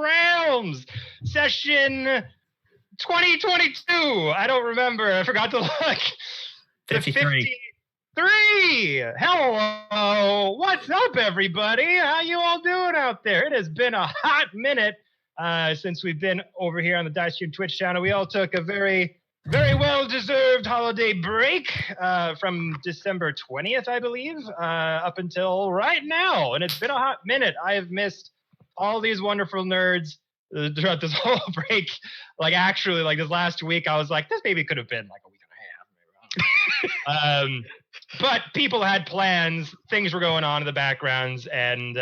Realms, session 2022. I don't remember. I forgot to look. 53. 53. Hello. What's up, everybody? How you all doing out there? It has been a hot minute since we've been over here on the Dicecream Twitch channel. We all took a very well-deserved holiday break from December 20th, I believe, up until right now. And it's been a hot minute. I have missed all these wonderful nerds throughout this whole break. Like, actually, like this last week, I was like, this maybe could have been like a week and a half. But people had plans. Things were going on in the backgrounds and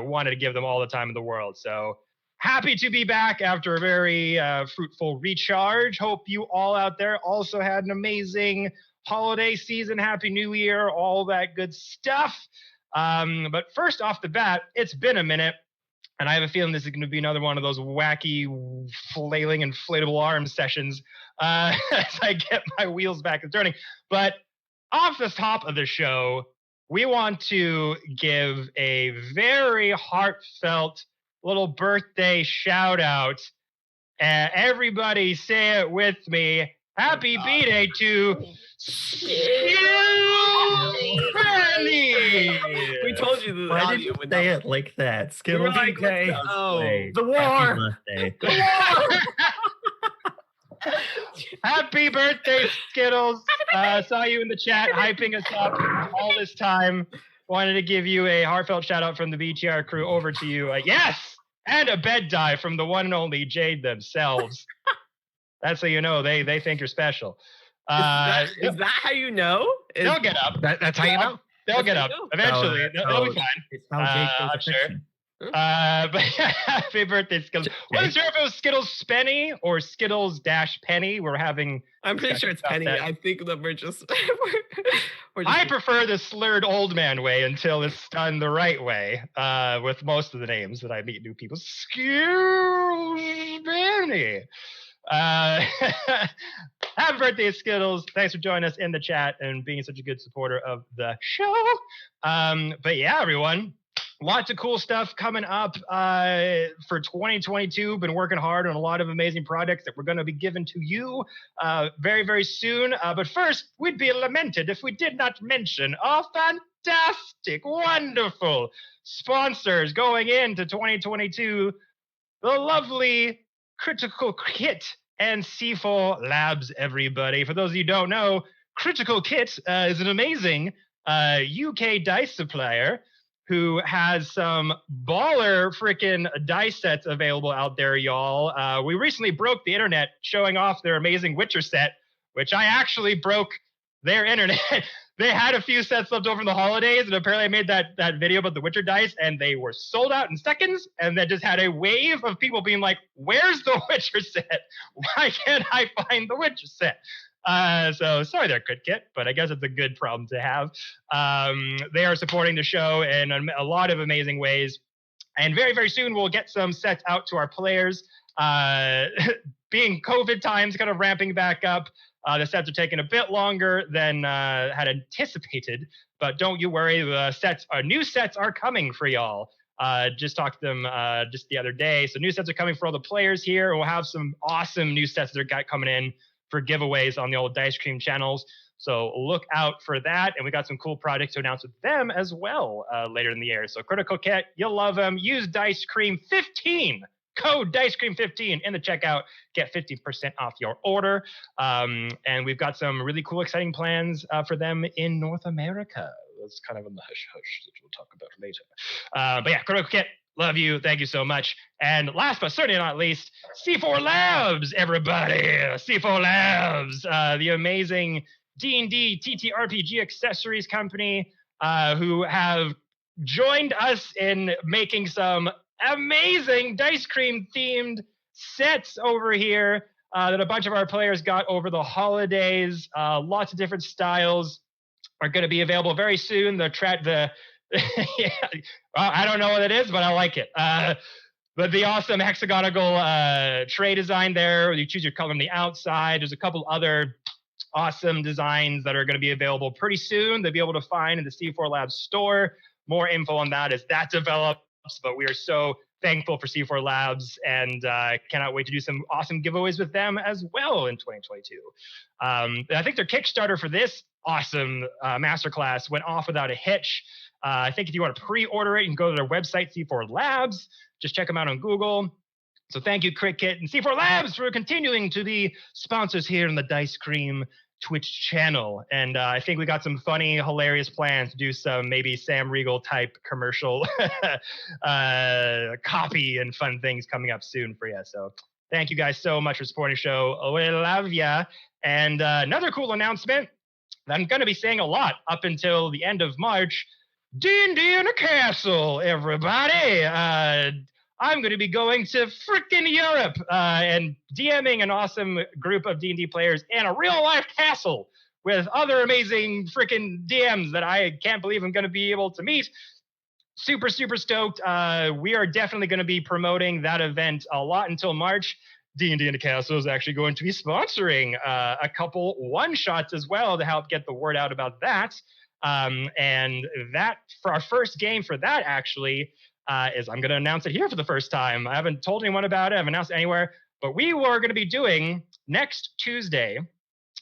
wanted to give them all the time in the world. So happy to be back after a very fruitful recharge. Hope you all out there also had an amazing holiday season. Happy New Year, all that good stuff. But first off the bat, it's been a minute, and I have a feeling this is going to be another one of those wacky, flailing, inflatable arms sessions as I get my wheels back and turning. But off the top of the show, we want to give a very heartfelt little birthday shout out. Everybody say it with me. Happy B-Day to Skye! We told you the Why audio did you would say not- it like that? Skittles We were like, birthday. oh, the war. Happy birthday, Skittles. Saw you in the chat hyping us up all this time. Wanted to give you a heartfelt shout out from the BTR crew over to you. Yes! And a bed die from the one and only Cheide themselves. That's how you know they think you're special. Is that how you know? They'll get up. That's how you know? They'll get up. Eventually. They'll be fine. It's how Jake goes I'm to sure. fiction. But happy birthday, Skittles. Wasn't sure if it was Skittles Spenny or Skittles Penny. We're having. I'm pretty sure it's Penny. that. I think that we're just. I prefer the slurred old man way until it's done the right way. With most of the names that I meet new people. Skittles Penny. Happy birthday, Skittles. Thanks for joining us in the chat and being such a good supporter of the show. But yeah, everyone. Lots of cool stuff coming up for 2022. Been working hard on a lot of amazing projects that we're going to be giving to you very, very soon. But first, we'd be lamented if we did not mention our fantastic, wonderful sponsors going into 2022. The lovely Critical Kit and C4 Labs, everybody. For those of you who don't know, Critical Kit is an amazing UK dice supplier who has some baller freaking dice sets available out there, y'all. We recently broke the internet showing off their amazing Witcher set, which I actually broke their internet. They had a few sets left over from the holidays, and apparently I made that video about the Witcher dice, and they were sold out in seconds, and then just had a wave of people being like, where's the Witcher set? Why can't I find the Witcher set? So sorry there, Crit Kit, but I guess it's a good problem to have. They are supporting the show in a lot of amazing ways. And very, very soon we'll get some sets out to our players. Being COVID times kind of ramping back up, the sets are taking a bit longer than had anticipated. But don't you worry, new sets are coming for y'all. Just talked to them just the other day. So new sets are coming for all the players here. We'll have some awesome new sets that are coming in for giveaways on the old Dicecream channels. So look out for that. And we got some cool projects to announce with them as well later in the year. So Critical Kit, you'll love them. Use Dicecream15, code Dicecream15 in the checkout. Get 50% off your order. And we've got some really cool, exciting plans for them in North America. That's kind of in the hush-hush that we'll talk about later. But yeah, Critical Kit, love you. Thank you so much. And last but certainly not least, C4 Labs, everybody. C4 Labs, the amazing D&D TTRPG accessories company who have joined us in making some amazing Dicecream themed sets over here that a bunch of our players got over the holidays. Lots of different styles are going to be available very soon. Yeah, I don't know what it is, but I like it. But the awesome hexagonal tray design there, you choose your color on the outside. There's a couple other awesome designs that are going to be available pretty soon. They'll be able to find in the C4 Labs store. More info on that as that develops, but we are so thankful for C4 Labs and cannot wait to do some awesome giveaways with them as well in 2022. I think their Kickstarter for this awesome masterclass went off without a hitch. I think if you want to pre-order it, you can go to their website, C4 Labs. Just check them out on Google. So thank you, Cricket and C4 Labs, for continuing to be sponsors here on the Dicecream Twitch channel. And I think we got some funny, hilarious plans to do some maybe Sam Riegel type commercial copy and fun things coming up soon for you. So thank you guys so much for supporting the show. We love ya. And another cool announcement that I'm going to be saying a lot up until the end of March. D&D in a castle, everybody. I'm going to be going to frickin' Europe and DMing an awesome group of D&D players in a real-life castle with other amazing frickin' DMs that I can't believe I'm going to be able to meet. Super, super stoked. We are definitely going to be promoting that event a lot until March. D&D in a Castle is actually going to be sponsoring a couple one-shots as well to help get the word out about that. And that, for our first game for that, actually, is I'm going to announce it here for the first time. I haven't told anyone about it. I haven't announced it anywhere. But we were going to be doing next Tuesday,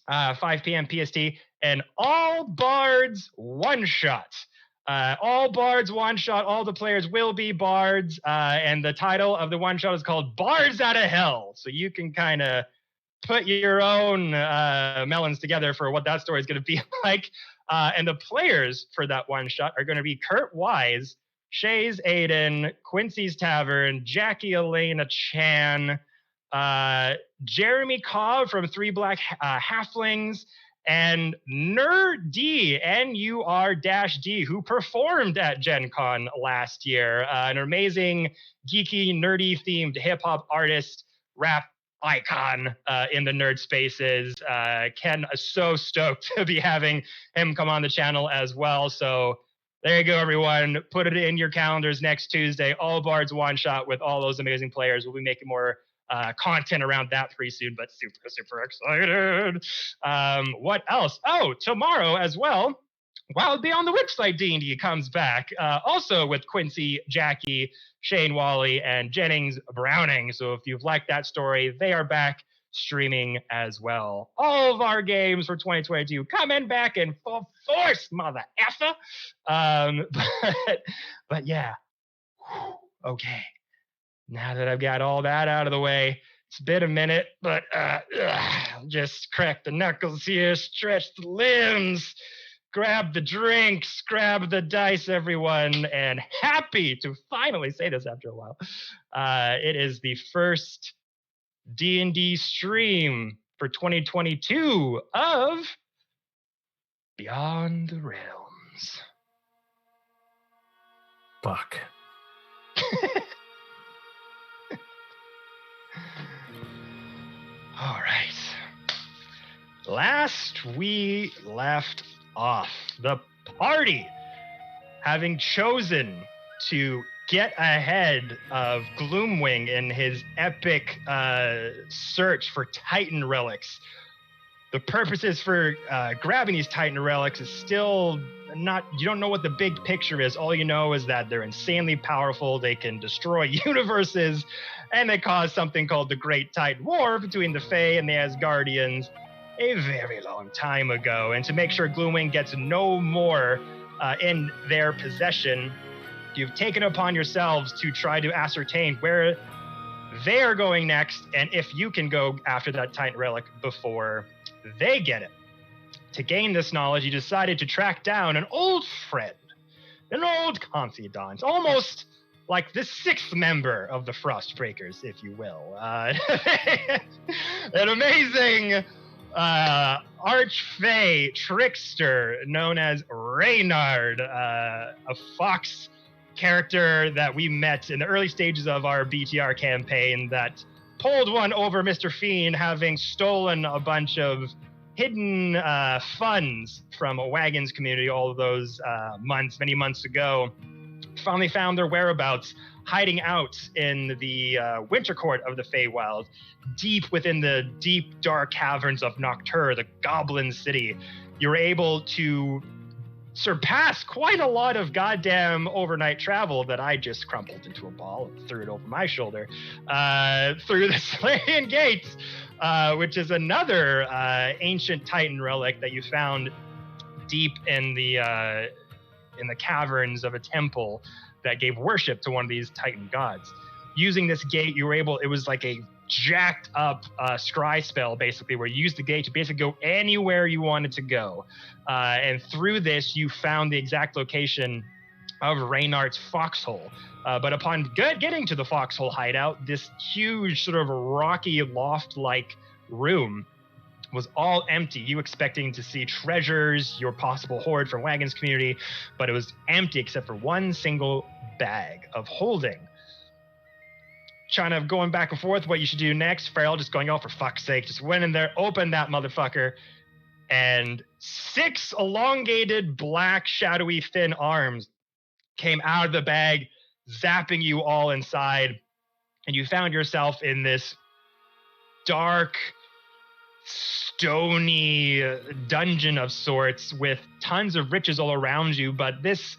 5 p.m. PST, an all bards one-shot. All bards one-shot. All the players will be bards. And the title of the one-shot is called Bards Out of Hell. So you can kind of put your own melons together for what that story is going to be like. And the players for that one-shot are going to be Kurt Wise, Shays Aiden, Quincy's Tavern, Jackie Elena Chan, Jeremy Cobb from Three Black Halflings, and Ner-D, N-U-R-D, who performed at Gen Con last year. An amazing, geeky, nerdy themed hip-hop artist, rap icon in the nerd spaces. Ken is so stoked to be having him come on the channel as well. So there you go, everyone. Put it in your calendars next Tuesday. All Bards one shot with all those amazing players. We'll be making more content around that pretty soon, but super, super excited. What else? Oh, tomorrow as well, Wild Beyond the Witchlight D&D comes back, also with Quincy, Jackie, Shane Wally, and Jennings Browning. So if you've liked that story, they are back streaming as well. All of our games for 2022 coming back in full force, mother effer. But yeah, okay. Now that I've got all that out of the way, it's been a minute, but just crack the knuckles here, stretch the limbs, grab the drinks, grab the dice, everyone, and happy to finally say this after a while. It is the first D&D stream for 2022 of Beyond the Realms. Fuck. All right. Last we left off, the party, having chosen to get ahead of Gloomwing in his epic search for Titan relics. The purposes for grabbing these Titan relics is still not, you don't know what the big picture is. All you know is that they're insanely powerful, they can destroy universes, and they caused something called the Great Titan War between the Fae and the Asgardians a very long time ago. And to make sure Gloomwing gets no more in their possession, you've taken upon yourselves to try to ascertain where they are going next, and if you can go after that Titan relic before they get it. To gain this knowledge, you decided to track down an old friend, an old confidant, almost like the sixth member of the Frostbreakers, if you will. An amazing archfey trickster known as Reynard, a fox character that we met in the early stages of our BTR campaign that pulled one over Mr. Fiend, having stolen a bunch of hidden funds from a wagons community all of those many months ago. Finally found their whereabouts, hiding out in the winter court of the Feywild, deep within the deep, dark caverns of Noctur, the Goblin City. You were able to surpass quite a lot of goddamn overnight travel that I just crumpled into a ball and threw it over my shoulder through the Slayan Gates, which is another ancient Titan relic that you found deep in the caverns of a temple that gave worship to one of these Titan gods. Using this gate, you were able, it was like a jacked up scry spell, basically, where you used the gate to basically go anywhere you wanted to go. And through this, you found the exact location of Reynard's foxhole. But upon getting to the foxhole hideout, this huge sort of rocky loft-like room was all empty. You expecting to see treasures, your possible hoard from Wagon's community, but it was empty except for one single bag of holding. Kind of going back and forth what you should do next. Farrell just going, oh, for fuck's sake, just went in there, opened that motherfucker, and 6 elongated, black, shadowy, thin arms came out of the bag, zapping you all inside, and you found yourself in this dark, stony dungeon of sorts with tons of riches all around you, but this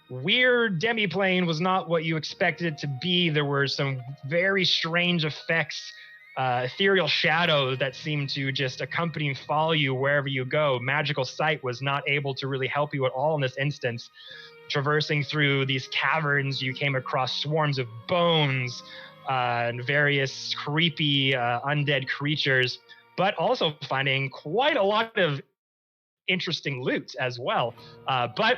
weird demiplane was not what you expected it to be. There were some very strange effects, ethereal shadows that seemed to just accompany and follow you wherever you go. Magical sight was not able to really help you at all in this instance. Traversing through these caverns, you came across swarms of bones and various creepy undead creatures, but also finding quite a lot of interesting loot as well. But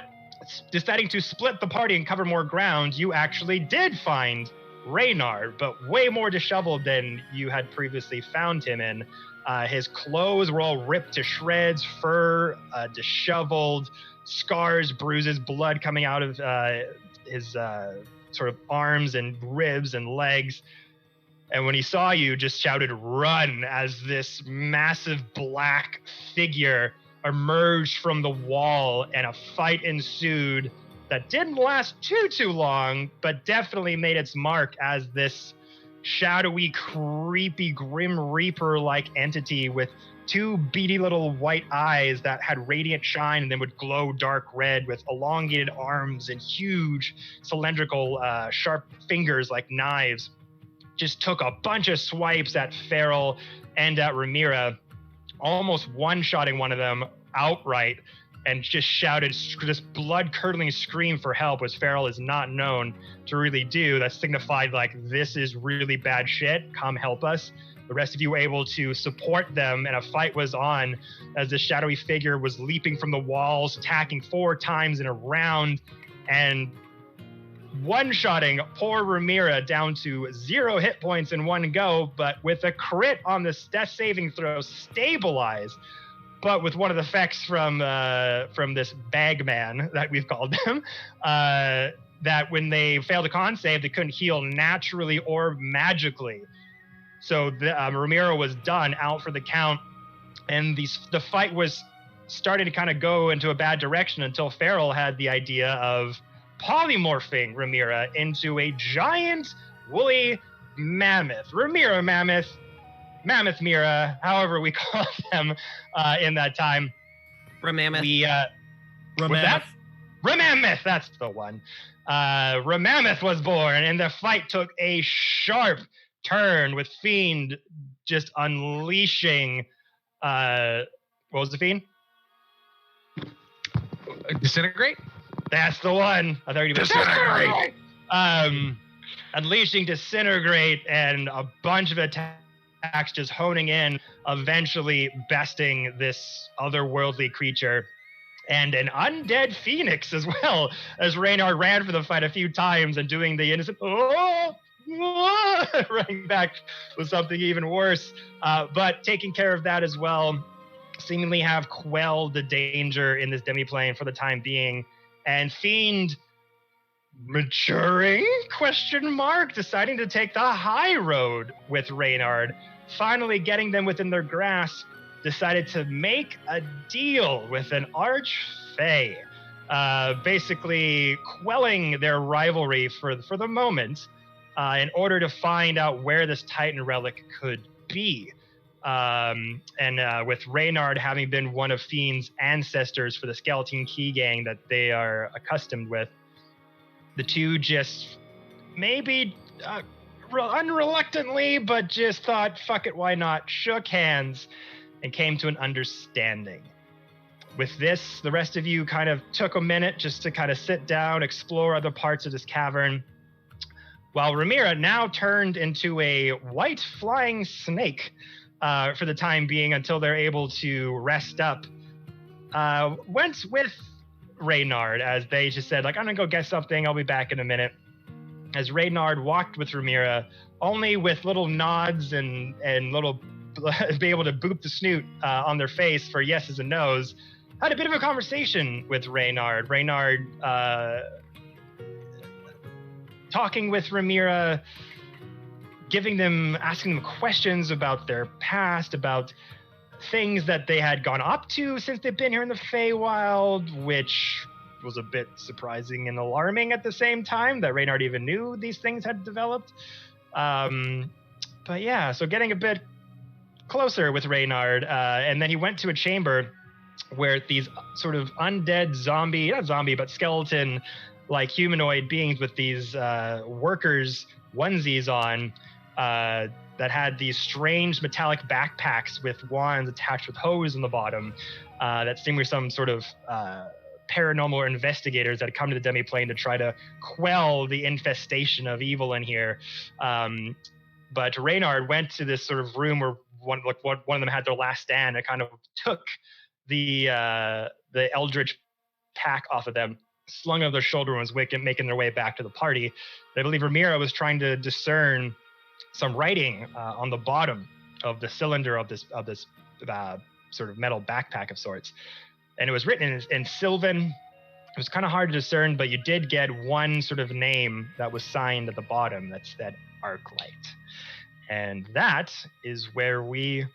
deciding to split the party and cover more ground, you actually did find Reynard, but way more disheveled than you had previously found him in. His clothes were all ripped to shreds, fur disheveled, scars, bruises, blood coming out of his sort of arms and ribs and legs. And when he saw you, just shouted, "Run," as this massive black figure emerged from the wall, and a fight ensued that didn't last too long, but definitely made its mark as this shadowy, creepy, grim reaper-like entity with 2 beady little white eyes that had radiant shine and then would glow dark red, with elongated arms and huge cylindrical sharp fingers like knives. Just took a bunch of swipes at Farrell and at Ramira, almost one-shotting one of them outright, and just shouted this blood-curdling scream for help, which Farrell is not known to really do. That signified, like, this is really bad shit, come help us. The rest of you were able to support them, and a fight was on as the shadowy figure was leaping from the walls, attacking 4 times in a round, and one-shotting poor Ramira down to 0 hit points in one go, but with a crit on this death saving throw, stabilized. But with one of the effects from this bagman that we've called them, that when they failed a con save, they couldn't heal naturally or magically. So Ramiro was done, out for the count, and the fight was starting to kind of go into a bad direction until Farrell had the idea of polymorphing Ramira into a giant woolly mammoth. Ramira mammoth, Mammoth Mira, however we call them in that time. Ramammoth. Ramammoth, that's the one. Ramammoth was born, and the fight took a sharp turn with Fiend just unleashing. What was the Fiend? Disintegrate? That's the one. I thought you were Disintegrate. Unleashing Disintegrate and a bunch of attacks just honing in, eventually besting this otherworldly creature. And an undead phoenix as well, as Reynard ran for the fight a few times and doing the innocent running back with something even worse. But taking care of that as well, seemingly have quelled the danger in this demiplane for the time being. And Fiend maturing, deciding to take the high road with Reynard, finally getting them within their grasp, decided to make a deal with an archfey, basically quelling their rivalry for the moment, in order to find out where this Titan relic could be. and with Reynard having been one of Fiend's ancestors for the Skeleton Key gang that they are accustomed with, the two just maybe unreluctantly, but just thought, fuck it, why not, shook hands and came to an understanding. With this, the rest of you kind of took a minute just to kind of sit down, explore other parts of this cavern, while Ramira, now turned into a white flying snake for the time being until they're able to rest up, went with Reynard as they just said, like, I'm gonna go get something, I'll be back in a minute. As Reynard walked with Ramira, only with little nods and little be able to boop the snoot on their face for yeses and nos, had a bit of a conversation with Reynard. Reynard talking with Ramira, asking them questions about their past, about things that they had gone up to since they've been here in the Feywild, which was a bit surprising and alarming at the same time that Reynard even knew these things had developed. But yeah, so getting a bit closer with Reynard, and then he went to a chamber where these sort of undead not skeleton like humanoid beings with these workers onesies on that had these strange metallic backpacks with wands attached with hose on the bottom that seemed like some sort of paranormal investigators that had come to the demiplane to try to quell the infestation of evil in here. But Reynard went to this sort of room where one of them had their last stand and kind of took the eldritch pack off of them, slung over their shoulder, and was making their way back to the party. I believe Ramira was trying to discern some writing on the bottom of the cylinder of this sort of metal backpack of sorts, and it was written in Sylvan. It was kind of hard to discern, but you did get one sort of name that was signed at the bottom that said Arclight, and that is where we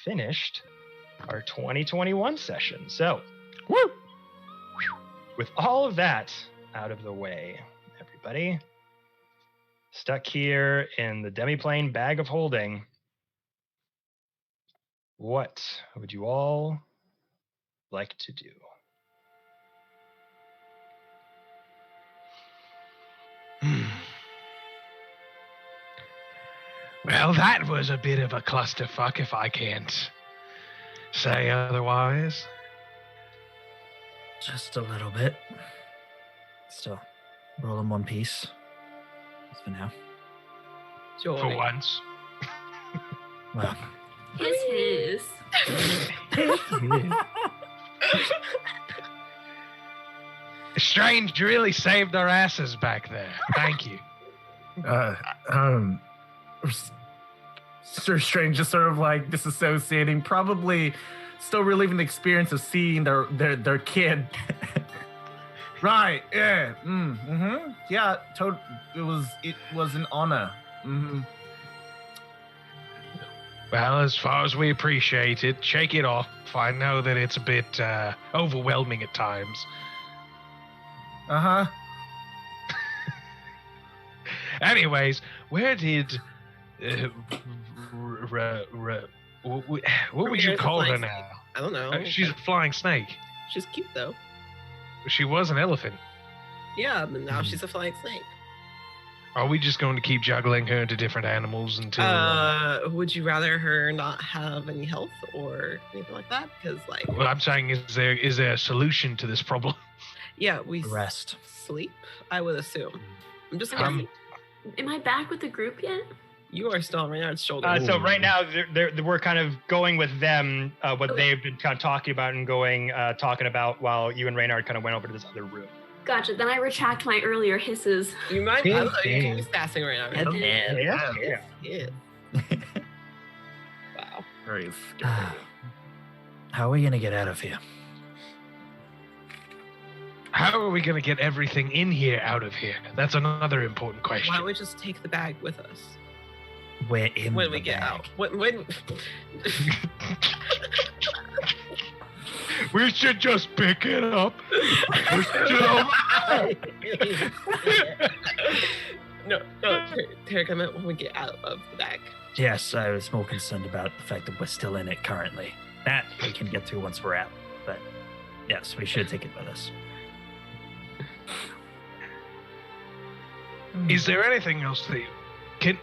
finished our 2021 session. So, woo! With all of that out of the way, everybody, stuck here in the demiplane bag of holding, what would you all like to do? Well, that was a bit of a clusterfuck, if I can't say otherwise. Just a little bit. Still, roll in one piece. For now. Joy. For once. Well. His. Strange really saved our asses back there. Thank you. Sir Strange just sort of like disassociating, probably still reliving the experience of seeing their kid. Right, yeah. Yeah, it was an honor. Well, as far as we appreciate it, shake it off. I know that it's a bit overwhelming at times. Anyways, where did what would you call her now? I don't know. She's a flying snake. She's cute though. She was an elephant. Yeah, but now she's a flying snake. Are we just going to keep juggling her into different animals until... would you rather her not have any health or anything like that? Because like... What I'm saying is there a solution to this problem? Yeah, we rest. Sleep, I would assume. I'm just guessing. Am I back with the group yet? You are still on Reynard's shoulder. So right now, we're kind of going with them, what they've been kind of talking about and talking about while you and Reynard kind of went over to this other room. Gotcha. Then I retract my earlier hisses. You might. I don't know. You can be sassing right now. Yeah. Wow. Very scary. How are we gonna get out of here? How are we going to get everything in here out of here? That's another important question. Why don't we just take the bag with us? We're in when the we get bag. out. When we should just pick it up. No, Tarek, I meant when we get out of the bag. Yes, I was more concerned about the fact that we're still in it currently. That we can get through once we're out. But yes, we should take it with us. Is there anything else that you can?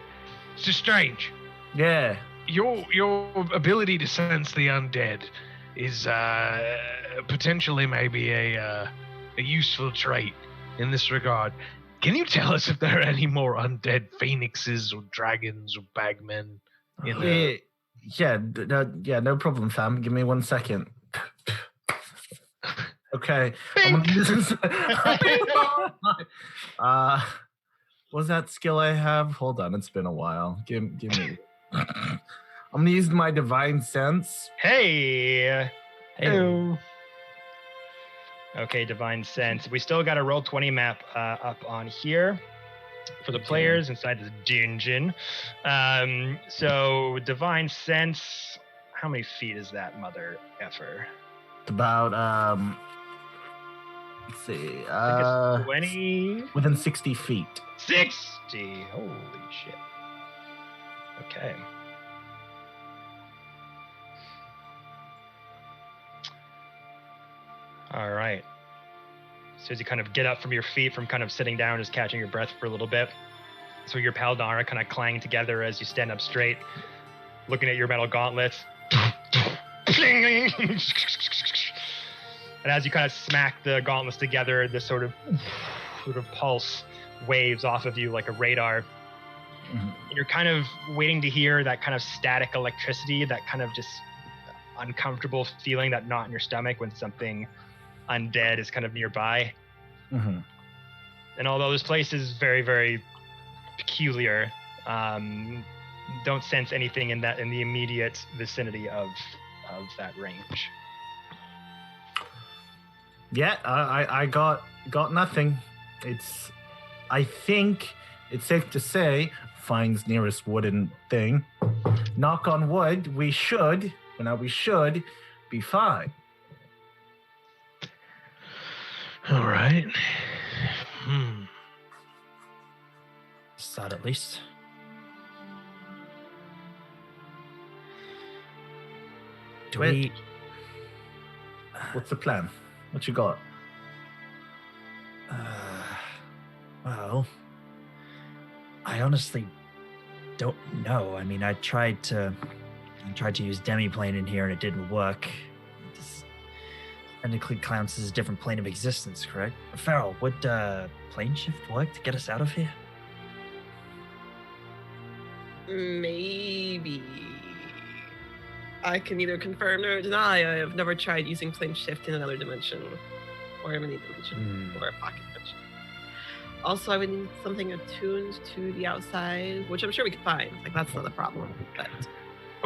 It's just strange. Yeah. Your ability to sense the undead is potentially maybe a useful trait in this regard. Can you tell us if there are any more undead phoenixes or dragons or bagmen in the... Yeah, no problem, fam. Give me 1 second. Okay. I'm gonna use this. What's that skill I have? Hold on, it's been a while. Give me. I'm gonna use my divine sense. Hey. Okay, divine sense. We still got a roll 20 map up on here for the players inside the dungeon. So divine sense. How many feet is that, mother effer? About let's see. I think it's 20. Within 60 feet. 60. Holy shit. Okay. All right. So as you kind of get up from your feet from kind of sitting down, just catching your breath for a little bit. So your Paldara kind of clang together as you stand up straight, looking at your metal gauntlets. And as you kind of smack the gauntlets together, this sort of pulse waves off of you like a radar. Mm-hmm. You're kind of waiting to hear that kind of static electricity, that kind of just uncomfortable feeling, that knot in your stomach when something undead is kind of nearby. Mm-hmm. And although this place is very, very peculiar, don't sense anything in the immediate vicinity of that range. Yeah, I got nothing. I think it's safe to say, finds nearest wooden thing. Knock on wood, we should be fine. All right. Start at least. Wait. What's the plan? What you got? Well, I honestly don't know. I mean, I tried to use demiplane in here and it didn't work. This technically counts as a different plane of existence, correct? Farrell, would plane shift work to get us out of here? Maybe. I can neither confirm nor deny. I have never tried using plane shift in another dimension, or a mini dimension, or a pocket dimension. Also, I would need something attuned to the outside, which I'm sure we could find. Like, that's not a problem. But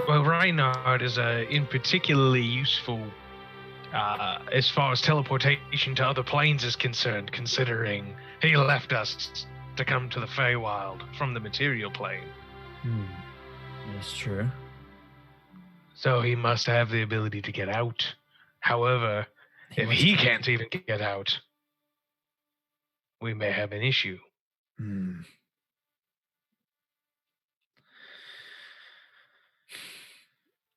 Well, Reinhard is in particularly useful as far as teleportation to other planes is concerned, considering he left us to come to the Feywild from the material plane. That's true. So he must have the ability to get out. However, if he can't even get out, we may have an issue.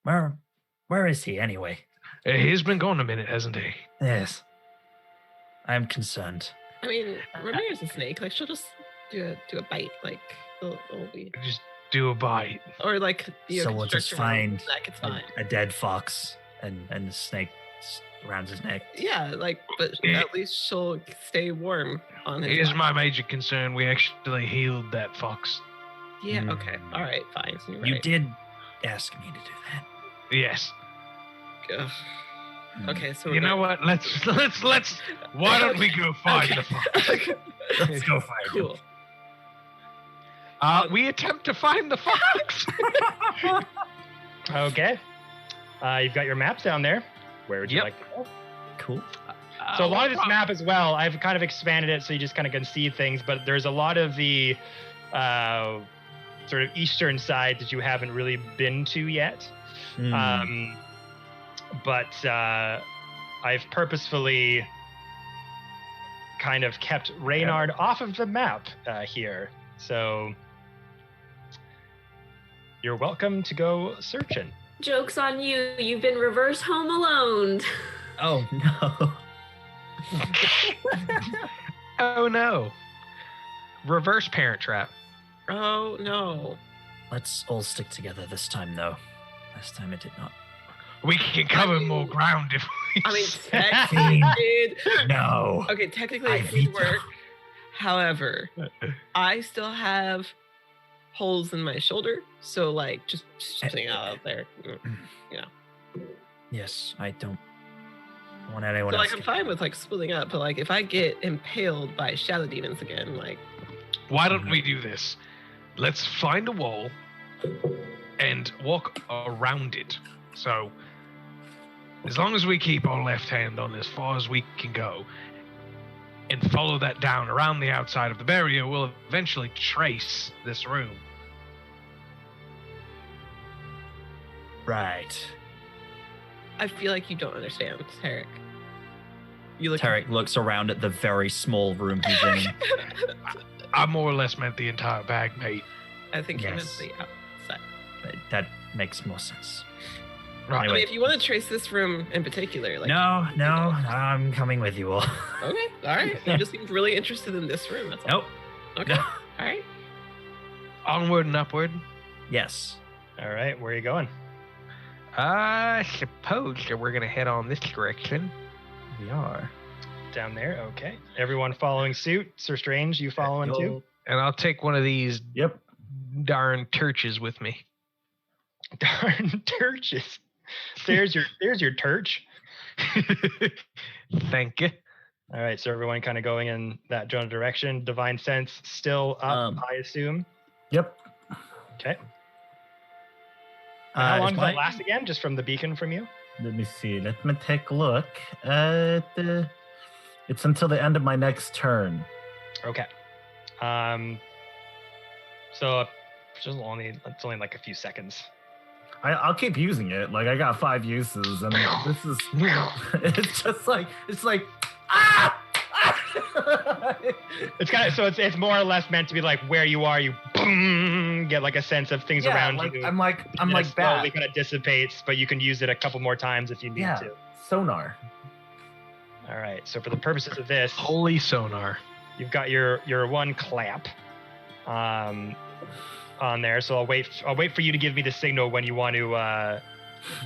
Where is he anyway? He's been gone a minute, hasn't he? Yes. I'm concerned. I mean, Ramirez is a snake. Like, she'll just do a bite. Like, it'll be. Just do a bite. Or like, So we'll just find it's fine. a dead fox and the snake around his neck. Yeah, like, but at least she'll stay warm on his. Here's back. my major concern. We actually healed that fox. Yeah. Okay. All right. Fine. So you're You right. did ask me to do that. Yes. Ugh. Okay. So You know what? Let's. Why don't we go find the fox? Let's go find him. Cool. We attempt to find the fox. Okay. You've got your maps down there. Where would you Yep. like to go? Cool. So a lot of this map as well, I've kind of expanded it so you just kind of can see things, but there's a lot of the sort of eastern side that you haven't really been to yet. But I've purposefully kind of kept Reynard off of the map here. So you're welcome to go searching. Joke's on you. You've been reverse home alone. Oh no. Oh no. Reverse Parent Trap. Oh no. Let's all stick together this time, though. Last time it did not. We can cover more ground if we. I mean, technically, dude. No. Okay, technically I it veto. could work. However, I still have holes in my shoulder, so like just putting it out there. Yes, I don't want anyone So else. like I'm fine with like splitting up, but like if I get impaled by shadow demons again, like Why don't we do this? Let's find a wall and walk around it. So, as long as we keep our left hand on as far as we can go and follow that down around the outside of the barrier, we'll eventually trace this room. Right. I feel like you don't understand, Tarek. You look Tarek looks around at the very small room he's in. I more or less meant the entire bag, mate. I think Yes. you meant the outside. That makes more sense. Right. I Anyway. mean, if you want to trace this room in particular, like No, I'm coming with you all. Okay, all right. You just seemed really interested in this room. That's all. Nope. Okay, No. all right. Onward and upward. Yes. All right, where are you going? I suppose that we're gonna head on this direction. We are. Down there. Okay. Everyone following suit. Sir Strange, you following too? And I'll take one of these Yep. darn turches with me. Darn turches. There's your turch. Thank you. All right, so everyone kind of going in that general direction. Divine sense still up, I assume. Yep. Okay. And how long is does that my- last again? Just from the beacon from you? Let me see. Let me take a look. It's until the end of my next turn. Okay. So it's only like a few seconds. I'll keep using it. Like I got 5 uses, and this is it's like ah! It's kind of so it's more or less meant to be like where you are, you boom, get like a sense of things Yeah, around like, you. I'm like and it slowly that. kind of dissipates, but you can use it a couple more times if you need Yeah, to. sonar. All right. So for the purposes of this, Holy sonar. you've got your one clap on there. So I'll wait for you to give me the signal when you want to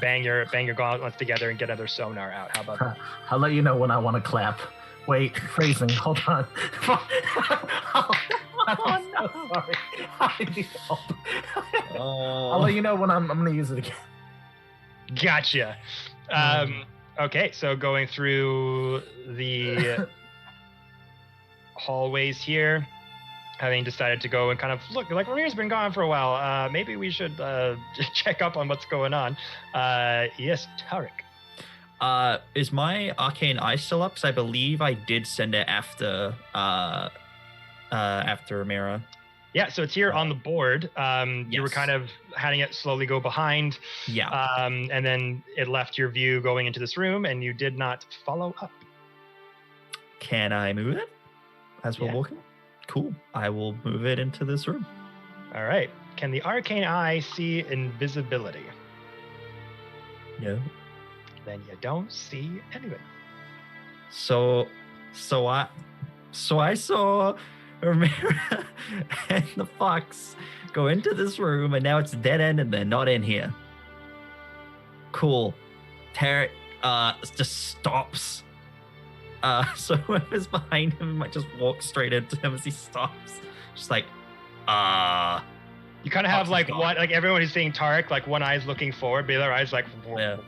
bang your gauntlets together and get other sonar out. How about that? I'll let you know when I want to clap. Wait, phrasing. Hold on. I'm so sorry. I need help. I'll let you know when I'm gonna use it again. Gotcha. Okay, so going through the hallways here, having decided to go and kind of look, like Ramir's been gone for a while. Maybe we should check up on what's going on. Yes, Tarek. Is my arcane eye still up? Because I believe I did send it after Amira. Yeah, so it's here on the board. You were Yes. kind of having it slowly go behind, Yeah. and then it left your view going into this room, and you did not follow up. Can I move it as we're Yeah. walking? Cool. I will move it into this room. All right. Can the arcane eye see invisibility? No. Then you don't see anything. So I saw Amira and the fox go into this room, and now it's a dead end, and they're not in here. Cool. Tarek just stops. So whoever's behind him might just walk straight into him as he stops. Just like, You kind of have Fox is like gone. one, like everyone who's seeing Tarek, like one eye's looking forward, the other eye's like, Yeah.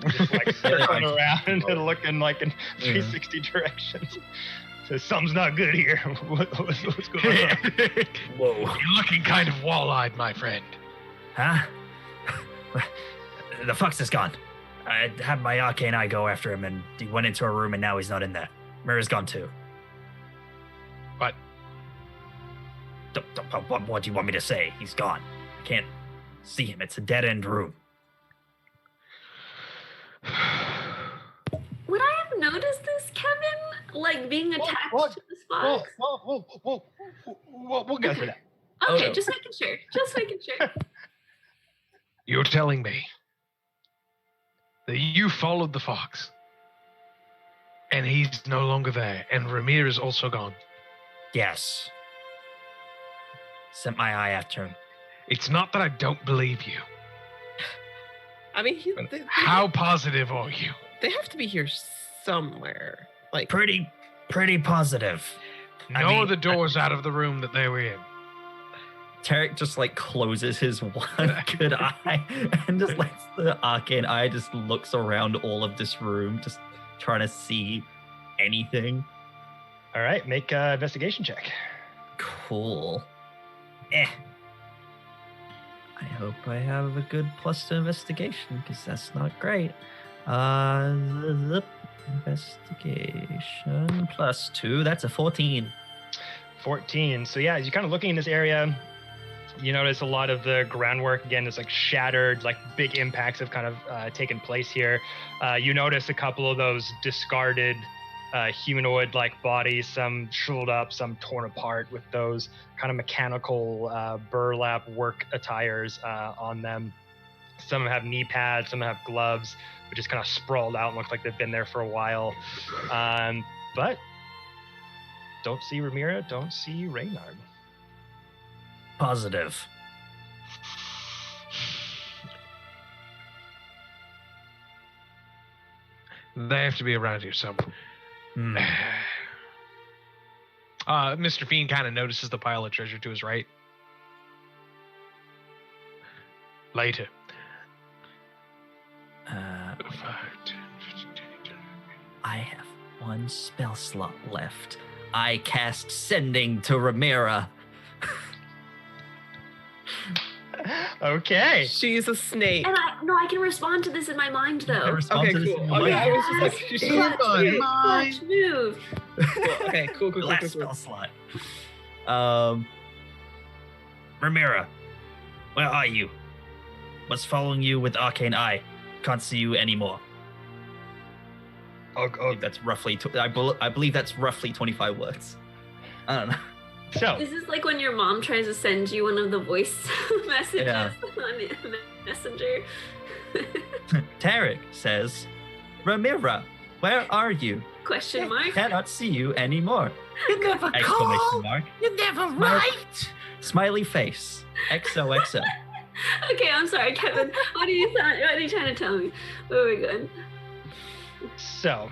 just like circling Yeah. around and looking like in 360 directions. So something's not good here. What's going on? Whoa. You're looking kind of wall-eyed, my friend. Huh? The fox is gone. I had my arcane eye go after him, and he went into a room, and now he's not in there. Mira's gone too. What? What do you want me to say? He's gone. I can't see him. It's a dead-end room. Would I have noticed this, Kevin? Like being attached what? to this box? We'll go for that. Okay, no. just making sure. Just making sure. You're telling me that you followed the fox, and he's no longer there, and Ramir is also gone. Yes. Sent my eye after him. It's not that I don't believe you. I mean, But how positive are you? they have to be here somewhere. Like, Pretty positive. No other doors out of the room that they were in. Tarek just like closes his one good eye and just lets the arcane eye just looks around all of this room, just trying to see anything. All right, make an investigation check. Cool. I hope I have a good plus to investigation because that's not great. Investigation plus 2. That's a 14. 14. So yeah, as you're kind of looking in this area, you notice a lot of the groundwork again is like shattered, like big impacts have kind of taken place here. You notice a couple of those discarded humanoid-like bodies, some shriveled up, some torn apart with those kind of mechanical burlap work attires on them. Some have knee pads, some have gloves, but just kind of sprawled out and look like they've been there for a while. But don't see Ramira, don't see Reynard. Positive. They have to be around here somewhere. Mr. Fiend kind of notices the pile of treasure to his right. Later. 5, 10, 15, 20. I have one spell slot left. I cast Sending to Ramira. Okay. she's a snake. And I can respond to this in my mind though. Okay, cool. Okay, I was just like, she's so Clutch move. cool. Okay, cool. Last spell slot. Ramira, where are you? Was following you with Arcane Eye. Can't see you anymore. I believe that's roughly. I believe that's roughly 25 words. I don't know. So This is like when your mom tries to send you one of the voice messages Yeah. on Messenger. Tarek says, Ramira, where are you? Question mark. Cannot see you anymore! You never Exclamation call. mark. You never Smile- write. Smiley face. XOXO. Okay, I'm sorry, Kevin. What are you trying to tell me? Where are we going? So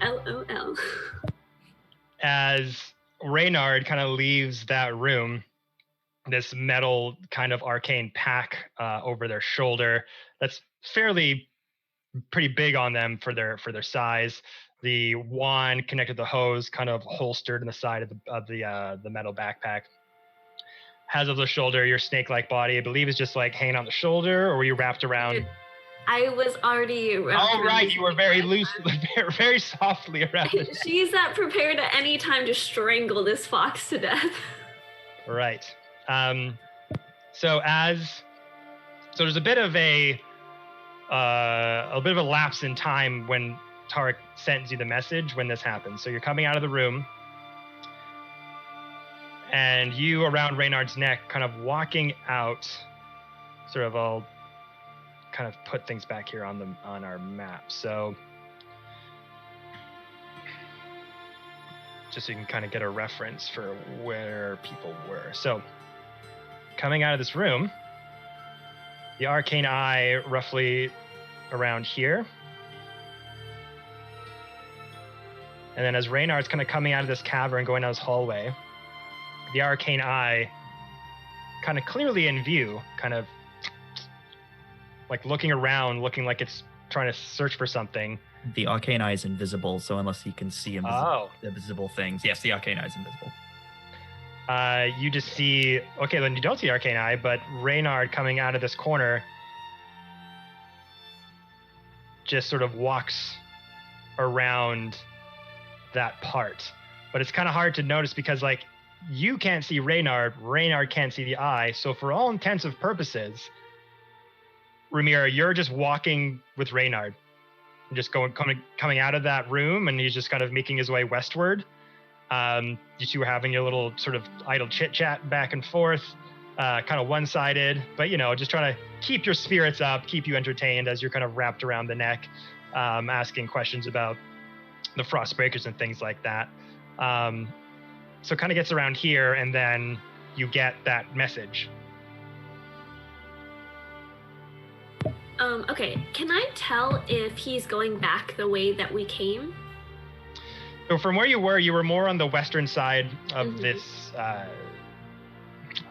LOL. as Reynard kind of leaves that room, this metal kind of arcane pack over their shoulder that's pretty big on them for their size. The wand connected to the hose, kind of holstered in the side of the metal backpack. Has over the shoulder your snake-like body. I believe is just like hanging on the shoulder, or were you wrapped around? I was already around. Oh right, you were very loose, very softly around it. She's prepared at any time to strangle this fox to death. Right. So there's a bit of a lapse in time when Tarek sends you the message when this happens. So you're coming out of the room, and you around Reynard's neck, kind of walking out. Sort of, I'll kind of put things back here on our map. So just so you can kind of get a reference for where people were. So coming out of this room, the arcane eye roughly around here. And then as Reynard's kind of coming out of this cavern, going down this hallway, the arcane eye kind of clearly in view, kind of like looking around, looking like it's trying to search for something. The arcane eye is invisible, so unless you can see invisible things. Yes, the arcane eye is invisible. You just see, okay, then you don't see arcane eye, but Reynard coming out of this corner just sort of walks around that part. But it's kind of hard to notice because like you can't see Reynard can't see the eye. So for all intensive purposes, Ramira, you're just walking with Reynard, just coming out of that room, and he's just kind of making his way westward. You two were having your little sort of idle chit chat back and forth. kind of one-sided, but just trying to keep your spirits up, keep you entertained as you're kind of wrapped around the neck, asking questions about the Frostbreakers and things like that. So it kind of gets around here, and then you get that message. Okay, can I tell if he's going back the way that we came? So from where you were more on the western side of this, what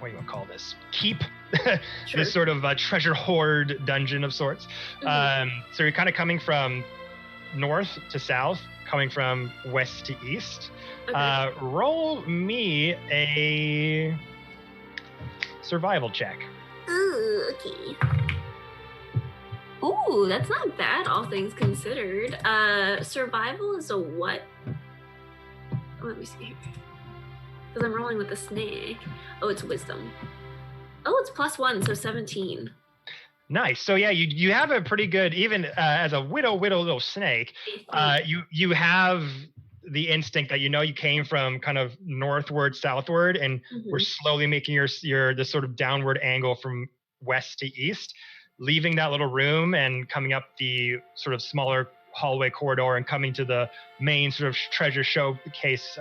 do you want to call this? Keep? Sure. This sort of treasure hoard dungeon of sorts. So you're kind of coming from north to south, coming from west to east. Okay. Roll me a survival check. Ooh, okay. Ooh, that's not bad, all things considered. Survival is a what? Let me see here. Because I'm rolling with a snake. Oh, it's wisdom. Oh, it's +1, so 17. Nice. So yeah, you have a pretty good, even as a widow little snake, you have the instinct that you came from kind of northward, southward, and we're slowly making your this sort of downward angle from west to east, leaving that little room and coming up the sort of smaller hallway corridor and coming to the main sort of treasure showcase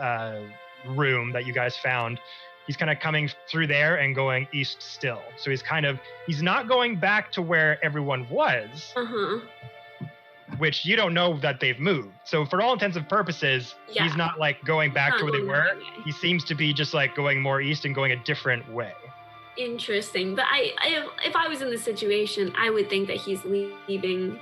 room that you guys found. He's kind of coming through there and going east still. So he's not going back to where everyone was, which you don't know that they've moved. So for all intents and purposes, he's not like going back to where they were. He seems to be just like going more east and going a different way. Interesting. But if I was in this situation, I would think that he's leaving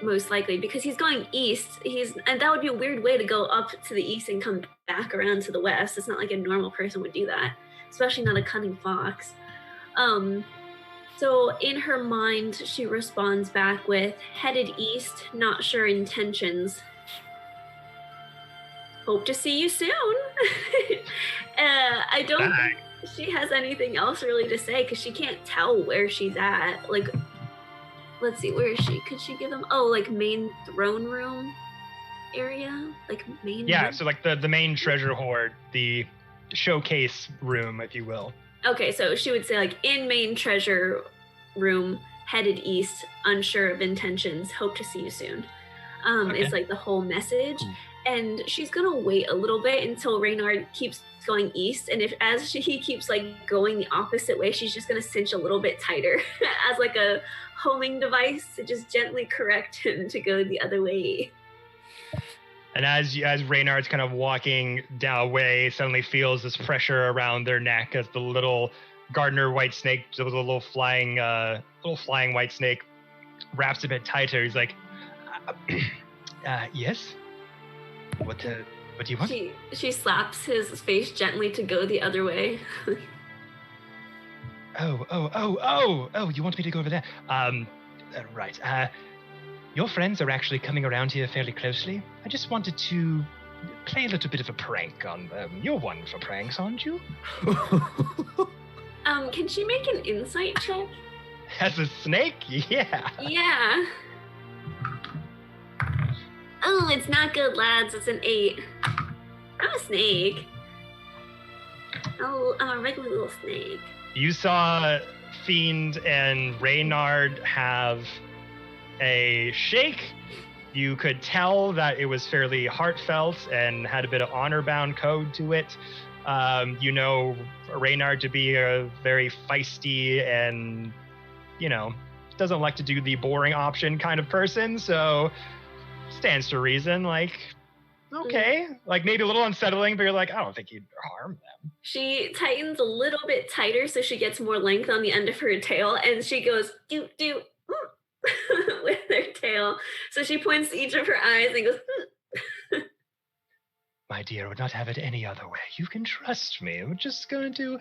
most likely because he's going east. And that would be a weird way to go up to the east and come back around to the west. It's not like a normal person would do that, especially not a cunning fox. So in her mind, she responds back with, headed east, not sure intentions. Hope to see you soon. I don't think she has anything else really to say because she can't tell where she's at. Like, let's see, where is she? Could she give them, like main throne room area? Like main room? So like the main treasure hoard, the showcase room, if you will. Okay, so she would say like in main treasure room, headed east, unsure of intentions, hope to see you soon. It's like the whole message. And she's gonna wait a little bit until Reynard keeps going east, and he keeps like going the opposite way, she's just gonna cinch a little bit tighter as like a homing device to just gently correct him to go the other way. And as Reynard's kind of walking down away, suddenly feels this pressure around their neck as the little gardener white snake, the little flying white snake, wraps a bit tighter. He's like, yes? What do you want? She slaps his face gently to go the other way. Oh, you want me to go over there? Right. Your friends are actually coming around here fairly closely. I just wanted to play a little bit of a prank on them. You're one for pranks, aren't you? Can she make an insight check? As a snake? Yeah. Yeah. Oh, it's not good, lads. It's an 8. I'm a snake. Oh, I'm a regular little snake. You saw Fiend and Reynard have a shake. You could tell that it was fairly heartfelt and had a bit of honor-bound code to it. Reynard to be a very feisty and, doesn't like to do the boring option kind of person, so stands to reason, like, okay. Like, maybe a little unsettling, but you're like, I don't think you'd harm them. She tightens a little bit tighter so she gets more length on the end of her tail, and she goes, do, with her tail. So she points to each of her eyes and goes, My dear, I would not have it any other way. You can trust me. We're just going to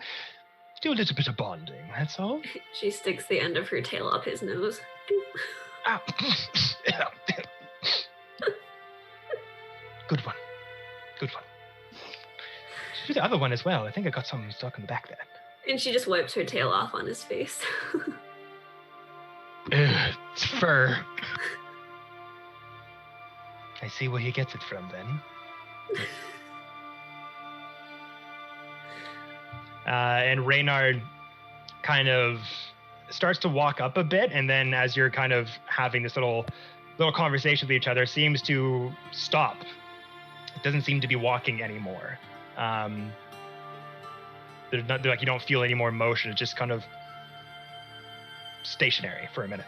do a little bit of bonding, that's all. She sticks the end of her tail up his nose. Ah. Good one. Do the other one as well. I think I got something stuck in the back there. And she just wipes her tail off on his face. It's fur. I see where he gets it from then. And Reynard kind of starts to walk up a bit, and then as you're kind of having this little conversation with each other, seems to stop. It doesn't seem to be walking anymore. There's not like you don't feel any more motion. It's just kind of stationary for a minute.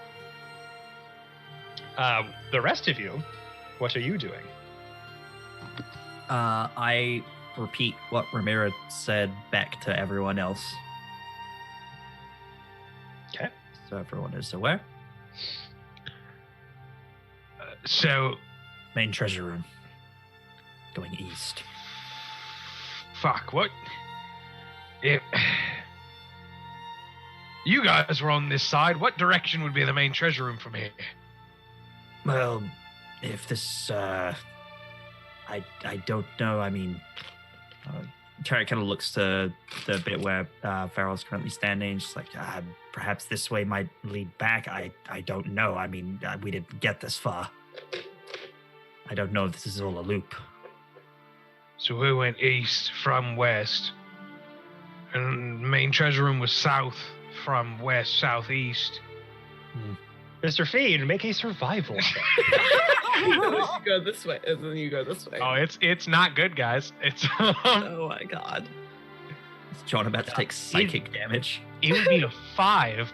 The rest of you, what are you doing? I repeat what Ramira said back to everyone else. Okay. So everyone is aware. So, Main treasure room. Going east. fuck, what? If you guys were on this side, what direction would be the main treasure room from here? Well, if this, I don't know. I mean, Terry kind of looks to the bit where Farrell's currently standing. Just like, perhaps this way might lead back. I don't know. I mean, we didn't get this far. I don't know if this is all a loop. So we went east from west, and main treasure room was south from west, southeast. Mr. Feed, make a survival check. You go this way, and then you go this way. Oh, it's not good, guys. It's Oh my god. Is John about to take psychic damage? it would be a 5.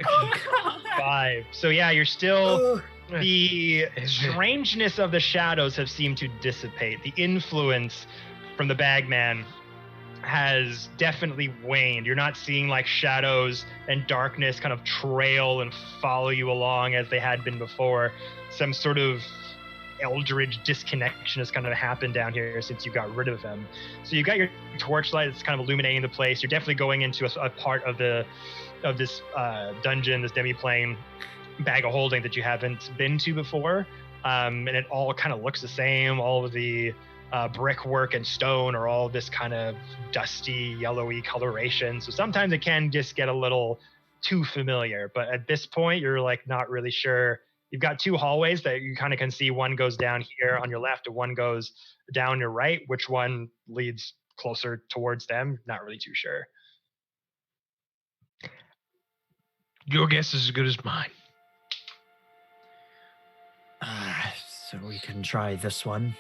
Oh god. 5. So yeah, you're still... Ugh. The strangeness of the shadows have seemed to dissipate. The influence from the bagman has definitely waned. You're not seeing like shadows and darkness kind of trail and follow you along as they had been before. Some sort of eldritch disconnection has kind of happened down here since you got rid of them. So you've got your torchlight that's kind of illuminating the place. You're definitely going into a part of this dungeon, this demi-plane bag of holding that you haven't been to before, and it all kind of looks the same. All of the brickwork and stone are all this kind of dusty, yellowy coloration. So sometimes it can just get a little too familiar. But at this point, you're like not really sure. You've got 2 hallways that you kind of can see. One goes down here on your left, and one goes down your right. Which one leads closer towards them? Not really too sure. Your guess is as good as mine. So we can try this one.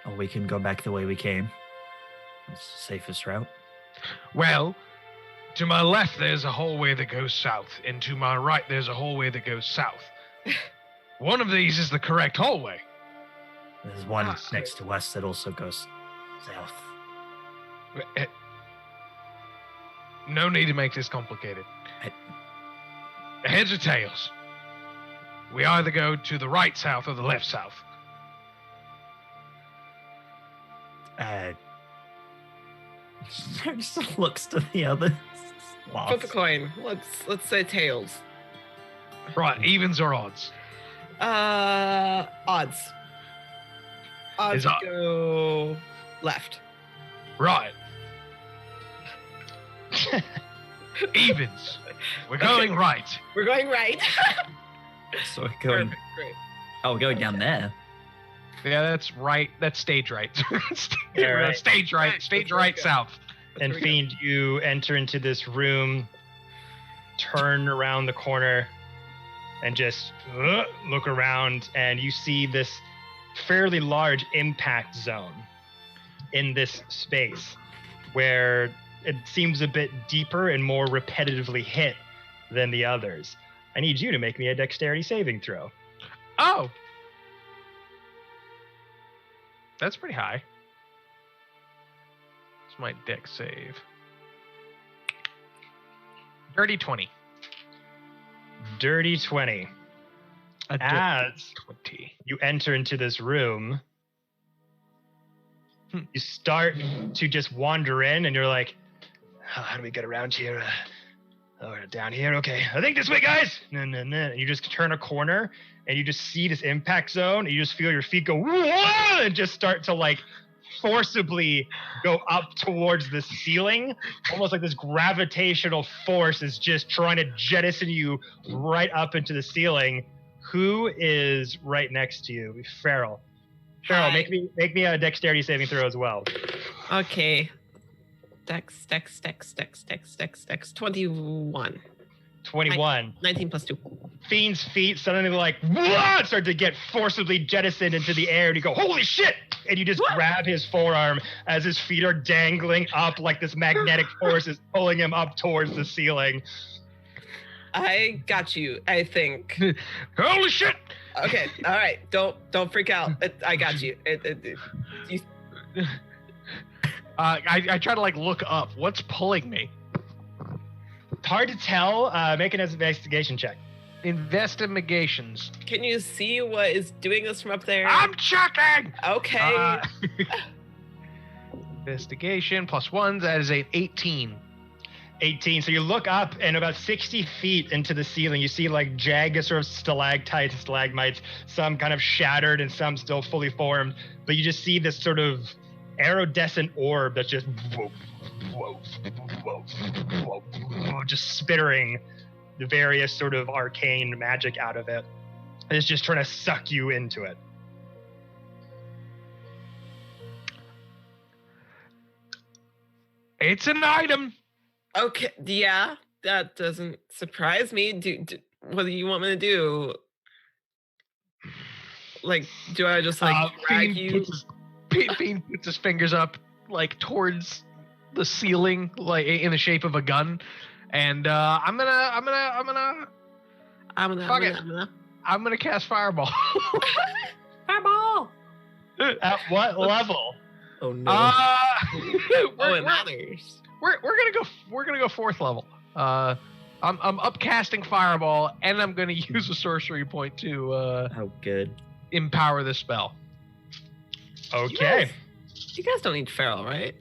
Or we can go back the way we came. It's the safest route. Well, to my left there's a hallway that goes south, and to my right there's a hallway that goes south. One of these is the correct hallway. There's one next to us that also goes south. No need to make this complicated. Heads or tails? We either go to the right south or the left south. Just looks to the other. Flip a coin. Let's say tails. Right, evens or odds? Odds. Odds go left. Right. Evens. We're going right. We're going right. So we're going. Perfect. Great. Oh, we're going down there. Yeah, that's right. That's stage right. Yeah, right. Stage right. Stage right south. And Fiend, you enter into this room, turn around the corner, and just look around, and you see this fairly large impact zone in this space where it seems a bit deeper and more repetitively hit than the others. I need you to make me a dexterity saving throw. Oh. That's pretty high. It's my dex save. Dirty 20. Dirty 20. As 20. you enter into this room, you start to just wander in, and you're like, how do we get around here? Oh, down here. Okay, I think this way, guys. No. And you just turn a corner, and you just see this impact zone, and you just feel your feet go, whoa, and just start to like forcibly go up towards the ceiling, almost like this gravitational force is just trying to jettison you right up into the ceiling. Who is right next to you? Farrell. Farrell, Hi. make me a dexterity saving throw as well. Okay. Dex. 21. 21. 19 plus 2. Fiend's feet suddenly like start to get forcibly jettisoned into the air, and you go, holy shit! And you just grab his forearm as his feet are dangling up like this magnetic force is pulling him up towards the ceiling. I got you, I think. Holy shit! Okay, all right. Don't freak out. I got you. I try to like look up. What's pulling me? It's hard to tell. Make an investigation check. Investigations. Can you see what is doing this from up there? I'm checking! Okay. Investigation +1, that is a 18. 18. So you look up, and about 60 feet into the ceiling, you see like jagged sort of stalactites and stalagmites, some kind of shattered and some still fully formed. But you just see this sort of iridescent orb that's just spittering the various sort of arcane magic out of it. And it's just trying to suck you into it. It's an item. Okay, yeah, that doesn't surprise me. What do you want me to do? Like, do I just like drag you? Fiend puts his fingers up like towards the ceiling, like in the shape of a gun, and I'm gonna cast Fireball. Fireball. At what level? Oh no. It matters. We're gonna go 4th level. I'm upcasting Fireball, and I'm gonna use a sorcery point to Oh, good. empower the spell. Okay. You guys don't need feral, right?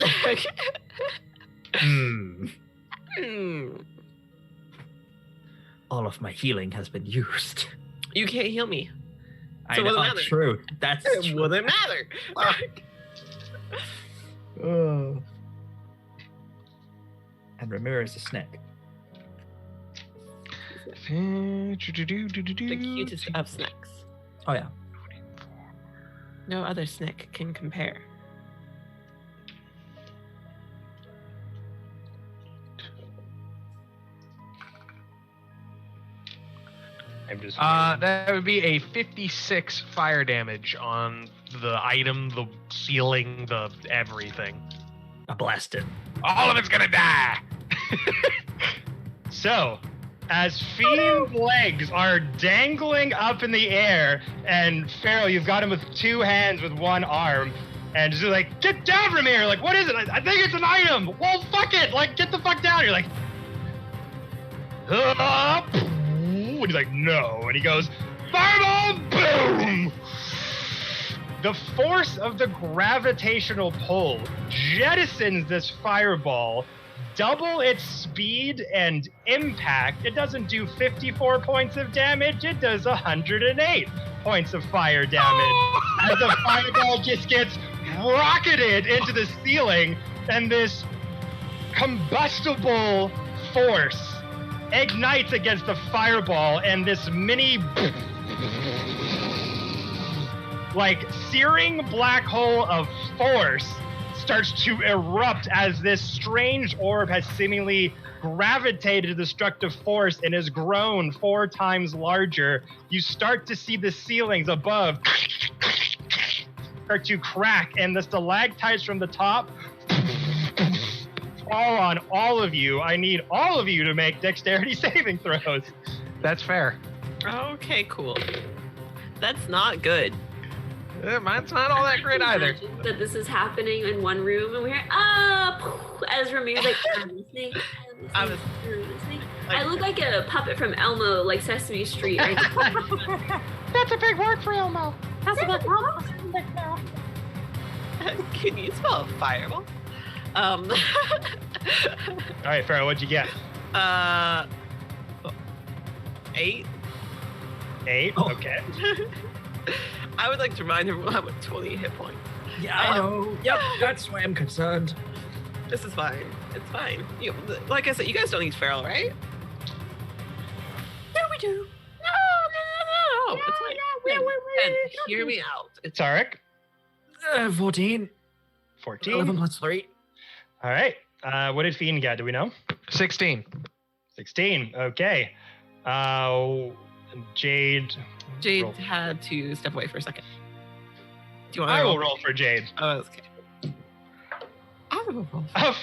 All of my healing has been used. You can't heal me. I So it know, wouldn't matter. true. That's It true. wouldn't matter. Oh. And Ramirez is a snake. The cutest of snacks. Oh yeah. No other snack can compare. I'm just That would be a 56 fire damage on the item, the ceiling, the everything. I blasted. All of it's gonna die. So, as Fiend's legs are dangling up in the air, and Pharaoh, you've got him with 2 hands with 1 arm, and just like, get down from here! Like, what is it? I think it's an item! Well, fuck it! Like, get the fuck down! You're like, up! And he's like, no. And he goes, fireball! Boom! The force of the gravitational pull jettisons this fireball, double its speed and impact. It doesn't do 54 points of damage, it does 108 points of fire damage. As the fireball just gets rocketed into the ceiling, and this combustible force ignites against the fireball, and this mini like searing black hole of force starts to erupt as this strange orb has seemingly gravitated to the destructive force and has grown 4 times larger. You start to see the ceilings above start to crack, and the stalactites from the top fall on all of you. I need all of you to make dexterity saving throws. That's fair. Okay, cool. That's not good. Mine's not all that great either. Imagine that this is happening in one room, and we hear as Ramir's like, I'm listening. I look like a puppet from Elmo, like Sesame Street. Right? That's a big word for Elmo. Can you spell fireball? All right, Pharaoh, what'd you get? 8. 8? Oh. Okay. I would like to remind everyone I'm at 20 hit points. Yeah, I know. Yep, that's why I'm concerned. This is fine. It's fine. Like I said, you guys don't need feral, right? Yeah, we do. No. It's fine. And hear me out. It's Tarek? 14. 14. 11 plus 3. All right. What did Fiend get? Do we know? 16. 16. Okay. Jade. Jade roll. had to step away for a second. Do you want I to will roll for Jade. Oh, okay. I will roll. A 4.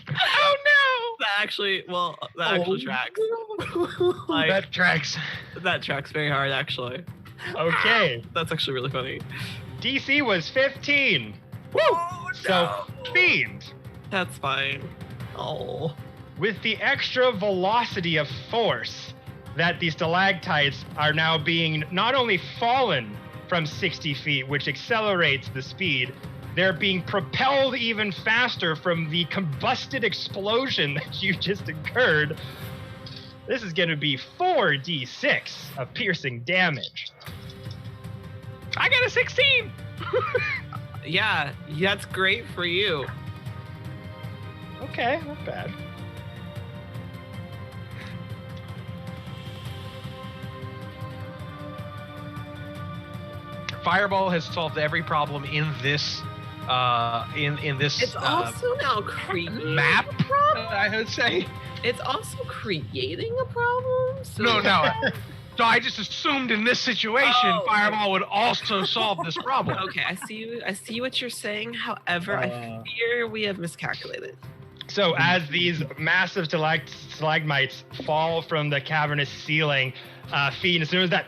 Oh no! That actually tracks. Like, That tracks. that tracks very hard, actually. Okay. That's actually really funny. DC was 15. Oh, So, Fiend, That's fine. Oh. with the extra velocity of force that these stalactites are now being not only fallen from 60 feet, which accelerates the speed, they're being propelled even faster from the combusted explosion that you just occurred. This is going to be 4d6 of piercing damage. I got a 16. Yeah, that's great for you. Okay, not bad. Fireball has solved every problem in this in this It's also now creating map. a problem. I would say. It's also creating a problem. So No. So I just assumed in this situation, Oh. Fireball would also solve this problem. Okay, I see what you're saying. However, I fear we have miscalculated. So as these massive stalagmites fall from the cavernous ceiling, Fiend, as soon as that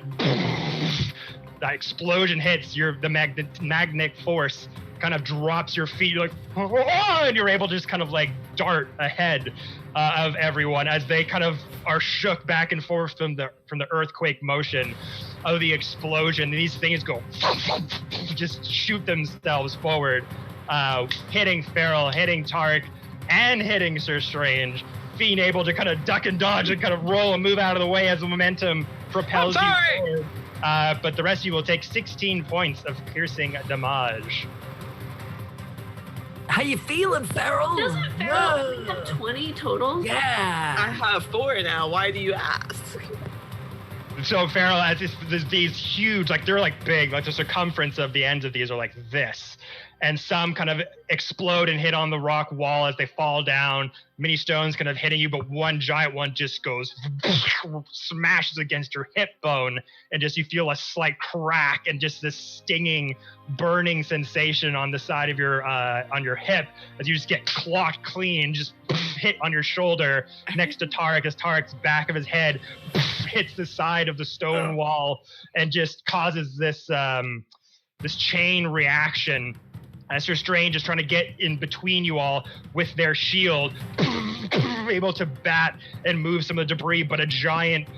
explosion hits, the magnetic force kind of drops your feet. You're like, and you're able to just kind of like dart ahead of everyone as they kind of are shook back and forth from the earthquake motion of the explosion. These things go just shoot themselves forward, hitting Farrell, hitting Tark, and hitting Sir Strange. Fiend able to kind of duck and dodge and kind of roll and move out of the way as the momentum propels you forward. But the rest of you will take 16 points of piercing damage. How you feeling, Farrell? Doesn't Farrell only have 20 total? I Yeah. have 4 now. Why do you ask? So Farrell has these huge, like they're like big, like the circumference of the ends of these are like this. And some kind of explode and hit on the rock wall as they fall down. Many stones kind of hitting you, but one giant one just goes, smashes against your hip bone, and just you feel a slight crack and just this stinging, burning sensation on the side of your on your hip as you just get clocked clean, just hit on your shoulder next to Tarek as Tarek's back of his head hits the side of the stone wall and just causes this this chain reaction. Sir Strange is trying to get in between you all with their shield, able to bat and move some of the debris, but a giant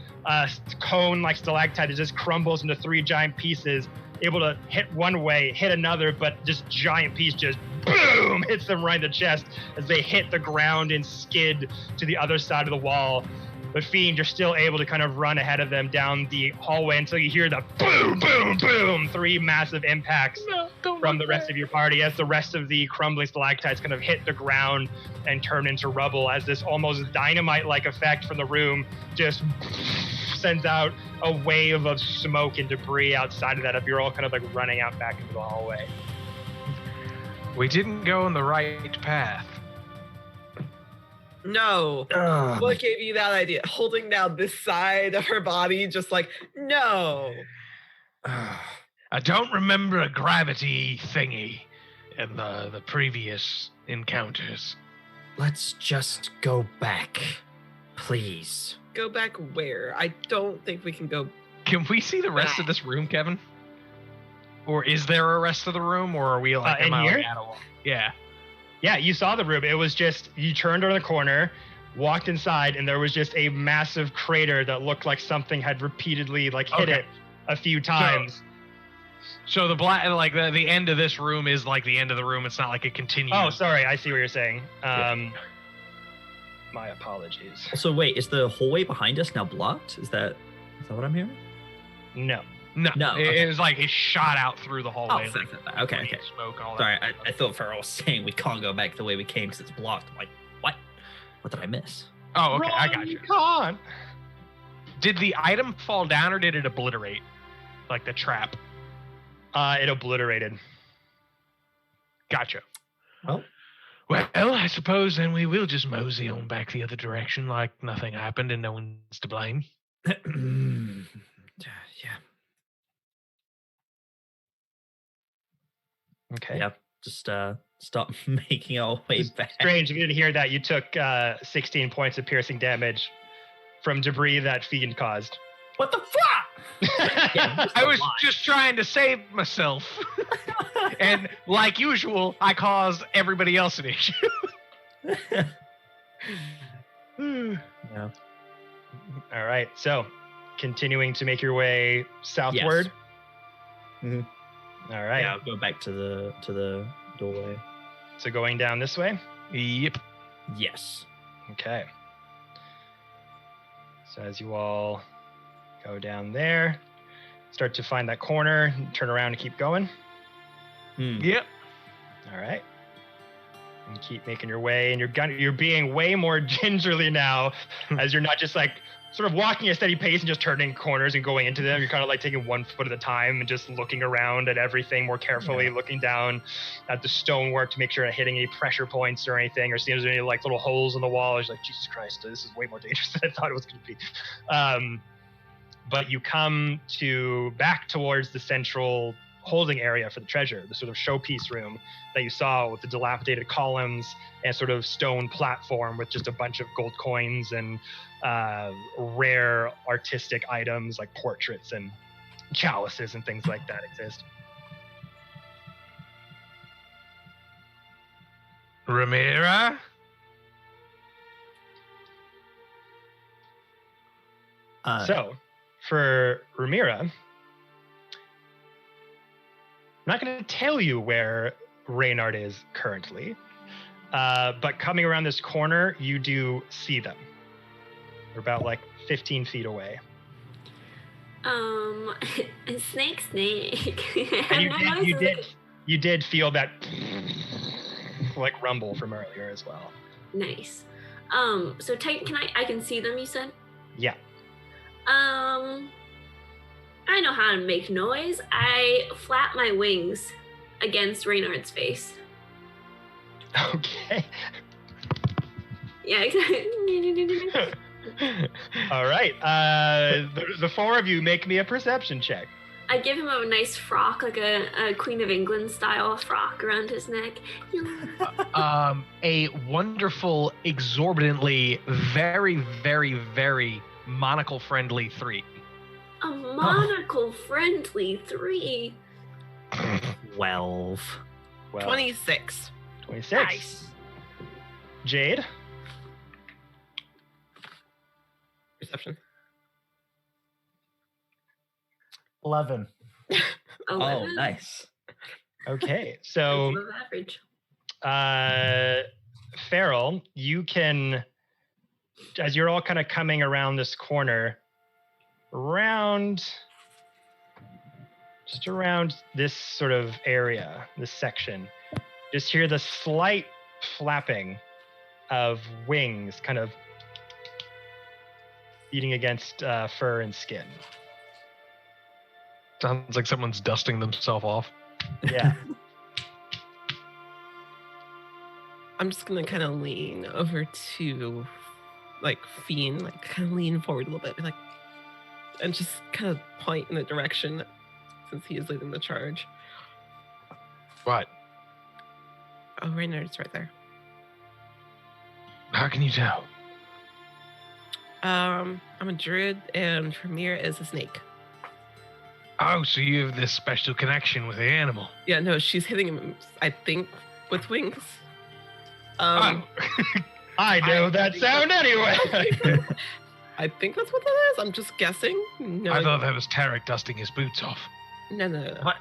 cone-like stalactite just crumbles into 3 giant pieces, able to hit one way, hit another, but just giant piece just boom hits them right in the chest as they hit the ground and skid to the other side of the wall. But Fiend, you're still able to kind of run ahead of them down the hallway until you hear the boom, boom, boom, 3 massive impacts from the rest of your party as the rest of the crumbling stalactites kind of hit the ground and turn into rubble as this almost dynamite-like effect from the room just sends out a wave of smoke and debris outside of that if you're all kind of like running out back into the hallway. We didn't go in the right path. No. What gave you that idea? Holding down this side of her body, just like, no. I don't remember a gravity thingy in the previous encounters. Let's just go back, please. Go back where? I don't think we can go. Can we see the rest of this room, Kevin? Or is there a rest of the room, or are we like in here? Yeah. Yeah, you saw the room. It was just, you turned on the corner, walked inside, and there was just a massive crater that looked like something had repeatedly like hit it a few times. So the black, like the end of this room is like the end of the room. It's not like it continues. Oh, sorry. I see what you're saying. My apologies. So wait, is the hallway behind us now blocked? Is that what I'm hearing? No. No, No, it okay. was like it shot out through the hallway. Oh, like, okay. Smoke, all Sorry, that. I thought Farrell was saying we can't go back the way we came because it's blocked. I'm like, what? What did I miss? Oh, okay, I got you. Con. Did the item fall down or did it obliterate? Like the trap? It obliterated. Gotcha. Well, Well, I suppose then we will just mosey on back the other direction like nothing happened and no one's to blame. Yeah. Okay. Yep. Just stop making our way back. Strange, if you didn't hear that, you took 16 points of piercing damage from debris that Fiend caused. What the fuck? Yeah, I was just trying to save myself. And like usual, I caused everybody else an issue. Yeah. All right, so continuing to make your way southward. Mhm. All right, Yeah, I'll go back to the doorway. so going down this way. Yep. Yes. Okay. So as you all go down there, start to find that corner, turn around and keep going. Yep. All right. And keep making your way, and you're being way more gingerly now, as you're not just like sort of walking at a steady pace and just turning corners and going into them. You're kind of like taking 1 foot at a time and just looking around at everything more carefully, looking down at the stonework to make sure you're not hitting any pressure points or anything, or seeing if there's any like little holes in the wall. It's like, Jesus Christ, this is way more dangerous than I thought it was going to be. But you come back towards the central holding area for the treasure, the sort of showpiece room that you saw with the dilapidated columns and sort of stone platform with just a bunch of gold coins and rare artistic items like portraits and chalices and things like that exist. Ramira? So for Ramira, I'm not going to tell you where Reynard is currently, but coming around this corner, you do see them. They're about like 15 feet away. Snake. And you did feel that like rumble from earlier as well. Nice. So Titan, I can see them, you said? Yeah. I know how to make noise. I flap my wings against Reynard's face. Okay. Yeah, exactly. All right. The four of you make me a perception check. I give him a nice frock, like a Queen of England style frock around his neck. A wonderful, exorbitantly, very, very, very monocle-friendly 3. A monocle-friendly 3. 12. Well, 26. 26. Nice. Jade. Perception. 11. Oh, 11. nice. Okay. That's So, above average. Farrell, you can, as you're all kind of coming around this corner, just around this sort of area, this section, just hear the slight flapping of wings kind of beating against fur and skin. Sounds like someone's dusting themselves off. Yeah. I'm just gonna kind of lean over to, like, Fiend, like, kind of lean forward a little bit, like, and just kind of point in the direction, since he is leading the charge. What? Oh, Reynard's right there. How can you tell? I'm a druid, and Ramira is a snake. Oh, so you have this special connection with the animal. Yeah, no, she's hitting him, I think, with wings. Oh. I know that sound anyway. I think that's what that is. I'm just guessing. No, I thought that was Tarek dusting his boots off. No. What?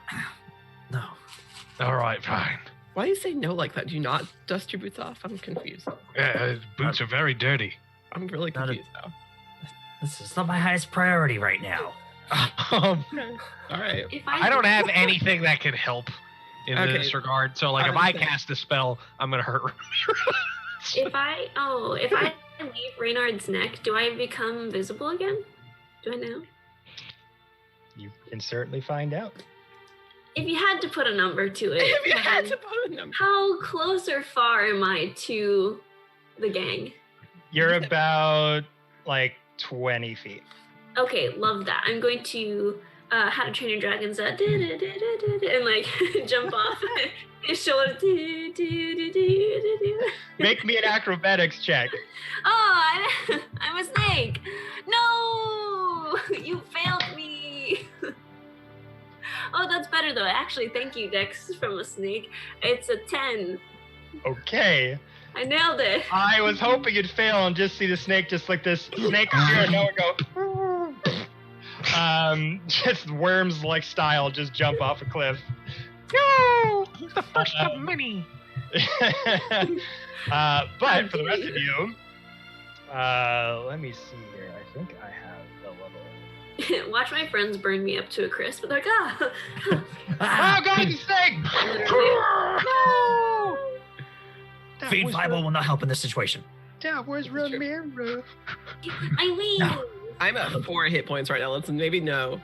No. All right, fine. Why do you say no like that? Do you not dust your boots off? I'm confused. Yeah, his boots are very dirty. I'm really Not a- confused now. This is not my highest priority right now. All right. If I don't have anything that can help in Okay. this regard. So, like, if I cast a spell, I'm gonna hurt. If I leave Reynard's neck, do I become visible again? Do I know? You can certainly find out. If you had to put a number to it, If you had to put a number. how close or far am I to the gang? You're about like 20 feet. Okay, love that. I'm going to How to Train Your Dragons and like jump off his shoulder. Make me an acrobatics check. Oh, I'm a snake. No, you failed me. Oh, that's better though. Actually, thank you, Dex from a snake. It's a 10. Okay. I nailed it. I was hoping you'd fail and just see the snake just like this snake here and nowhere go. Just worms like style just jump off a cliff. No! He's the first of many. But for the rest of you, let me see here. I think I have the level. Watch my friends burn me up to a crisp. They're like, Oh God, the snake! No! Feed Bible will not help in this situation. That was Ramiro. I leave. No. I'm at 4 hit points right now. Let's maybe no.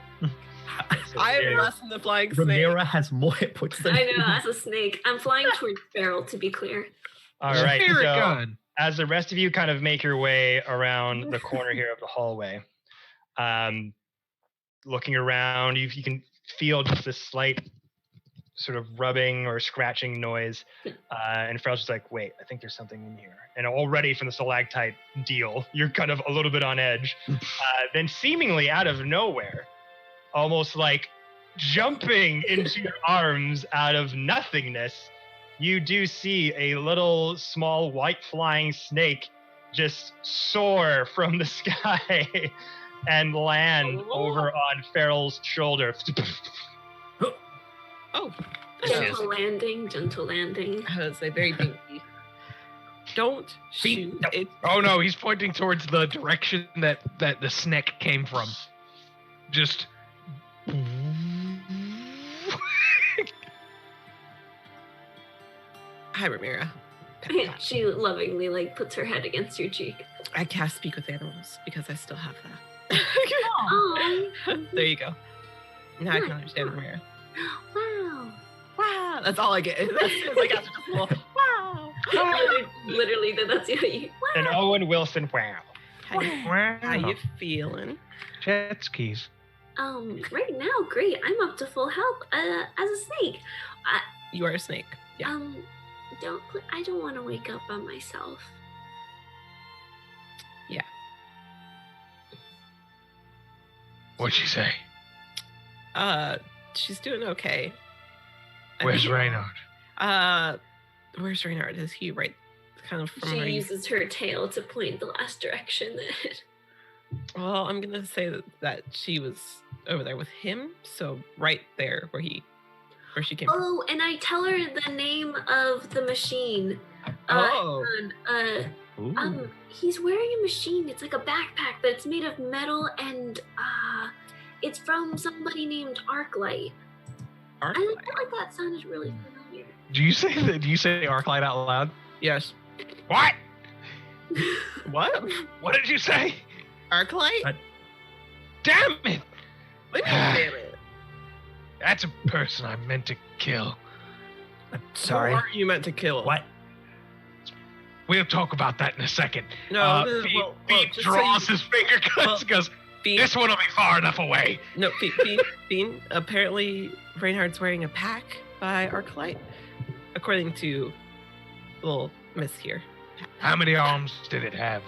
I have less than the flying snake. Ramira has more hit points than I know, as a snake. I'm flying towards Feral, to be clear. All right, Spirit so gun. as the rest of you kind of make your way around the corner here of the hallway, looking around, you can feel just this slight sort of rubbing or scratching noise, and Feral's just like, wait, I think there's something in here. And already from the stalactite deal, you're kind of a little bit on edge. Then seemingly out of nowhere, almost like jumping into your arms out of nothingness, you do see a little small white flying snake just soar from the sky and land over on Feral's shoulder. Oh. Gentle landing, gentle landing. I was like very dinky. Don't shoot No. it. Oh no, he's pointing towards the direction that the snake came from. Just. Hi, Ramira. She lovingly like puts her head against your cheek. I cast Speak with Animals because I still have that. Oh, There you go. Now I can understand Ramira. wow. Wow, that's all I get. That's like after just a little wow. Literally, that's what you. And Owen Wilson, wow. How you feeling? Jet skis. Right now, great. I'm up to full health. As a snake. You are a snake. Yeah. I don't want to wake up by myself. Yeah. What'd she say? She's doing okay. Where's Reynard? Where's Reynard? Is he right kind of from She where you... uses her tail to point the last direction that. Well, I'm gonna say that she was over there with him, so right there where she came from. Oh, and I tell her the name of the machine. Oh. He's wearing a machine. It's like a backpack that's made of metal, and it's from somebody named Arclight. I felt like that sounded really familiar. Do you say Arclight out loud? Yes. What? What? What did you say? Arclight? Damn it! What do you mean, damn it? That's a person I meant to kill. I'm sorry. Who are you meant to kill? What? We'll talk about that in a second. No, Fiend just so draws you- his finger cuts and goes, Fiend, this one will be far enough away. no, Fiend, apparently Reinhardt's wearing a pack by Arclight, according to little miss here. How many arms did it have?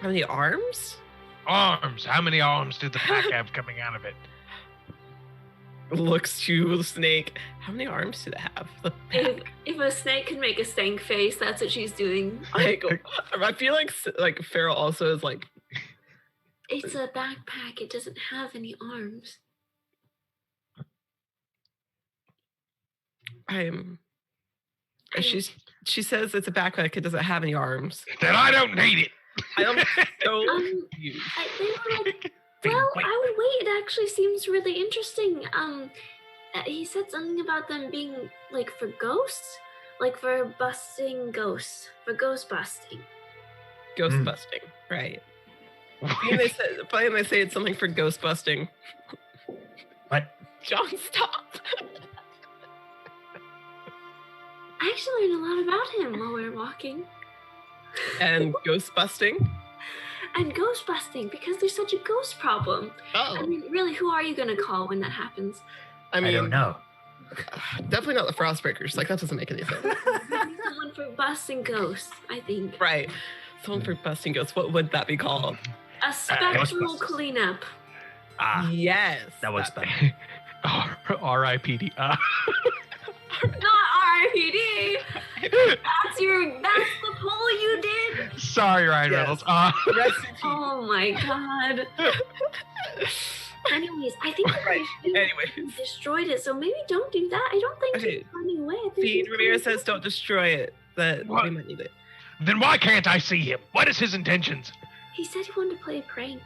How many arms? Arms. How many arms did the pack have coming out of it? Looks to the snake. How many arms do they have? The pack. If a snake can make a stank face, that's what she's doing. I feel like Farrell also is like, It's a backpack. It doesn't have any arms. She says it's a backpack. It doesn't have any arms. Then I don't need it. I'm so They were like, well, I would wait. It actually seems really interesting. He said something about them being like for ghosts, like for busting ghosts, for ghost busting. ghost busting, right? And they say it's something for ghost busting. What? John, stop. I actually learned a lot about him while we were walking. And ghost busting. And ghost busting, because there's such a ghost problem. Oh. I mean, really, who are you going to call when that happens? I mean, I don't know. Definitely not the Frostbreakers. Like, that doesn't make any sense. Someone for busting ghosts, I think. Right. Someone for busting ghosts. What would that be called? A spectral Ghostbusters. cleanup. Ah, Yes. that works better. R.I.P.D. Not RIPD. That's the poll you did. Sorry, Ryan Yes. Reynolds. Rest in peace. Oh my god. Anyways, I think Right. we Anyways. destroyed it, so maybe don't do that. I don't think Okay. he's running away. I think Fiend he's Ramirez coming says don't destroy it. That What? we might need it. Then why can't I see him? What is his intentions? He said he wanted to play a prank.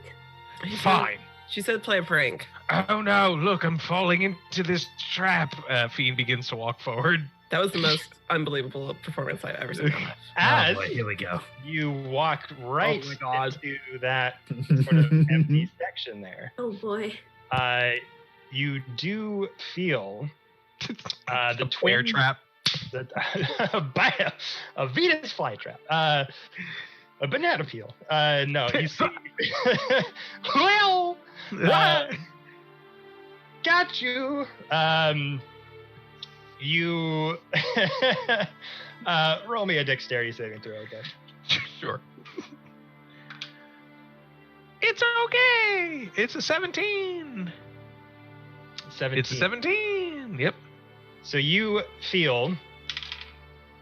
Fine. She said play a prank. Oh no, look, I'm falling into this trap. Fiend begins to walk forward. That was the most unbelievable performance I've ever seen. As Oh boy, here we go. you walk right Oh my God. into that sort of empty section there, Oh boy. you do feel the Bear twin trap. a Venus flytrap, a banana peel. No, you see. Well, got you. You roll me a dexterity saving throw, okay? Sure. It's okay. It's a 17. 17. It's a 17. Yep. So you feel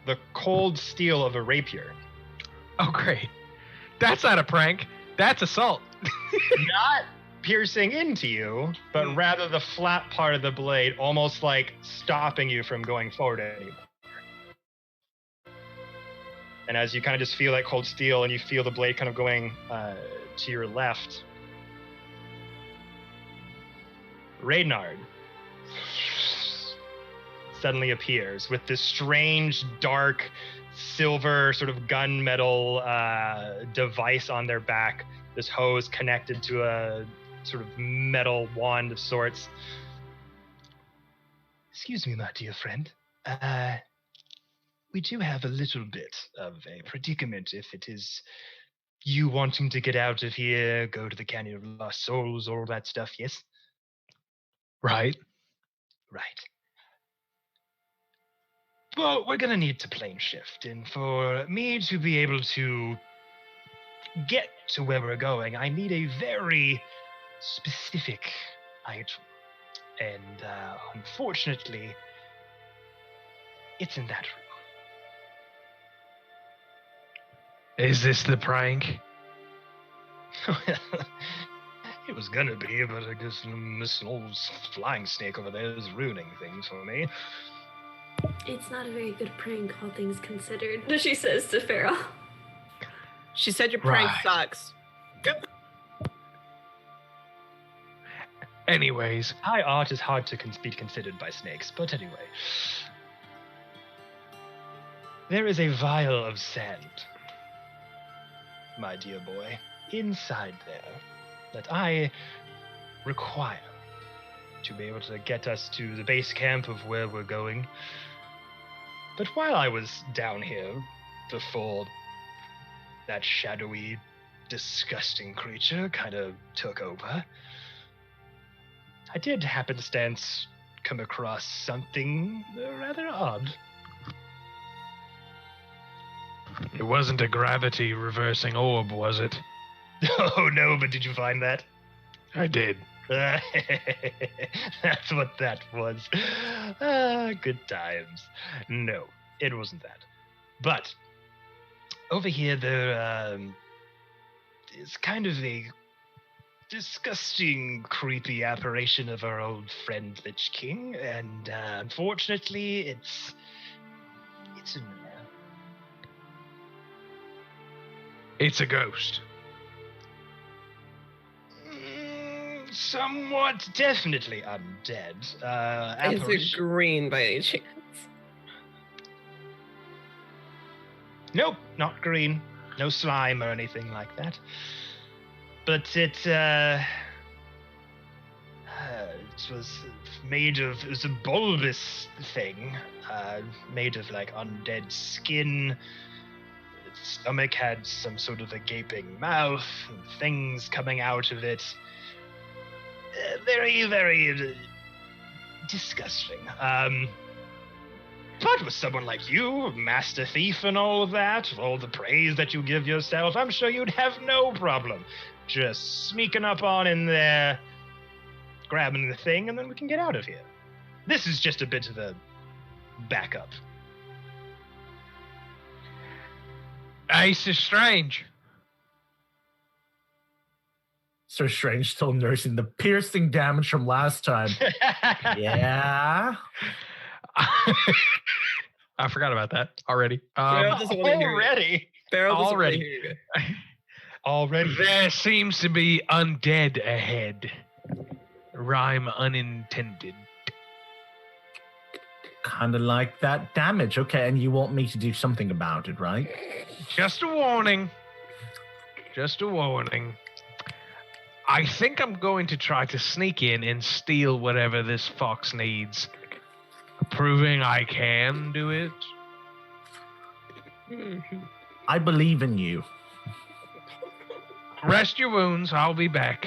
the cold steel of a rapier. Oh, great. That's not a prank. That's assault. Not piercing into you, but rather the flat part of the blade, almost like stopping you from going forward anymore. And as you kind of just feel that cold steel and you feel the blade kind of going to your left, Reynard suddenly appears with this strange, dark, silver sort of gunmetal device on their back. This hose connected to a sort of metal wand of sorts. Excuse me, my dear friend. We do have a little bit of a predicament if it is you wanting to get out of here, go to the Canyon of Lost Souls, all that stuff, yes? Right. Right. Well, we're gonna need to plane shift, and for me to be able to get to where we're going, I need a very specific item. And unfortunately, it's in that Is this the prank? room. It was gonna be, but I guess Miss Knowles' flying snake over there is ruining things for me. It's not a very good prank, all things considered, she says to Farrell. She said your prank Right. sucks. Anyways, High art is hard to be considered by snakes, but anyway. There is a vial of sand, my dear boy, inside there that I require to be able to get us to the base camp of where we're going. But while I was down here before that shadowy, disgusting creature kind of took over, I did happenstance come across something rather odd. it wasn't a gravity reversing orb, was it? Oh no, but did you find that? I did. That's what that was. Good times. No, it wasn't that. But over here, there is kind of a disgusting, creepy apparition of our old friend Lich King, and unfortunately, it's in there. It's a ghost. Somewhat, definitely undead. Is Apparition. it green by any chance? Nope, not green. No slime or anything like that. But it It was made of, it was a bulbous thing, made of like undead skin. Its stomach had some sort of a gaping mouth, and things coming out of it. Very, very disgusting. But with someone like you, master thief and all of that, all the praise that you give yourself, I'm sure you'd have no problem just sneaking up on in there, grabbing the thing, and then we can get out of here. This is just a bit of a backup. Ace is strange. Sir Strange still nursing the piercing damage from last time. Yeah. I forgot about that already. Barrel doesn't want to hear you. Already? Barrel doesn't want to Already. hear you. Already? There seems to be undead ahead. Rhyme unintended. Kind of like that damage. Okay, and you want me to do something about it, right? Just a warning. Just a warning. I think I'm going to try to sneak in and steal whatever this fox needs. Proving I can do it. I believe in you. Rest your wounds. I'll be back.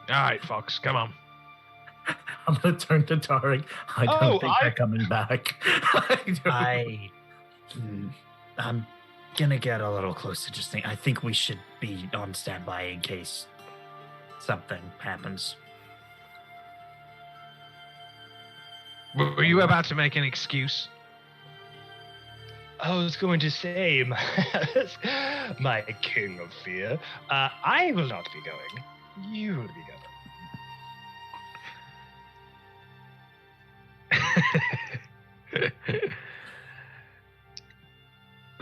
All right, Fox, come on. I'm going to turn to Tarek. I don't think they're coming back. I'm gonna get a little close to just think. I think we should be on standby in case something happens. Were you about to make an excuse? I was going to say, my king of fear, I will not be going. You will be going.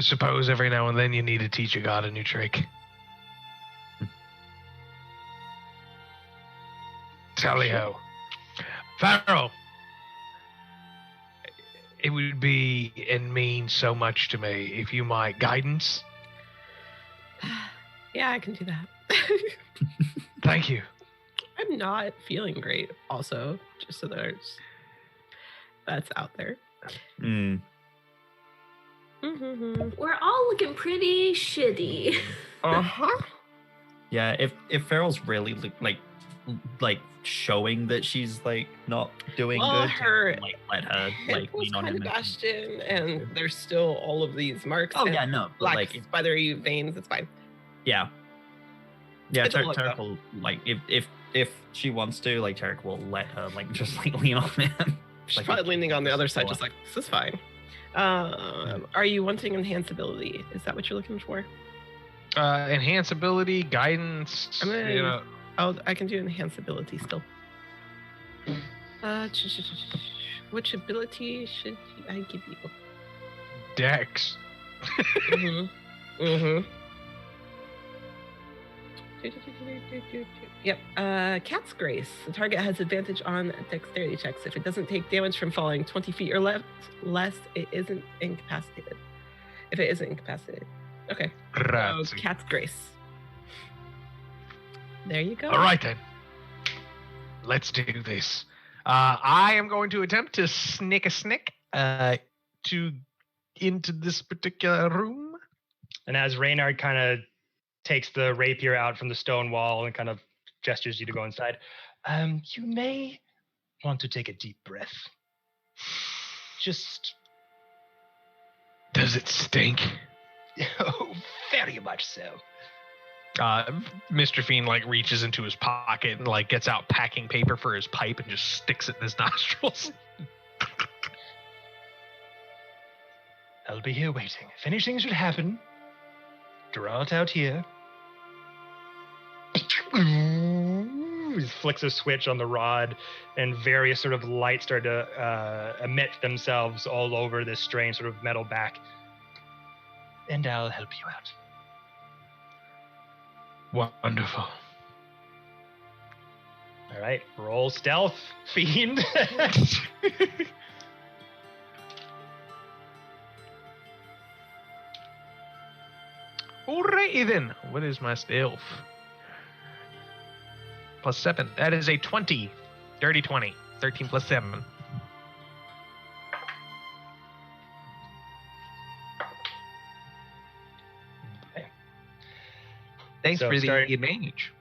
Suppose every now and then you need to teach a god a new trick. Tally-ho. Pharaoh! It would be and mean so much to me if you might guidance. Yeah, I can do that. Thank you. I'm not feeling great, also, just so that's out there. We're all looking pretty shitty. Uh-huh. Yeah, if Farrell's really like showing that she's like not doing Well, good, her like let her like was lean on kind him. of Bastion, and there's still all of these marks. Oh and yeah, no, but black like spidery veins. It's fine. yeah, It don't look Tarek though. will like if she wants to, like Tarek will let her like just like lean on him. She's Like, probably leaning on the other side, floor. just like, this is fine. Are you wanting enhanceability? Is that what you're looking for? Enhance ability, guidance. I'm gonna- You know, I can do enhanceability still. Which ability should I give you? Dex. Yep. Cat's Grace. The target has advantage on dexterity checks. If it doesn't take damage from falling 20 feet or less, it isn't incapacitated. If it isn't incapacitated. Okay. So, Grazie. Cat's Grace. There you go. All right then. Let's do this. I am going to attempt to snick to into this particular room. And as Reynard kind of takes the rapier out from the stone wall and kind of gestures you to go inside, you may want to take a deep breath. Just... Does it stink? Oh, very much so. Mr. Fiend like reaches into his pocket and like gets out packing paper for his pipe and just sticks it in his nostrils. I'll be here waiting. If anything should happen, draw it out here. He flicks a switch on the rod, and various sort of lights start to emit themselves all over this strange sort of metal back. And I'll help you out. Wonderful. All right, roll stealth, Fiend. Alrighty then. What is my stealth? +7. That is a 20. Dirty 20. 13 plus 7. Okay. Thanks So for the start- advantage.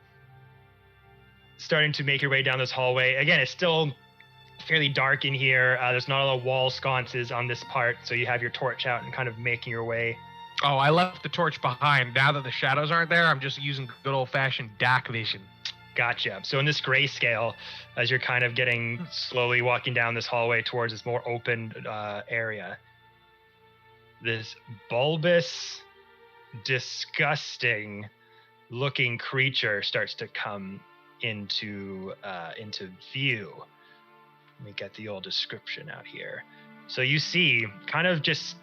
Starting to make your way down this hallway. Again, it's still fairly dark in here. There's not a lot of wall sconces on this part, so you have your torch out and kind of making your way. Oh, I left the torch behind. Now that the shadows aren't there, I'm just using good old-fashioned dark vision. Gotcha. So in this grayscale, as you're kind of getting slowly walking down this hallway towards this more open area, this bulbous, disgusting looking creature starts to come into view. Let me get the old description out here. So you see kind of just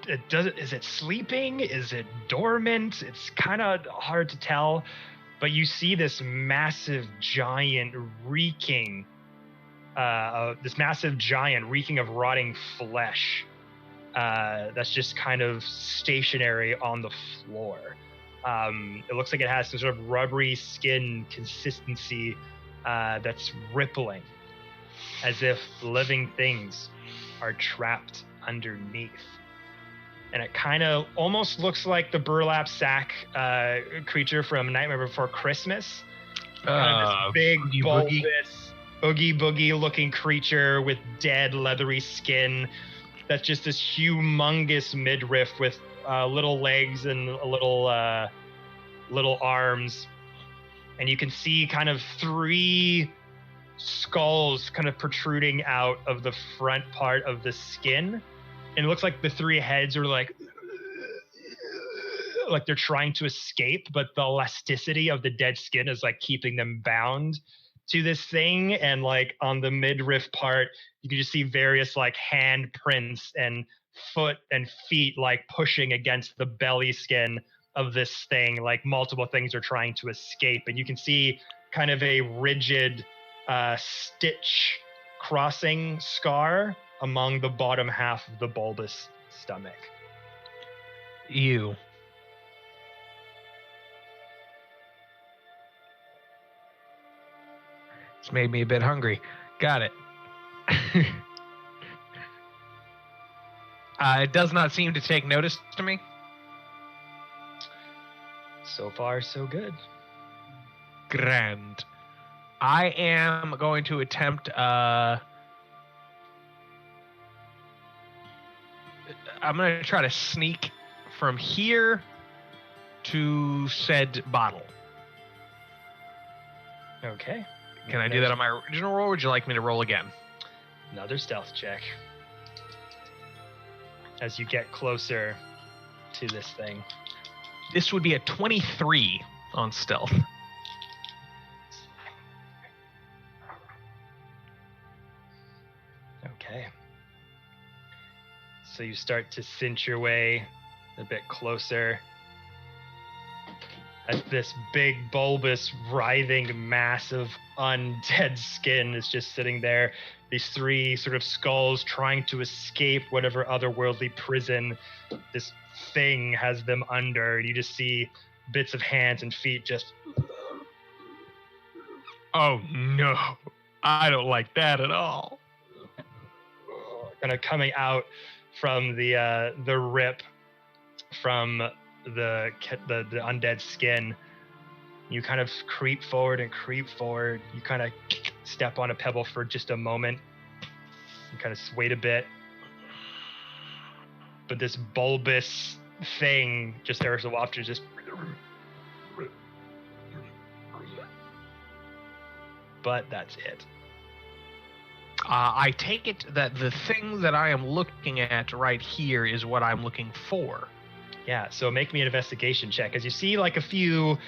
is it sleeping? Is it dormant? It's kind of hard to tell, but you see this massive giant reeking of rotting flesh that's just kind of stationary on the floor. It looks like it has some sort of rubbery skin consistency that's rippling, as if living things are trapped underneath. And it kind of almost looks like the burlap sack creature from Nightmare Before Christmas. Kind of this big, bulbous, oogie boogie looking creature with dead, leathery skin. That's just this humongous midriff with little legs and little arms. And you can see kind of 3 skulls kind of protruding out of the front part of the skin. And it looks like the 3 heads are like they're trying to escape, but the elasticity of the dead skin is like keeping them bound to this thing. And like on the midriff part, you can just see various like hand prints and foot and feet like pushing against the belly skin of this thing. Like multiple things are trying to escape. And you can see kind of a rigid stitch crossing scar among the bottom half of the bulbous stomach. Ew. It's made me a bit hungry. Got it. It does not seem to take notice to me. So far, so good. Grand. I am going to attempt I'm going to try to sneak from here to said bottle. Okay. Can I do that on my original roll, or would you like me to roll again? Another stealth check. As you get closer to this thing. This would be a 23 on stealth. Okay. So you start to cinch your way a bit closer as this big, bulbous, writhing mass of undead skin is just sitting there. These 3 sort of skulls trying to escape whatever otherworldly prison this thing has them under. You just see bits of hands and feet just... Oh no, I don't like that at all. Kind of coming out from the rip from the undead skin. You kind of creep forward. You kind of step on a pebble for just a moment. You kind of wait a bit. But this bulbous thing just starts to waft, just... But that's it. I take it that the thing that I am looking at right here is what I'm looking for. Yeah, so make me an investigation check. As you see like a few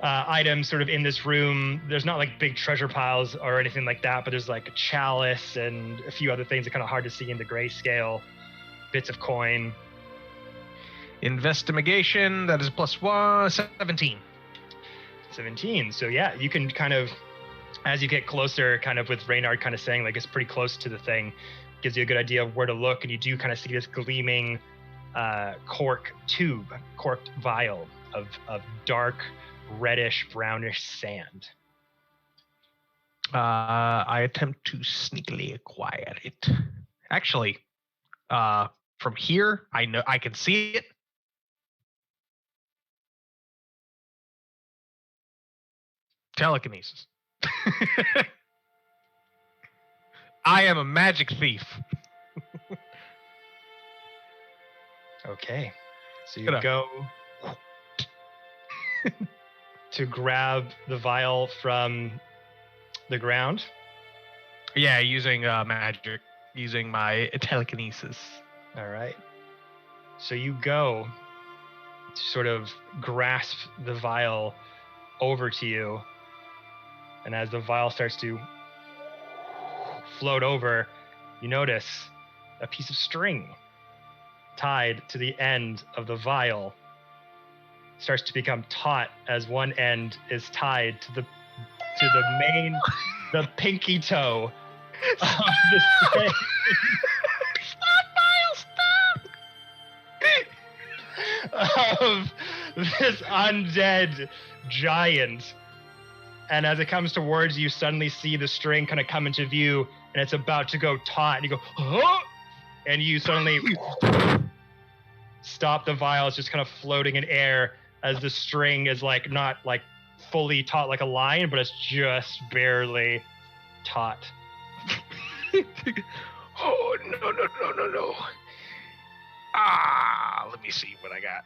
items sort of in this room. There's not like big treasure piles or anything like that, but there's like a chalice and a few other things that are kind of hard to see in the grayscale. Bits of coin. Investigation, that is +1, 17. 17. So yeah, you can kind of, as you get closer, kind of with Reynard kind of saying like it's pretty close to the thing, gives you a good idea of where to look, and you do kind of see this gleaming corked vial of dark reddish brownish sand. I attempt to sneakily acquire it. Actually, from here, I know I can see it. Telekinesis. I am a magic thief. Okay. So you Good. go to grab the vial from the ground. Yeah, using magic, using my telekinesis. All right. So you go to sort of grasp the vial over to you. And as the vial starts to float over, you notice a piece of string tied to the end of the vial starts to become taut as one end is tied to the pinky toe of the string. Of this undead giant. And as it comes towards you, suddenly see the string kind of come into view, and it's about to go taut, and you go, oh! And you suddenly stop the vial. It's just kind of floating in air as the string is like not like fully taut like a line, but it's just barely taut. Oh, no. Let me see what I got.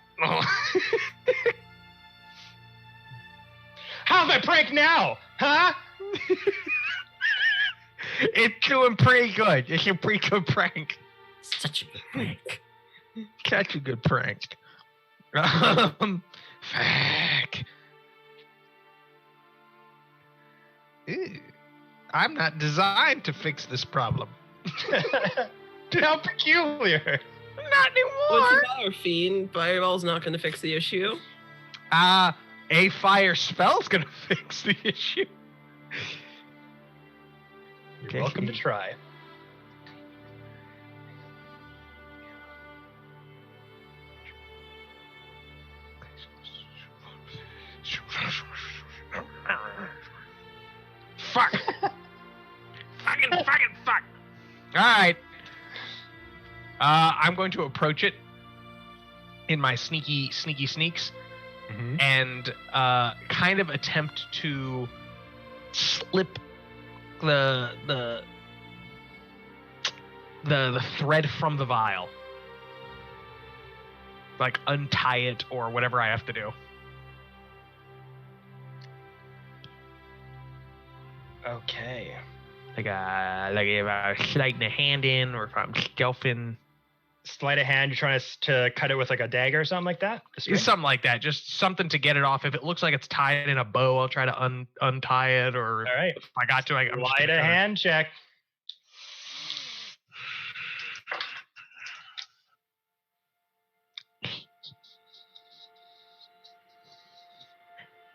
How's my prank now? Huh? It's doing pretty good. It's a pretty good prank. Such a good prank. Catch a good prank. Fuck. Ew. I'm not designed to fix this problem. How peculiar. Not anymore. What's the matter, Fiend? Fireball's not going to fix the issue. A fire spell's gonna fix the issue. You're welcome to try. Fuck. Fucking fuck. All right. I'm going to approach it in my sneaky sneaks. Mm-hmm. And kind of attempt to slip the thread from the vial, like untie it or whatever I have to do. Okay. Like if I'm sliding a hand in, or if I'm stealthing. Sleight of hand, you're trying to cut it with like a dagger or something like that? Something like that. Just something to get it off. If it looks like it's tied in a bow, I'll try to untie it. Or all right. If I got to, I'm just Sleight of hand check.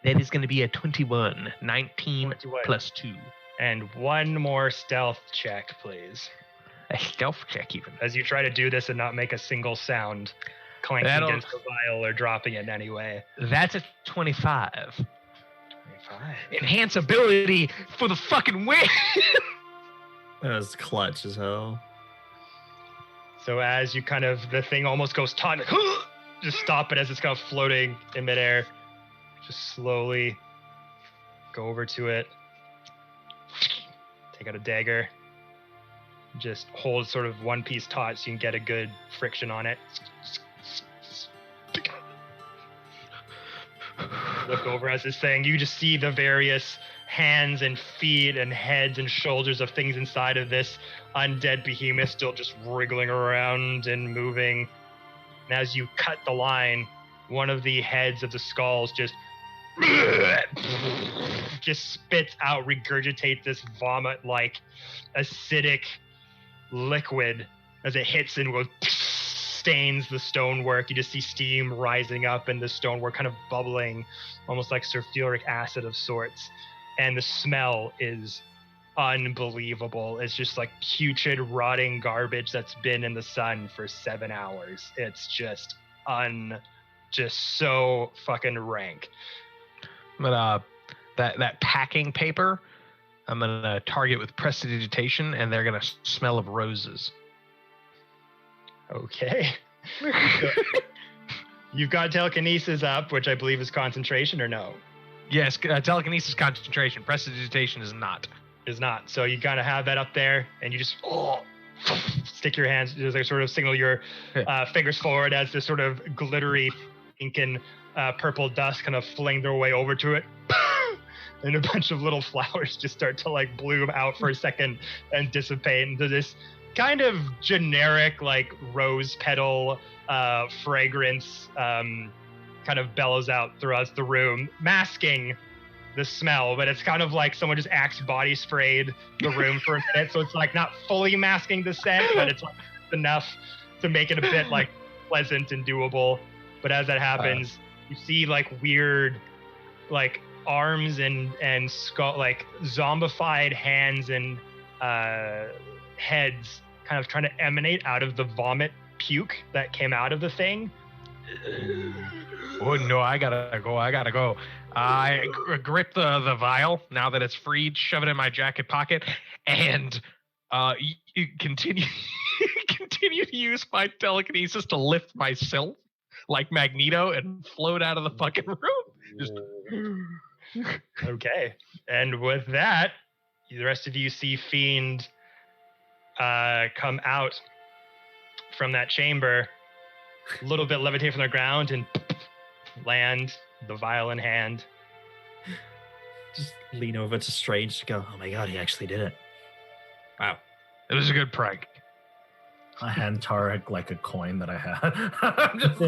That is going to be a 21. 19 21. plus 2. And one more stealth check, please. A stealth check, even. As you try to do this and not make a single sound clanking against the vial or dropping it in any way. That's a 25. 25. Enhance ability for the fucking win. That was clutch as hell. So as you kind of, the thing almost goes taut, just stop it as it's kind of floating in midair. Just slowly go over to it. Take out a dagger. Just hold sort of one piece taut so you can get a good friction on it. Look over as this thing, you just see the various hands and feet and heads and shoulders of things inside of this undead behemoth still just wriggling around and moving. And as you cut the line, one of the heads of the skulls just spits out, regurgitates this vomit-like acidic liquid as it hits and goes stains the stonework. You just see steam rising up and the stonework kind of bubbling, almost like sulfuric acid of sorts. And the smell is unbelievable. It's just like putrid, rotting garbage that's been in the sun for 7 hours. It's just so fucking rank. But that packing paper, I'm gonna target with prestidigitation, and they're gonna smell of roses. Okay. You've got telekinesis up, which I believe is concentration, or no? Yes, telekinesis concentration. Prestidigitation is not. Is not. So you gotta have that up there, and you just stick your hands, just like sort of signal your fingers forward as this sort of glittery pink and purple dust kind of fling their way over to it. And a bunch of little flowers just start to like bloom out for a second and dissipate into this kind of generic like rose petal fragrance kind of bellows out throughout the room, masking the smell, but it's kind of like someone just Axe body sprayed the room for a minute, so it's like not fully masking the scent, but it's like enough to make it a bit like pleasant and doable. But as that happens, you see like weird like arms and skull, like zombified hands and heads kind of trying to emanate out of the vomit puke that came out of the thing. Oh no, I gotta go. I grip the vial now that it's freed, shove it in my jacket pocket, and you continue to use my telekinesis to lift myself like Magneto and float out of the fucking room. Just Okay. And with that, the rest of you see Fiend come out from that chamber, a little bit levitate from the ground and land, the vial in hand. Just lean over to Strange to go, oh my god, he actually did it. wow, it was a good prank. I hand Tarek like a coin that I had. I'm just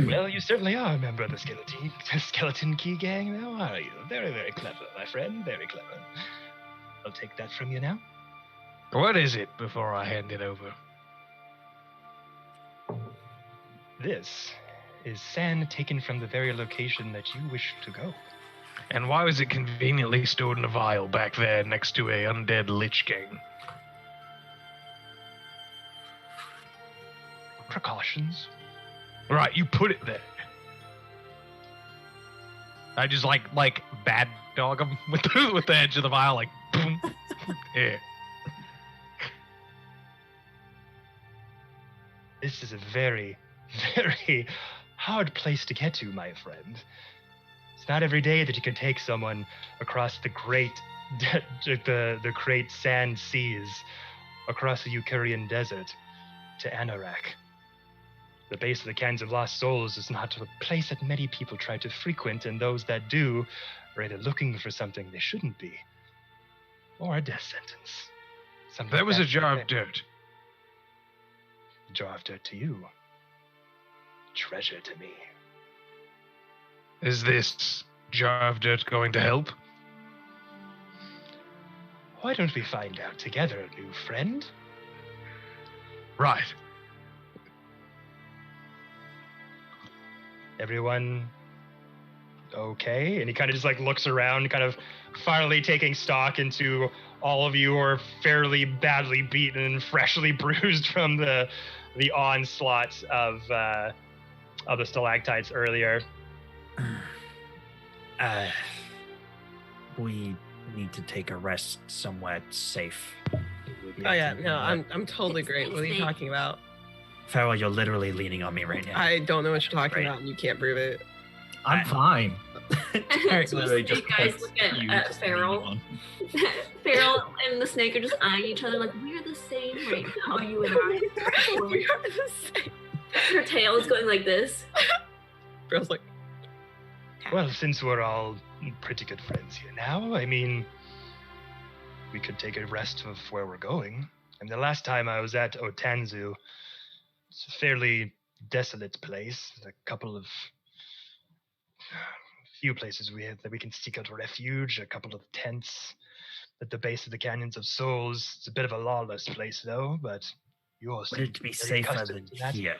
Well, you certainly are a member of the Skeleton Key Gang, now are you? Very, very clever, my friend, very clever. I'll take that from you now. What is it before I hand it over? This is sand taken from the very location that you wish to go. And why was it conveniently stored in a vial back there next to a undead Lich King? Precautions. Right, you put it there. I just like bad dog him with the edge of the vial, like boom. Yeah. This is a very, very hard place to get to, my friend. It's not every day that you can take someone across the great sand seas, across the Eucurian desert, to Anorak. The base of the Canyons of Lost Souls is not a place that many people try to frequent, and those that do are either looking for something they shouldn't be, or a death sentence. Something That was a bad jar for of them. dirt. Jar of dirt to you. Treasure to me. Is this jar of dirt going to help? Why don't we find out together, new friend? Right. Everyone okay? And he kind of just like looks around, kind of finally taking stock into all of you who are fairly badly beaten and freshly bruised from the onslaught of the stalactites earlier. We need to take a rest somewhere safe. Oh yeah, no, I'm totally great. What are you talking about? Farrell, you're literally leaning on me right now. I don't know what you're talking Great. about, and you can't prove it. I'm fine. Derek So literally the just guys puts look at you Farrell. leaning on. Farrell and the snake are just eyeing each other like, we're the same right now, you and I. We are the same. Her tail is going like this. Bill's like, Well, since we're all pretty good friends here now, I mean, we could take a rest of where we're going. And the last time I was at Otanzu, it's a fairly desolate place. There's a couple of few places that we can seek out refuge, a couple of tents at the base of the Canyons of Souls. It's a bit of a lawless place, though, but yours Would it be very safer accustomed than to that. here?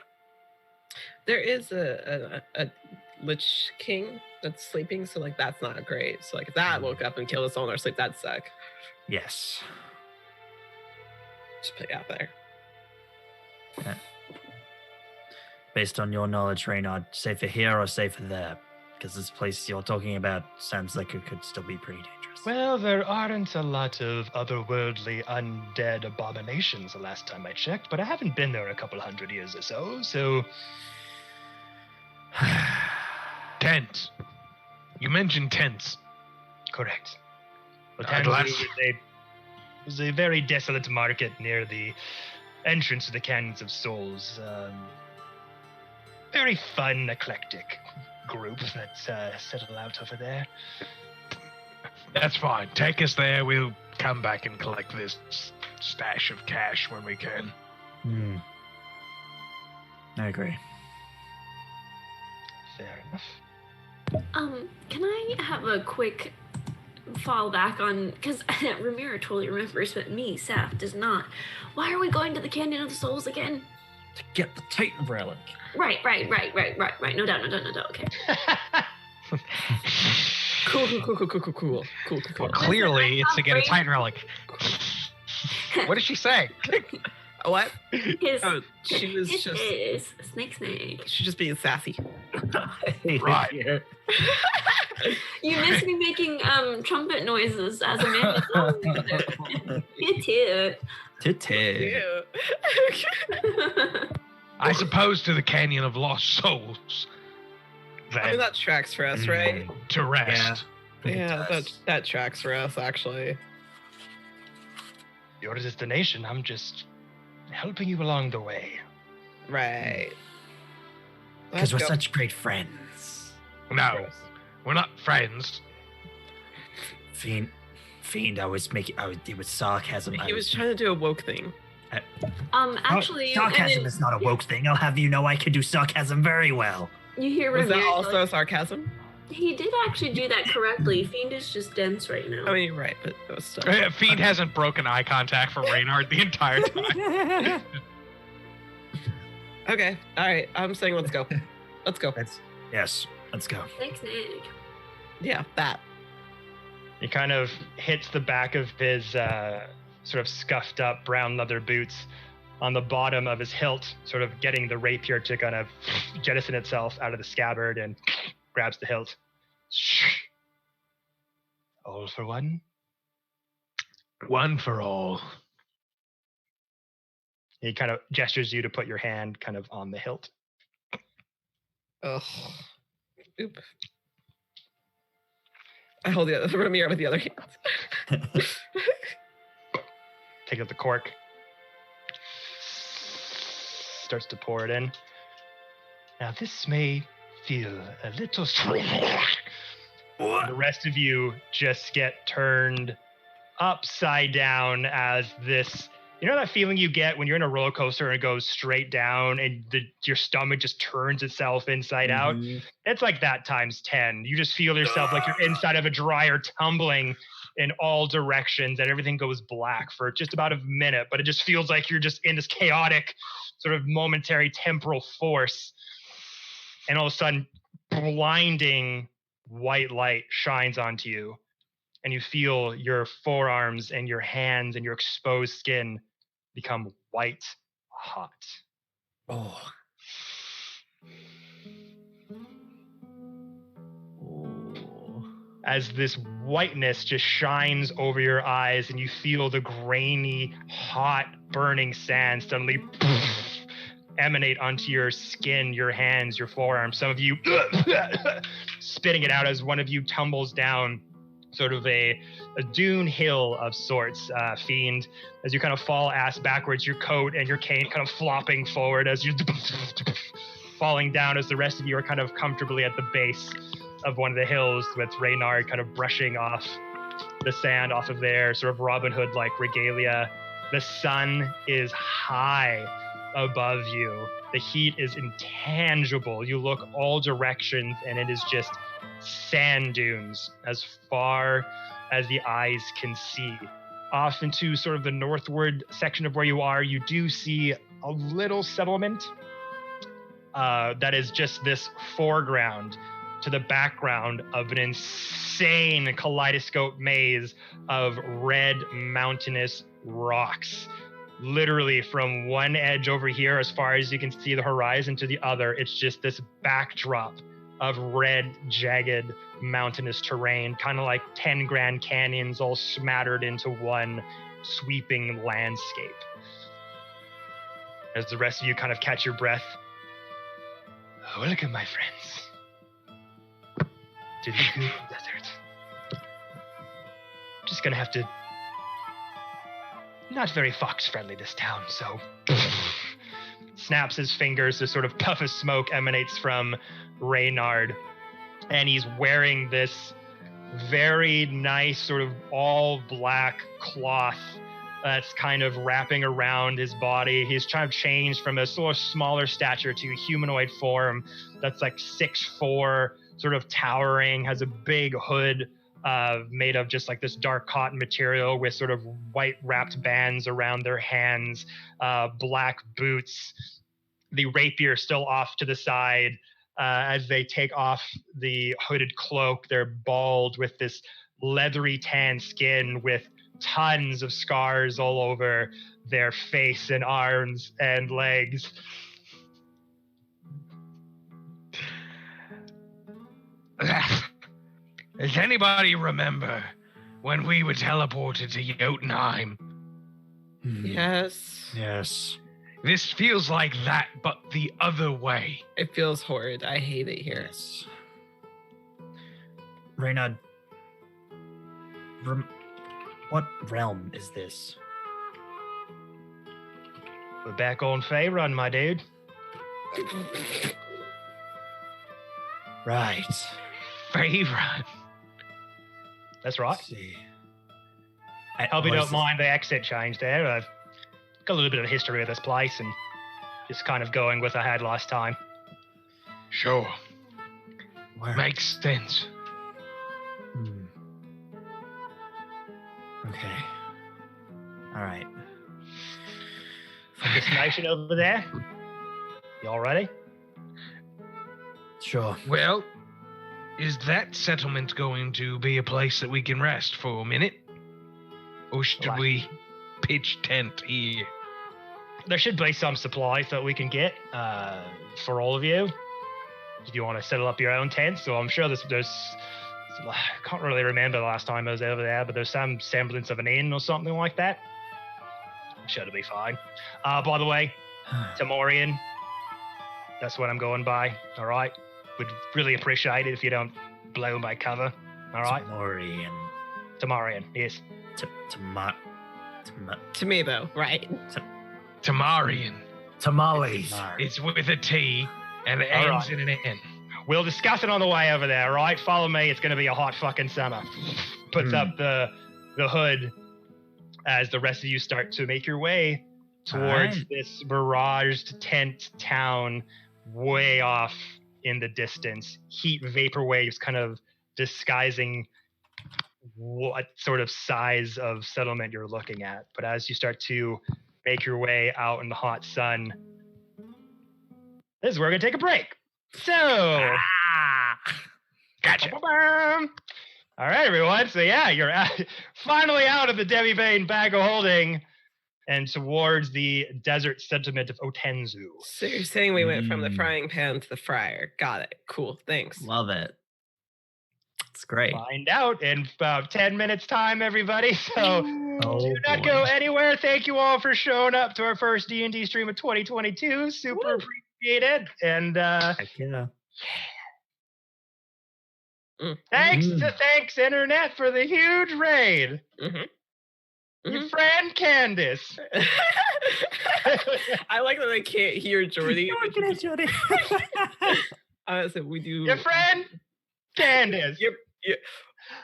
there is a Lich King that's sleeping, so like that's not great. So like if that woke up and killed us all in our sleep, that'd suck. Yes. Just put it out there. Based on your knowledge, Reynard, safer here or safer there? Because this place you're talking about sounds like it could still be pretty dangerous. Well, there aren't a lot of otherworldly undead abominations the last time I checked, but I haven't been there a couple hundred years or so. Tents. You mentioned tents. Correct. Well, I'd Tanzu like- was a very desolate market near the entrance to the Canyons of Souls. Very fun, eclectic group that's settled out over there. That's fine. Take us there. We'll come back and collect this stash of cash when we can. I agree. Fair enough. Can I have a quick fall back on, because Ramira totally remembers, but me, Saf, does not. Why are we going to the Canyon of the Souls again? To get the Titan relic. Right. No doubt. Okay. Cool. Well, clearly, it's to get a Brain- Titan relic. What did she say? What? His, Oh, she was his just is snake. she's just being sassy. Right. Here. You miss me making trumpet noises as a man. You too. Titty. Ew. I suppose to the Canyon of Lost Souls. I mean, Then that tracks for us, right? to rest. Yeah, that tracks for us, actually. Your destination, I'm just helping you along the way. Right. Because we're Let's go. such great friends. No, we're not friends. Fiend, I was it was sarcasm. He was trying to do a woke thing. Actually, sarcasm and is not a woke thing. I'll have you know I can do sarcasm very well. you hear Was that Ramira also sarcasm? he did actually do that correctly. Fiend is just dense right now. I mean, you're right, but it was still. Fiend hasn't broken eye contact from Reynard the entire time. Okay, all right. I'm saying let's go. Let's go. Yes, let's go. Snake. Yeah, that. He kind of hits the back of his sort of scuffed up brown leather boots on the bottom of his hilt, sort of getting the rapier to kind of jettison itself out of the scabbard and grabs the hilt. All for one. One for all. He kind of gestures you to put your hand kind of on the hilt. Ugh. Oop. I hold the other Ramir with the other hand. Take out the cork. Starts to pour it in. Now this may feel a little the rest of you just get turned upside down as this, you know that feeling you get when you're in a roller coaster and it goes straight down and your stomach just turns itself inside out? It's like that times 10. You just feel yourself like you're inside of a dryer tumbling in all directions and everything goes black for just about a minute, but it just feels like you're just in this chaotic sort of momentary temporal force. And all of a sudden, blinding white light shines onto you and you feel your forearms and your hands and your exposed skin become white hot. Oh. As this whiteness just shines over your eyes and you feel the grainy, hot, burning sand suddenly emanate onto your skin, your hands, your forearms. Some of you spitting it out as one of you tumbles down sort of a dune hill of sorts, Fiend. As you kind of fall ass backwards, your coat and your cane kind of flopping forward as you're falling down as the rest of you are kind of comfortably at the base of one of the hills with Reynard kind of brushing off the sand off of their sort of Robin Hood-like regalia. The sun is high above you. The heat is intangible. You look all directions and it is just sand dunes as far as the eyes can see. Off into sort of the northward section of where you are, you do see a little settlement that is just this foreground to the background of an insane kaleidoscope maze of red mountainous rocks. Literally from one edge over here, as far as you can see the horizon, to the other, it's just this backdrop of red, jagged, mountainous terrain, kind of like 10 Grand Canyons all smattered into one sweeping landscape. As the rest of you kind of catch your breath, welcome, my friends, to the Gloom Desert. Just gonna have to... Not very fox-friendly, this town, so... Snaps his fingers, this sort of puff of smoke emanates from Reynard, and he's wearing this very nice sort of all black cloth that's kind of wrapping around his body. He's kind of changed from a sort of smaller stature to a humanoid form that's like 6'4", sort of towering, has a big hood made of just like this dark cotton material with sort of white wrapped bands around their hands, black boots, the rapier still off to the side. As they take off the hooded cloak, they're bald with this leathery tan skin with tons of scars all over their face and arms and legs. Does anybody remember when we were teleported to Jotunheim? Yes. Yes. This feels like that, but the other way. It feels horrid. I hate it here. Yes. Reynard, what realm is this? We're back on Faerun, my dude. Right. Faerun. That's right. Let's see. I hope you What don't is mind the accent change there. I've got a little bit of history of this place and just kind of going with I had last time. Sure. this? Where? Makes sense. Hmm. Okay. All right. Destination over there. Y'all ready? Sure. Well, is that settlement going to be a place that we can rest for a minute? Or should Right. we pitch tent here? There should be some supplies that we can get for all of you. If you want to settle up your own tents, so I'm sure there's I can't really remember the last time I was over there, but there's some semblance of an inn or something like that. I'm sure it'll be fine. By the way, Tamorian, that's what I'm going by. All right, would really appreciate it if you don't blow my cover. All right, Tamori and Tamorian, yes. Tomato, right? Tamarian. Tamales. It's with a T and it All ends right. in an N. We'll discuss it on the way over there, all right? Follow me. It's going to be a hot fucking summer. Puts up the hood as the rest of you start to make your way towards Alright. this barraged tent town way off in the distance. Heat vapor waves kind of disguising what sort of size of settlement you're looking at. But as you start to make your way out in the hot sun, this is where we're going to take a break. So, Gotcha. all right, everyone. So yeah, you're finally out of the Demi-Bane bag of holding and towards the desert settlement of Otenzu. So you're saying we went from the frying pan to the fryer. Got it. Cool. Thanks. Love it. It's great. Find out in about 10 minutes time, everybody. So Oh, do not boy. go anywhere. Thank you all for showing up to our first D&D stream of 2022. Super appreciate it. And Heck yeah. thanks Internet for the huge raid. Your friend Candace. I like that I can't hear Jordy. Jordy. So we do. Your friend Candace.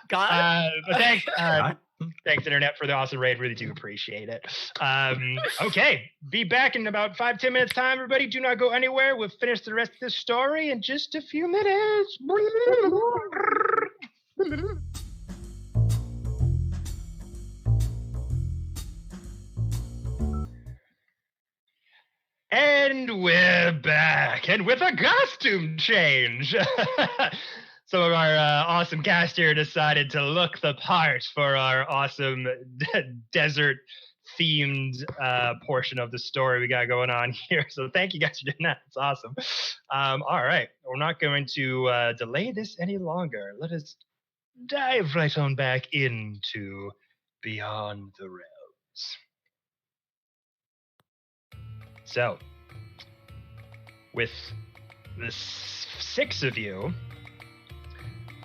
Got it. But thanks, Right. thanks Internet for the awesome raid. Really do appreciate it. Okay, be back in about 5-10 minutes time. Everybody, do not go anywhere. We'll finish the rest of this story in just a few minutes. And we're back, and with a costume change. Some of our awesome cast here decided to look the part for our awesome desert themed portion of the story we got going on here. So thank you guys for doing that. It's awesome. All right, we're not going to delay this any longer. Let us dive right on back into Beyond the Realms. So, with the 6 of you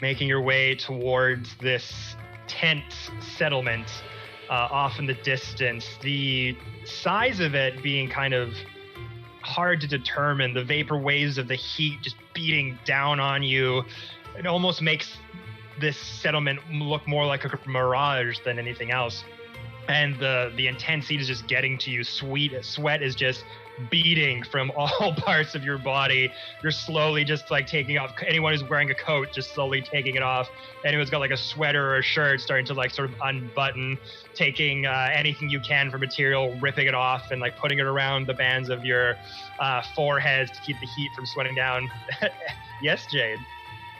making your way towards this tent settlement off in the distance, the size of it being kind of hard to determine, the vapor waves of the heat just beating down on you, it almost makes this settlement look more like a mirage than anything else. And the intense heat is just getting to you. Sweat is just beating from all parts of your body. You're slowly just like taking off. Anyone who's wearing a coat, just slowly taking it off. Anyone's got like a sweater or a shirt, starting to like sort of unbutton, taking anything you can for material, ripping it off and like putting it around the bands of your foreheads to keep the heat from sweating down. Yes, Jade?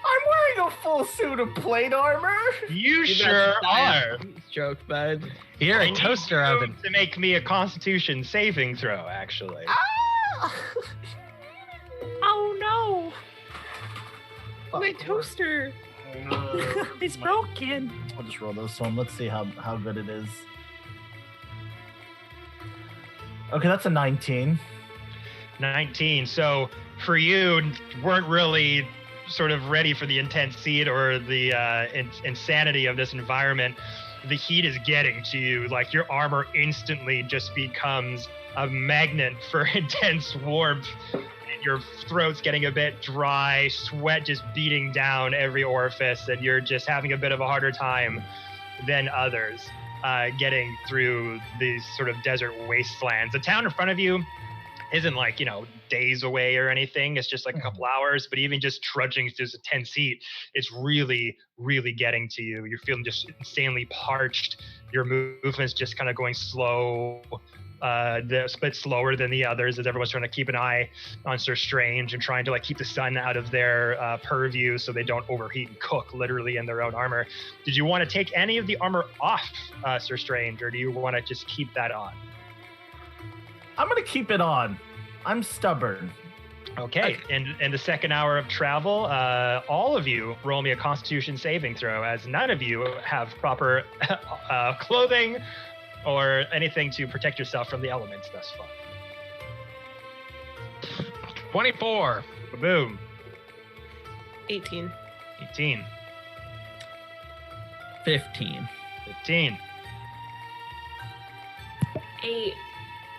I'm wearing a full suit of plate armor. You sure are. Joke, bud. You're I a need toaster you oven. to make me a Constitution saving throw, actually. Ah! Oh no! My toaster. It's broken. I'll just roll this one. Let's see how good it is. Okay, that's a 19. 19. So for you, weren't really sort of ready for the intense heat or the insanity of this environment. The heat is getting to you. Like your armor instantly just becomes a magnet for intense warmth. And your throat's getting a bit dry, sweat just beating down every orifice, and you're just having a bit of a harder time than others getting through these sort of desert wastelands. The town in front of you isn't like, days away or anything. It's just like a couple hours, but even just trudging through this intense heat, it's really, really getting to you. You're feeling just insanely parched. Your movement's just kind of going slow, a bit slower than the others, as everyone's trying to keep an eye on Sir Strange and trying to like keep the sun out of their purview so they don't overheat and cook literally in their own armor. Did you want to take any of the armor off, Sir Strange, or do you want to just keep that on? I'm gonna keep it on. I'm stubborn. Okay, in the second hour of travel, all of you roll me a Constitution saving throw, as none of you have proper clothing or anything to protect yourself from the elements thus far. 24. Boom. 18. 18. 15. 15. 8.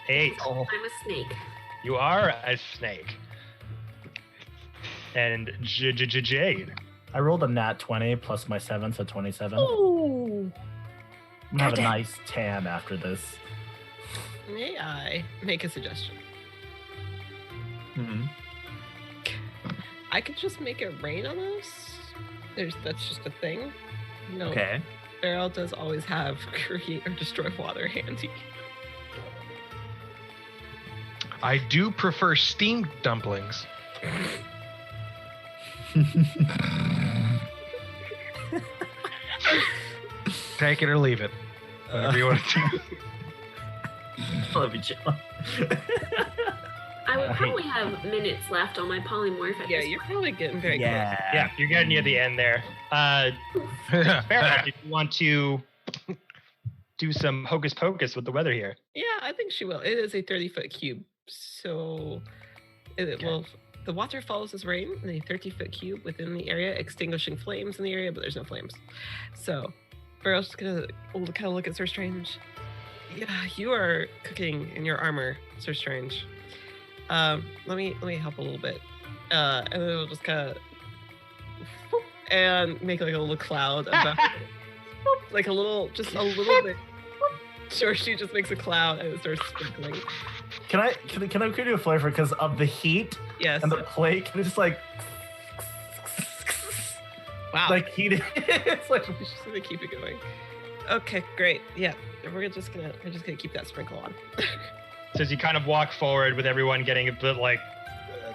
8. I'm a snake. You are a snake. And Jade. I rolled a nat 20 plus my 7, so 27. Ooh. I'm gonna have a nice tan after this. May I make a suggestion? Mm-hmm. I could just make it rain on us. That's just a thing. No. Okay. Beryl does always have create or destroy water handy. I do prefer steamed dumplings. Take it or leave it. Whatever you want to do. Love you, John. I would probably have minutes left on my polymorph at Yeah, this you're point. probably getting very Yeah, you're getting near the end there. Farrah, did you want to do some hocus pocus with the weather here? Yeah, I think she will. It is a 30-foot cube, so it will. The water follows as rain in a 30-foot cube within the area, extinguishing flames in the area, but there's no flames. So, Burrow's gonna kind of look at Sir Strange. Yeah, you are cooking in your armor, Sir Strange. Let me help a little bit, and then it'll just kind of and make like a little cloud of like a little bit. Sure, she just makes a cloud and it starts sprinkling. Can I give you a flavor because of the heat Yes. and the plate? Can it just like Wow. like heat? It's like We're just gonna keep it going. Okay, great. Yeah, we're just gonna keep that sprinkle on. So as you kind of walk forward with everyone getting a bit like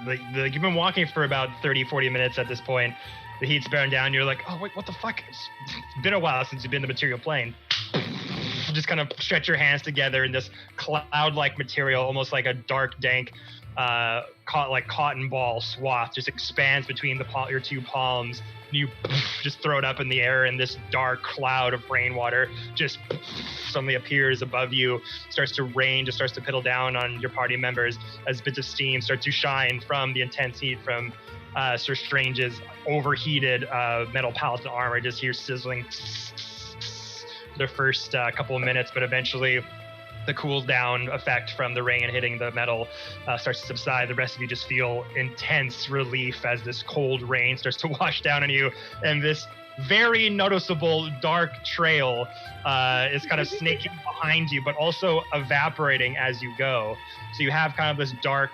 you've been walking for about 30-40 minutes at this point. The heat's bearing down. You're like, oh wait, what the fuck? It's been a while since you've been in the material plane. to just kind of stretch your hands together in this cloud-like material, almost like a dark, dank, cotton ball swath just expands between your two palms. And you just throw it up in the air, and this dark cloud of rainwater just suddenly appears above you, starts to rain, just starts to piddle down on your party members as bits of steam start to shine from the intense heat from Sir Strange's overheated metal paladin armor. Just hear sizzling for the first couple of minutes, but eventually the cool down effect from the rain hitting the metal starts to subside. The rest of you just feel intense relief as this cold rain starts to wash down on you, and this very noticeable dark trail is kind of snaking behind you, but also evaporating as you go. So you have kind of this dark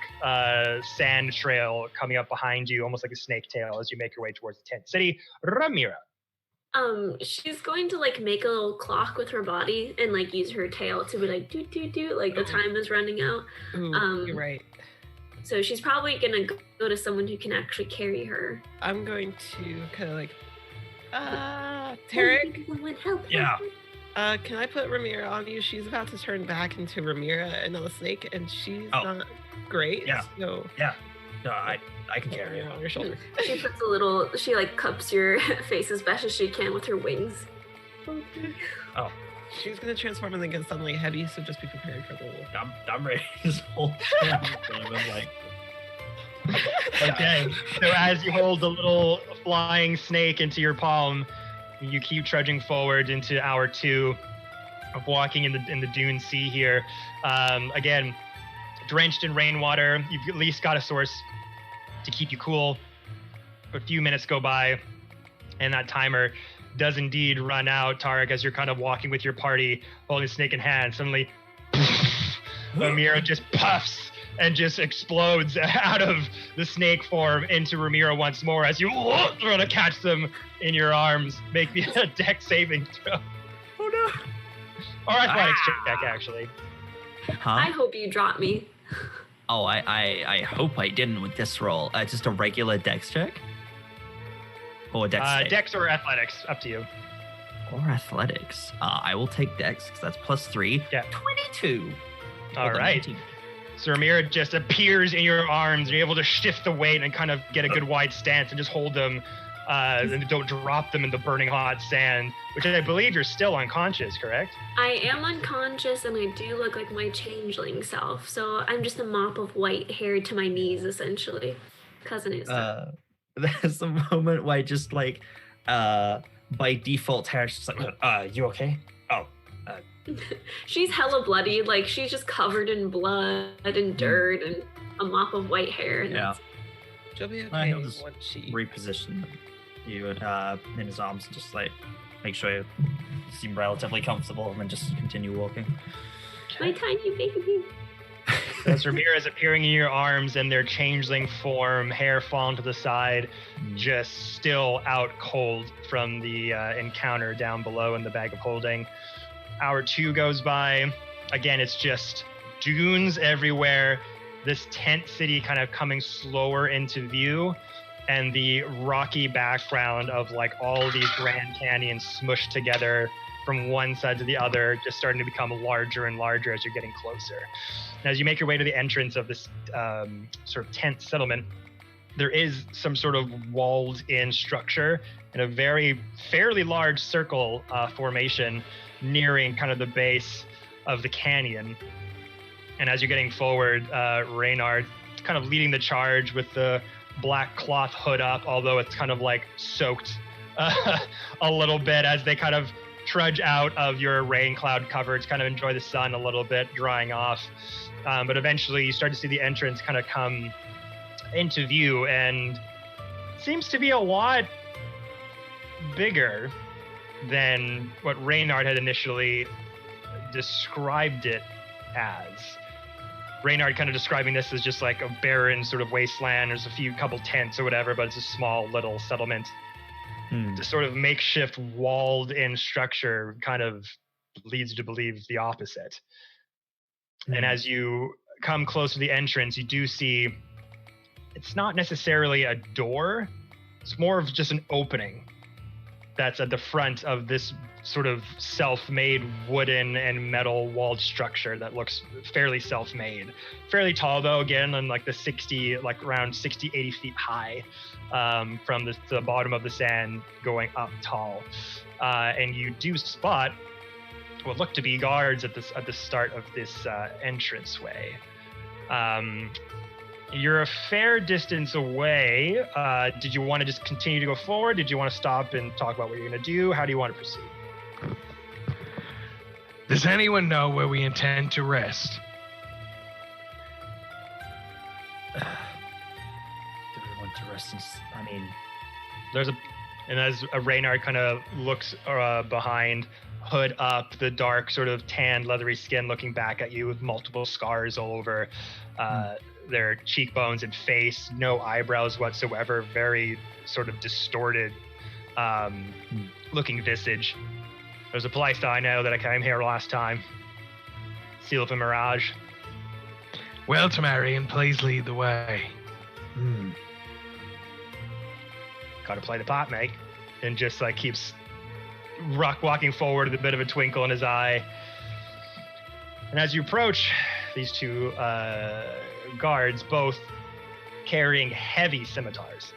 sand trail coming up behind you, almost like a snake tail, as you make your way towards the tent city. Ramira. She's going to like make a little clock with her body and like use her tail to be like doot doot doot, like the time is running out. Ooh, you're right. So she's probably gonna go to someone who can actually carry her. I'm going to kind of like, Tarek. Someone help. Yeah. Can I put Ramira on you? She's about to turn back into Ramira and not a snake, and she's not great. Yeah. So Yeah. No, I can carry her it. on your shoulder. She puts she like cups your face as best as she can with her wings. Okay. Oh. She's gonna transform and then get suddenly heavy, so just be prepared for the. I'm ready. This whole time I'm like. Okay, so as you hold the little flying snake into your palm, you keep trudging forward into hour 2 of walking in the dune sea here. Again, drenched in rainwater, you've at least got a source to keep you cool. A few minutes go by, and that timer does indeed run out, Tarek, as you're kind of walking with your party, holding the snake in hand. Suddenly, Ramira just puffs and just explodes out of the snake form into Ramira once more as you try to catch them in your arms. Make me a dex saving throw. Oh no. Or athletics check, actually. Huh? I hope you drop me. Oh, I hope I didn't with this roll. Just a regular dex check? Or a dex save? Dex or athletics, up to you. Or athletics. I will take dex, because that's +3. Yeah. 22. All right. 19. So Ramira just appears in your arms. You're able to shift the weight and kind of get a good wide stance and just hold them and don't drop them in the burning hot sand, which I believe you're still unconscious, correct? I am unconscious and I do look like my changeling self. So I'm just a mop of white hair to my knees, essentially. Cousin is. There's a moment where I just like, by default, Harris just like, you okay? Oh. She's hella bloody. Like, she's just covered in blood and dirt and a mop of white hair. And Yeah. She'll be okay He'll just once she. reposition you in his arms and just like make sure you seem relatively comfortable and then just continue walking. My tiny baby. As Ramira is appearing in your arms and their changeling form, hair falling to the side, just still out cold from the encounter down below in the bag of holding. Hour 2 goes by. Again, it's just dunes everywhere. This tent city kind of coming slower into view, and the rocky background of like all these Grand Canyons smushed together from one side to the other, just starting to become larger and larger as you're getting closer. And as you make your way to the entrance of this sort of tent settlement, there is some sort of walled-in structure in a fairly large circle formation nearing kind of the base of the canyon. And as you're getting forward, Reynard kind of leading the charge with the black cloth hood up, although it's kind of like soaked a little bit as they kind of trudge out of your rain cloud cover to kind of enjoy the sun a little bit, drying off. But eventually you start to see the entrance kind of come into view, and it seems to be a lot bigger than what Reynard had initially described it as. Reynard kind of describing this as just like a barren sort of wasteland. There's a couple tents or whatever, but it's a small little settlement. The sort of makeshift walled-in structure kind of leads you to believe the opposite. And as you come close to the entrance, you do see it's not necessarily a door. It's more of just an opening. that's at the front of this sort of self-made wooden and metal walled structure that looks fairly self-made. Fairly tall though, again, on like around 60, 80 feet high, from the bottom of the sand going up tall. And you do spot what look to be guards at the start of this entranceway. You're a fair distance away. Did you want to just continue to go forward? Did you want to stop and talk about what you're going to do? How do you want to proceed? Does anyone know where we intend to rest? Do we want to rest in... I mean... As Reynard kind of looks behind, hood up, the dark sort of tan leathery skin looking back at you with multiple scars all over their cheekbones and face, no eyebrows whatsoever, very sort of distorted looking visage. There's a place I know that I came here last time. Seal of a Mirage. Well, Tamarian, please lead the way. Gotta play the part, mate. And just like keeps walking forward with a bit of a twinkle in his eye. And as you approach these two guards, both carrying heavy scimitars.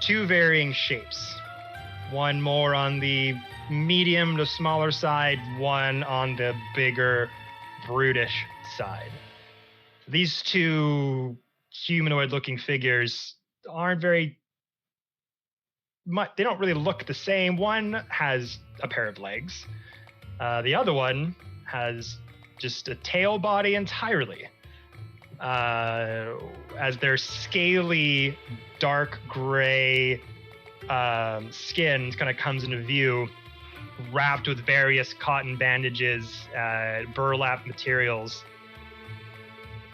Two varying shapes. One more on the medium to smaller side, one on the bigger, brutish side. These two humanoid-looking figures aren't very much, they don't really look the same. One has a pair of legs. The other one has just a tail body entirely. As their scaly, dark gray skin kind of comes into view, wrapped with various cotton bandages, burlap materials.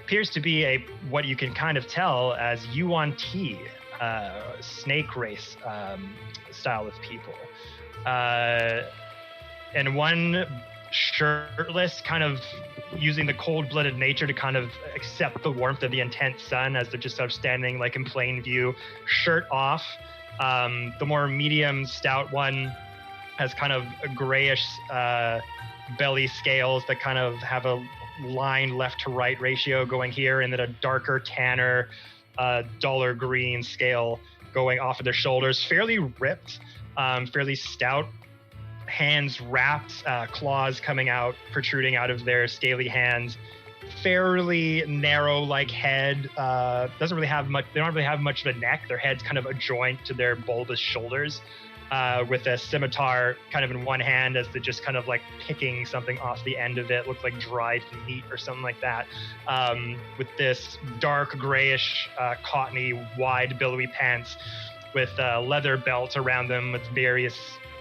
Appears to be what you can kind of tell as Yuan-Ti, snake race style of people. And one shirtless, kind of using the cold-blooded nature to kind of accept the warmth of the intense sun as they're just sort of standing like in plain view, shirt off. The more medium stout one has kind of a grayish belly scales that kind of have a line left to right ratio going here, and then a darker tanner duller green scale going off of their shoulders. Fairly ripped, fairly stout, hands wrapped, claws coming out, protruding out of their scaly hands. Fairly narrow like head, doesn't really have much, they don't really have much of a neck. Their head's kind of adjoint to their bulbous shoulders, with a scimitar kind of in one hand as they're just kind of like picking something off the end of it. Looks like dried meat or something like that. With this dark grayish, cottony, wide, billowy pants with a leather belt around them with various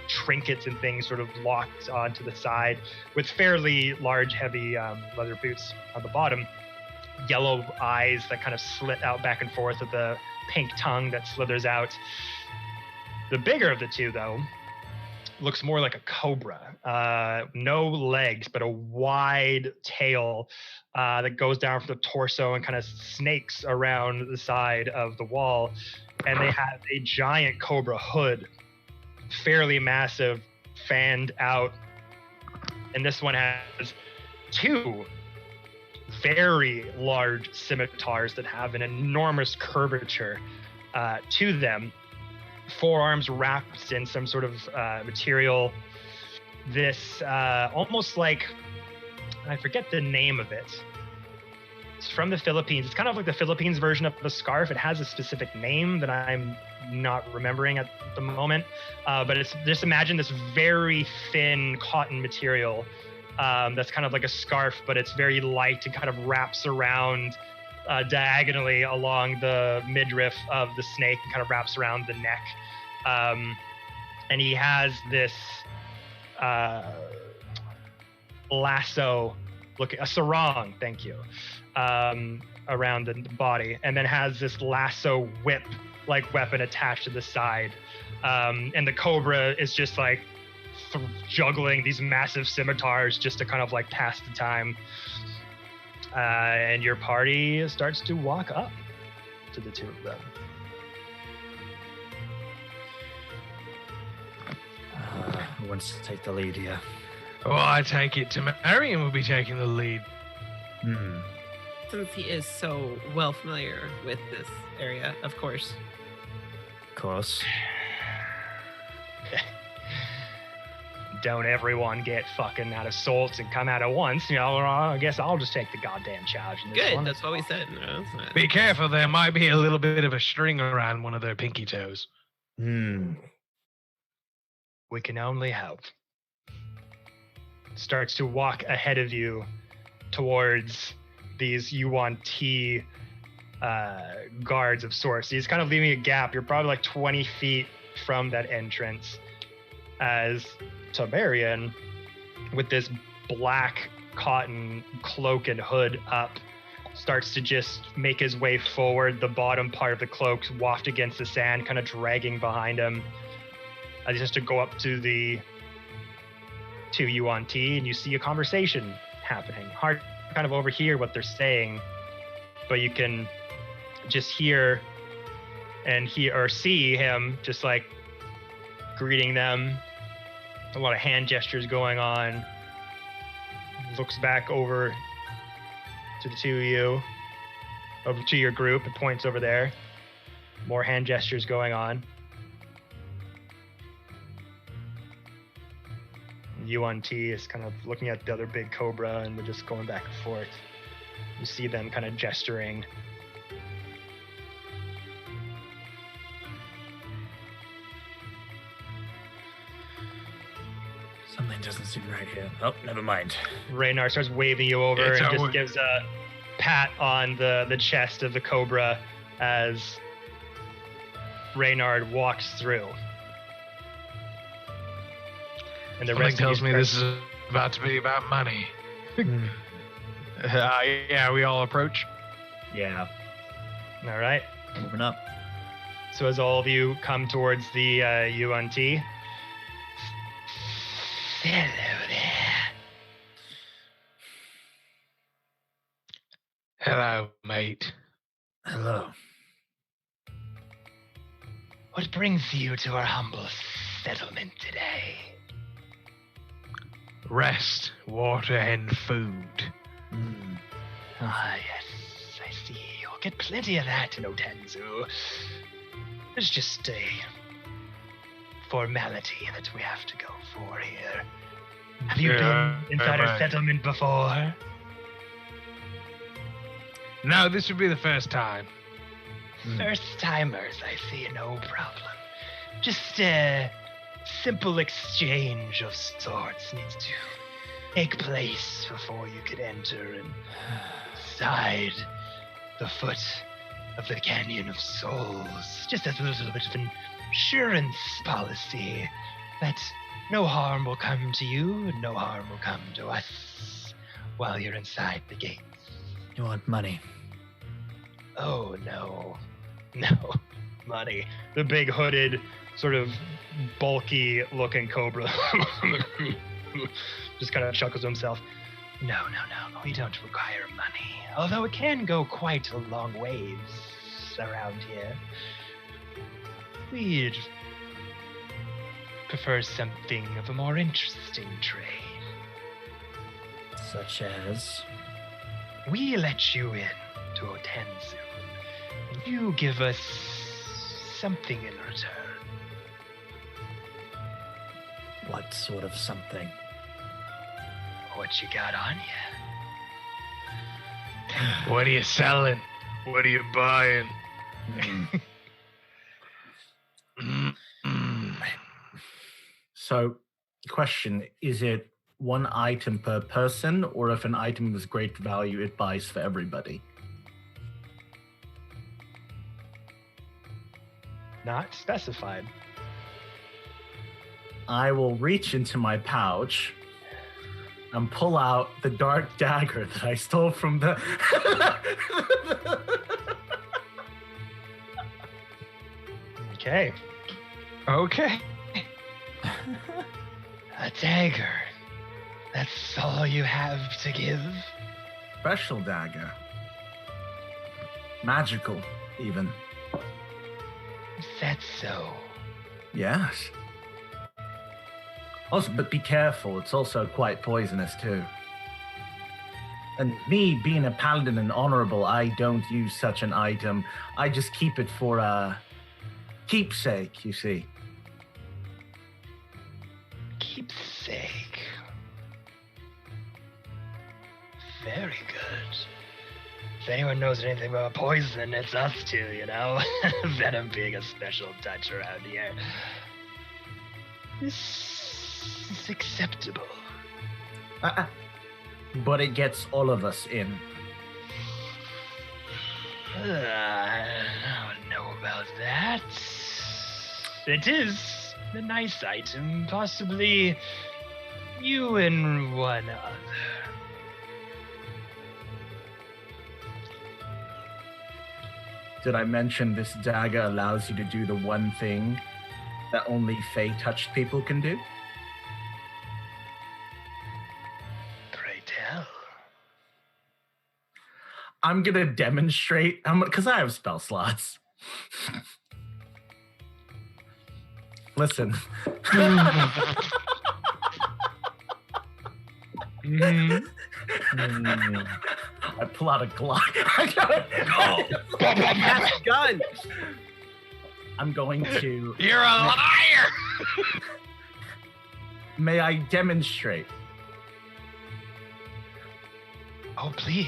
trinkets and things sort of locked onto the side, with fairly large, heavy leather boots on the bottom. Yellow eyes that kind of slit out back and forth with a pink tongue that slithers out. The bigger of the two, though, looks more like a cobra. No legs, but a wide tail that goes down from the torso and kind of snakes around the side of the wall. And they have a giant cobra hood, fairly massive, fanned out. And this one has two very large scimitars that have an enormous curvature to them. Forearms wrapped in some sort of material. This almost like, I forget the name of it. It's from the Philippines. It's kind of like the Philippines version of a scarf. It has a specific name that I'm not remembering at the moment. But it's just imagine this very thin cotton material that's kind of like a scarf, but it's very light and kind of wraps around diagonally along the midriff of the snake and kind of wraps around the neck. And he has this lasso, a sarong, thank you, around the body, and then has this lasso whip like weapon attached to the side. And the cobra is just like juggling these massive scimitars just to kind of like pass the time. And your party starts to walk up to the two of them. Who wants to take the lead here? Well, I take it Marion will be taking the lead. Hmm. Since he is so well familiar with this area, of course. Of course. Don't everyone get fucking out of salts and come out at once. You know, I guess I'll just take the goddamn charge in this Good, one. that's what we said. No, it's not. Be careful, there might be a little bit of a string around one of their pinky toes. Hmm. We can only hope. Starts to walk ahead of you towards these UNT guards of sorts. He's kind of leaving a gap. You're probably like 20 feet from that entrance as Tiberian, with this black cotton cloak and hood up, starts to just make his way forward. The bottom part of the cloak waft against the sand, kind of dragging behind him. Just to go up to the two UNT, and you see a conversation happening. Hard to kind of overhear what they're saying, but you can just hear and see him just like greeting them. A lot of hand gestures going on. Looks back over to the two of you, over to your group, and points over there. More hand gestures going on. UNT is kind of looking at the other big cobra, and we're just going back and forth. You see them kind of gesturing. Something doesn't seem right here. Oh, never mind. Raynar starts waving you over It's and our just way. gives a pat on the chest of the cobra as Reynard walks through. And the Something rest tells of you me start- this is about to be about money. Hmm. Yeah, we all approach. Yeah. All right. Moving up. So as all of you come towards the UNT. Hello there. Hello, mate. Hello. What brings you to our humble settlement today? Rest, water, and food. Hmm. Ah, yes, I see. You'll get plenty of that in Otenzu. There's just a formality that we have to go for here. Have you Yeah, been inside our right. settlement before? No, this would be the first time. First timers, I see, no problem. Just a simple exchange of sorts needs to take place before you could enter inside the foot of the Canyon of Souls. Just as a little bit of an insurance policy that no harm will come to you and no harm will come to us while you're inside the gates. You want money? Oh, no. No. Money. The big hooded, sort of bulky looking cobra just kind of chuckles to himself. No. We don't require money. Although it can go quite a long ways around here. We'd prefer something of a more interesting trade. Such as? We let you in to Otenzu, and you give us something in return. What sort of something? What you got on you? What are you selling? What are you buying? So, question, is it one item per person, or if an item is great value, it buys for everybody? Not specified. I will reach into my pouch and pull out the dark dagger that I stole from the... Okay. Okay. A dagger. That's all you have to give? Special dagger. Magical, even. Is that so? Yes. Also, but be careful. It's also quite poisonous too. And me being a paladin and honorable, I don't use such an item. I just keep it for a keepsake, you see. Keepsake. Very good. If anyone knows anything about poison, it's us two, you know? Venom being a special touch around here. This is acceptable. But it gets all of us in. I don't know about that. It is a nice item, possibly you and one other. Did I mention this dagger allows you to do the one thing that only Fey-touched people can do? Pray tell. I'm gonna demonstrate, because I have spell slots. Listen. I pull out a Glock. I got it. Gun. I'm going to. You're a liar! May I demonstrate? Oh, please.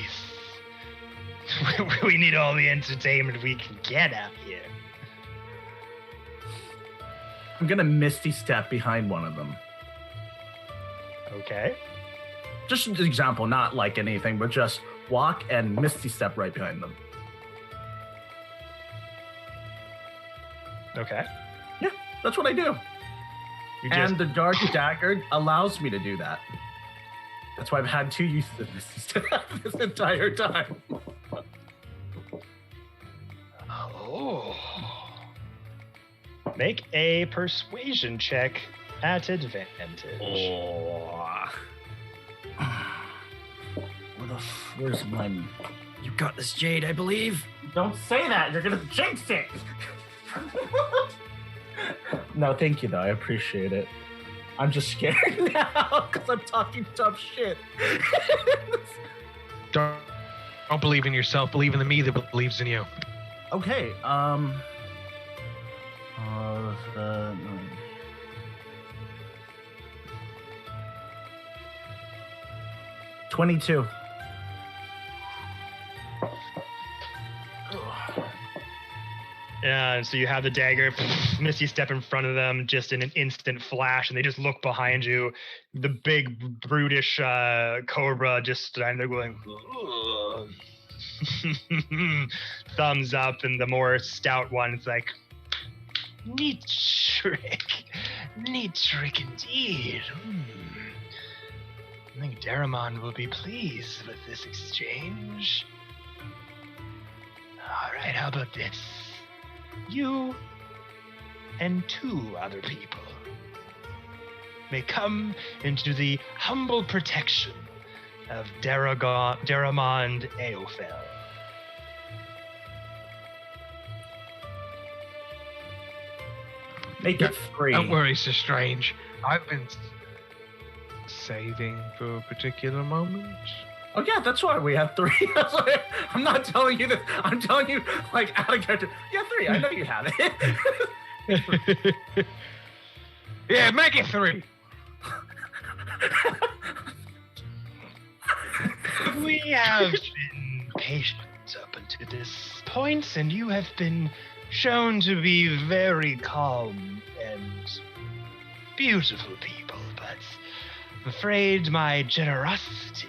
We need all the entertainment we can get out here. I'm gonna Misty Step behind one of them. Okay. Just an example, not like anything, but just walk and Misty Step right behind them. Okay. Yeah, that's what I do. And the Dark Dagger allows me to do that. That's why I've had 2 uses of Misty Step this entire time. Oh. Make a persuasion check at advantage. Where's mine? You got this, Jade, I believe. Don't say that. You're gonna jinx it. No, thank you though. I appreciate it. I'm just scared now because I'm talking tough shit. Don't believe in yourself. Believe in the me that believes in you. Okay. 22. Yeah, and so you have the dagger, Misty step in front of them, just in an instant flash, and they just look behind you. The big, brutish cobra just standing there going, thumbs up, and the more stout one's like, neat trick indeed. I think Daramon will be pleased with this exchange. All right, how about this? You and 2 other people may come into the humble protection of Daramond Eofel. Make it 3. Don't worry, Sir Strange. I've been saving for a particular moment. Oh yeah, that's why we have 3. I'm not telling you this. I'm telling you, like, out of character. Yeah, 3. I know you have it. Yeah, make it 3. We have been patient up until this point, and you have been shown to be very calm and beautiful people, but I'm afraid my generosity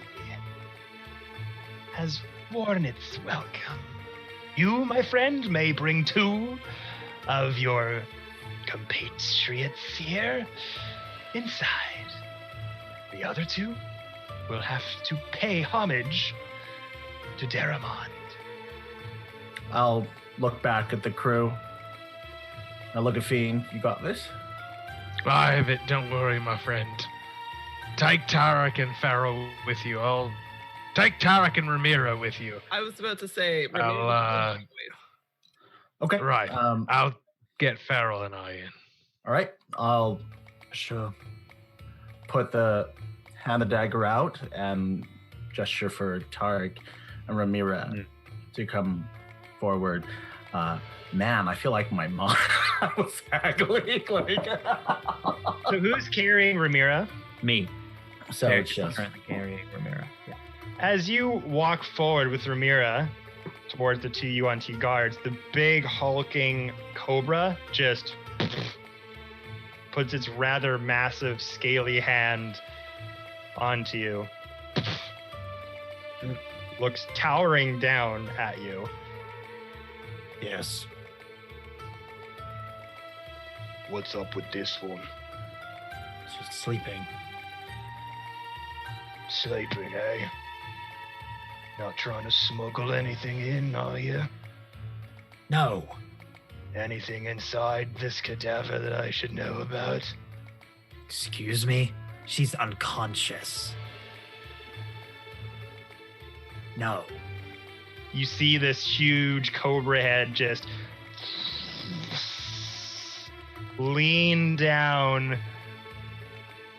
has worn its welcome. You, my friend, may bring 2 of your compatriots here inside. The other 2 will have to pay homage to Daramond. I'll look back at the crew. I'll look at Fiend. You got this? I have it. Don't worry, my friend. Take Tarek and Pharaoh with you. I'll take Tarek and Ramiro with you. I was about to say. Okay. Right. I'll get Farrell and I in. All right. Sure. hand the dagger out and gesture for Tarek and Ramira to come forward. Man, I feel like my mom was haggling. So who's carrying Ramira? Me. So Tarek it's is just currently carrying Ramira. Yeah. As you walk forward with Ramira towards the two UNT guards, the big hulking cobra just puts its rather massive scaly hand onto you. Looks towering down at you. Yes. What's up with this one? Just sleeping. Sleeping, eh? Not trying to smuggle anything in, are you? No. Anything inside this cadaver that I should know about? Excuse me? She's unconscious. No. You see this huge cobra head just lean down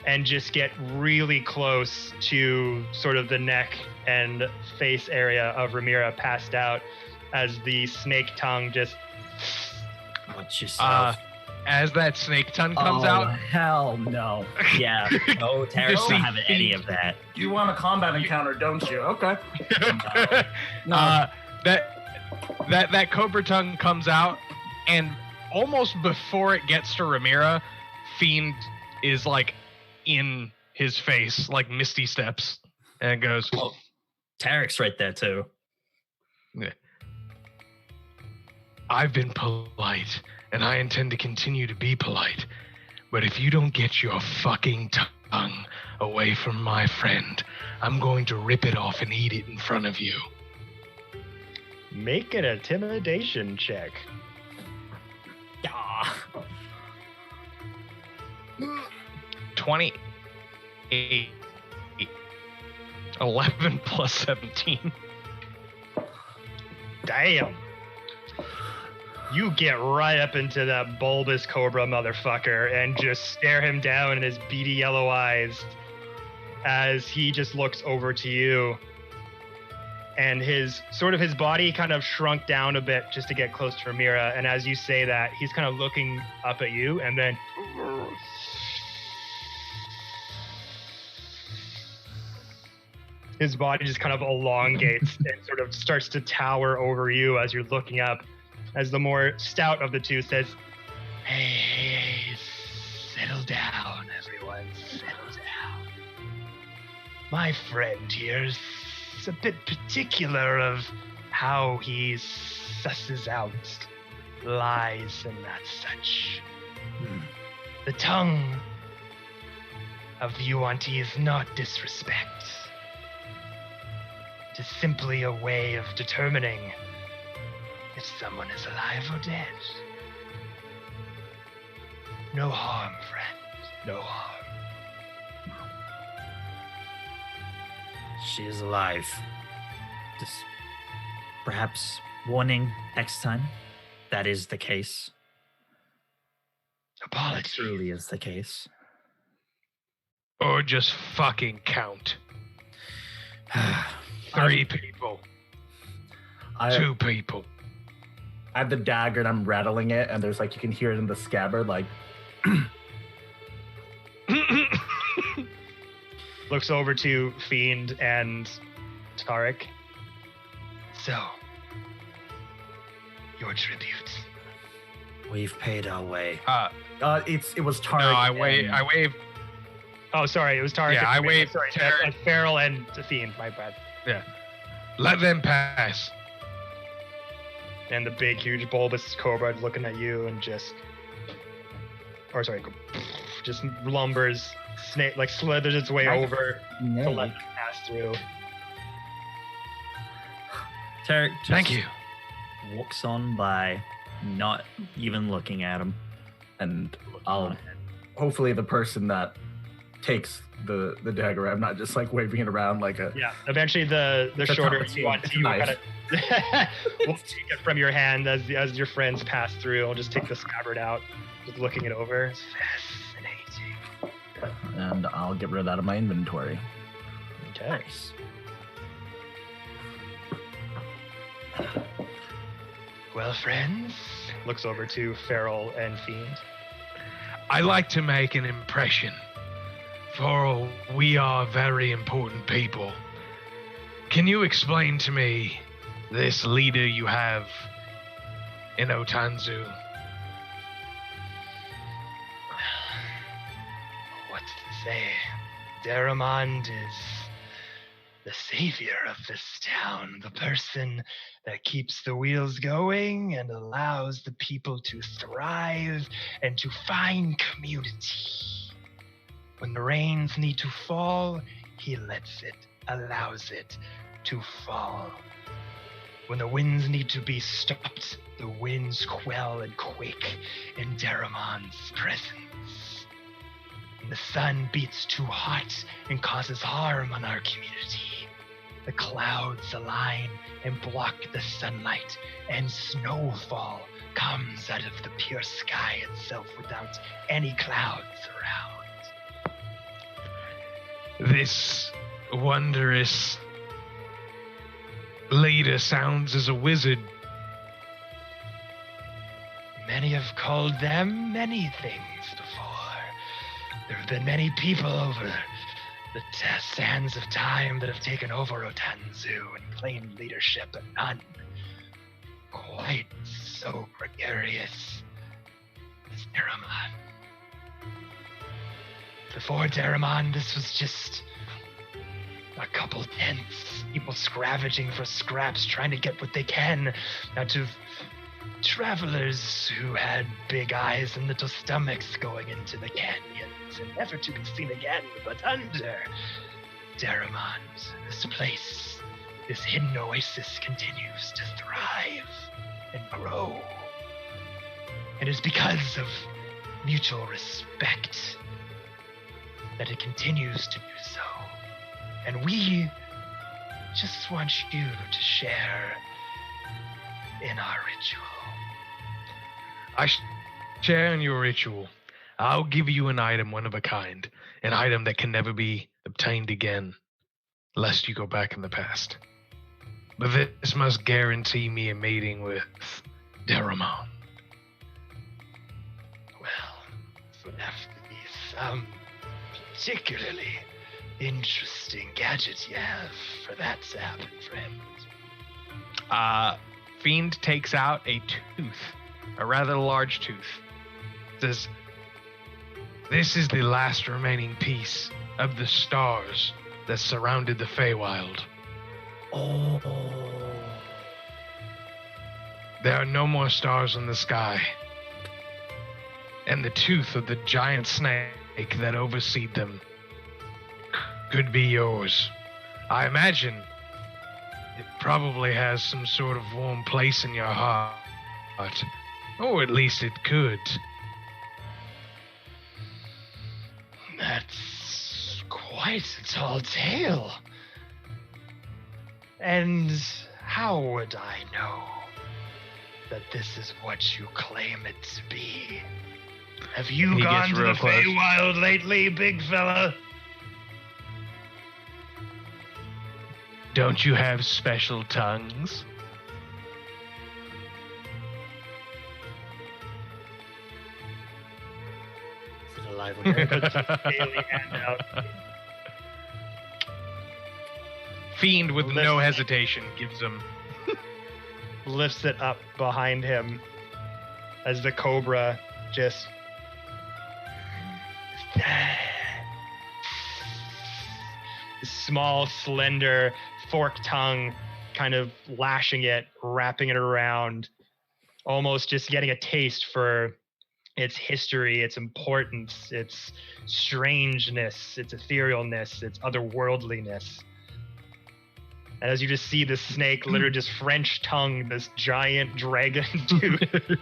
and just get really close to sort of the neck and face area of Ramira, passed out, as the snake tongue just... Watch yourself. As that snake tongue comes out. Hell no. Yeah. No, Tarek's not having any of that. You want a combat encounter, don't you? Okay. That cobra tongue comes out, and almost before it gets to Ramira, Fiend is like in his face, like Misty steps, and goes, Oh, Tarek's right there too. Yeah. I've been polite, and I intend to continue to be polite. But if you don't get your fucking tongue away from my friend, I'm going to rip it off and eat it in front of you. Make an intimidation check. Yeah. 28. 11 plus 17. Damn. You get right up into that bulbous cobra motherfucker and just stare him down in his beady yellow eyes as he just looks over to you. And his body kind of shrunk down a bit just to get close to Ramira. And as you say that, he's kind of looking up at you, and then his body just kind of elongates and sort of starts to tower over you as you're looking up, as the more stout of the two says, Hey, settle down, everyone, settle down. My friend here's a bit particular of how he susses out lies and that such. The tongue of the UNT is not disrespect. It is simply a way of determining if someone is alive or dead. No harm, friend. No harm. She is alive. Just perhaps warning next time. That is the case. That Apologies. truly is the case. Or just fucking count. 3 people. 2 people. I have the dagger and I'm rattling it, and there's like, you can hear it in the scabbard, like. looks over to Fiend and Tarek. So, your tribute. We've paid our way. It was Tarek. No, I and- wave. Oh, sorry, it was Tarek. Yeah, I and waved Sorry, Tarek. that's Feral and Fiend, my bad. Yeah. Let them pass. And the big, huge, bulbous cobra looking at you and just lumbers, snake, like slithers its way Nice. over to Nay. let you pass through. Tarek just Thank you. walks on by, not even looking at him. And I'll hopefully the person that takes the dagger, I'm not just like waving it around like a. Yeah, eventually the It's a shorter tough you want it's to a kind knife. of will take it from your hand as your friends pass through. I'll just take the scabbard out, just looking it over. Fascinating. and I'll get rid of that of my inventory. Okay. Nice. Well, friends, looks over to Feral and Fiend. I like to make an impression, for we are very important people. Can you explain to me this leader you have in Otanzu? What to say? Daramond is the savior of this town, the person that keeps the wheels going and allows the people to thrive and to find community. When the rains need to fall, he lets it, allows it to fall. When the winds need to be stopped, the winds quell and quake in Daramond's presence. When the sun beats too hot and causes harm on our community, the clouds align and block the sunlight, and snowfall comes out of the pure sky itself without any clouds around. This wondrous leader sounds as a wizard. Many have called them many things before. There have been many people over the sands of time that have taken over Otanzu and claimed leadership, but none quite so gregarious as Daramond. Before Daramond, this was just a couple tents, people scavenging for scraps, trying to get what they can out of travelers who had big eyes and little stomachs going into the canyons and never to be seen again. But under Daramond, this place, this hidden oasis continues to thrive and grow. And it's because of mutual respect that it continues to do so. And we just want you to share in our ritual. I share in your ritual. I'll give you an item one of a kind, an item that can never be obtained again, lest you go back in the past. But this must guarantee me a meeting with Daramond. Well, this would have to be some particularly interesting gadget you have for that to happen, friend. Fiend takes out a tooth, a rather large tooth. Says, "This is the last remaining piece of the stars that surrounded the Feywild. Oh. There are no more stars in the sky. And the tooth of the giant snake that overseed them could be yours. I imagine it probably has some sort of warm place in your heart. Or at least it could." That's quite a tall tale. And how would I know that this is what you claim it to be? Have you He gone gets to real the close. Feywild lately, big fella? Don't you have special tongues? Is it alive again? Puts his scaly hand out. Fiend, with no hesitation, gives him. Lifts it up behind him as the cobra just small, slender, forked tongue kind of lashing it, wrapping it around, almost just getting a taste for its history, its importance, its strangeness, its etherealness, its otherworldliness. And as you just see this snake literally just French tongue, this giant dragon dude.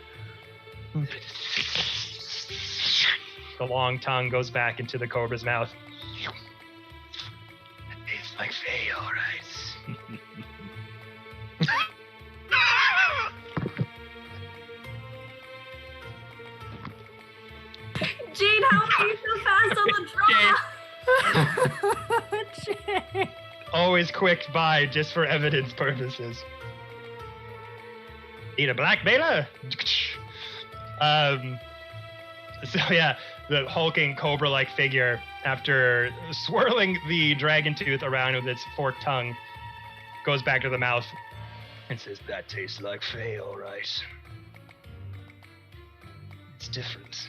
The long tongue goes back into the cobra's mouth. Tastes like Faye, all right. Jade, how are you so fast on the draw? Always quick buy just for evidence purposes. Eat a black beta? So yeah, the hulking cobra-like figure, after swirling the dragon tooth around with its forked tongue, goes back to the mouth and says, "That tastes like Fae, all right. It's different.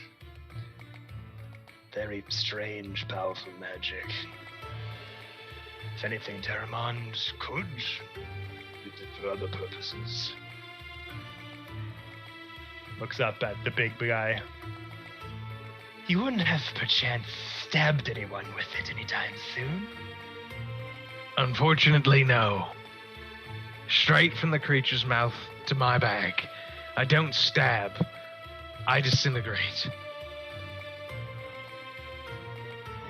Very strange, powerful magic. If anything, Terramond could use it for other purposes." Looks up at the big guy. "You wouldn't have perchance stabbed anyone with it anytime soon?" Unfortunately, no. Straight from the creature's mouth to my bag. I don't stab. I disintegrate.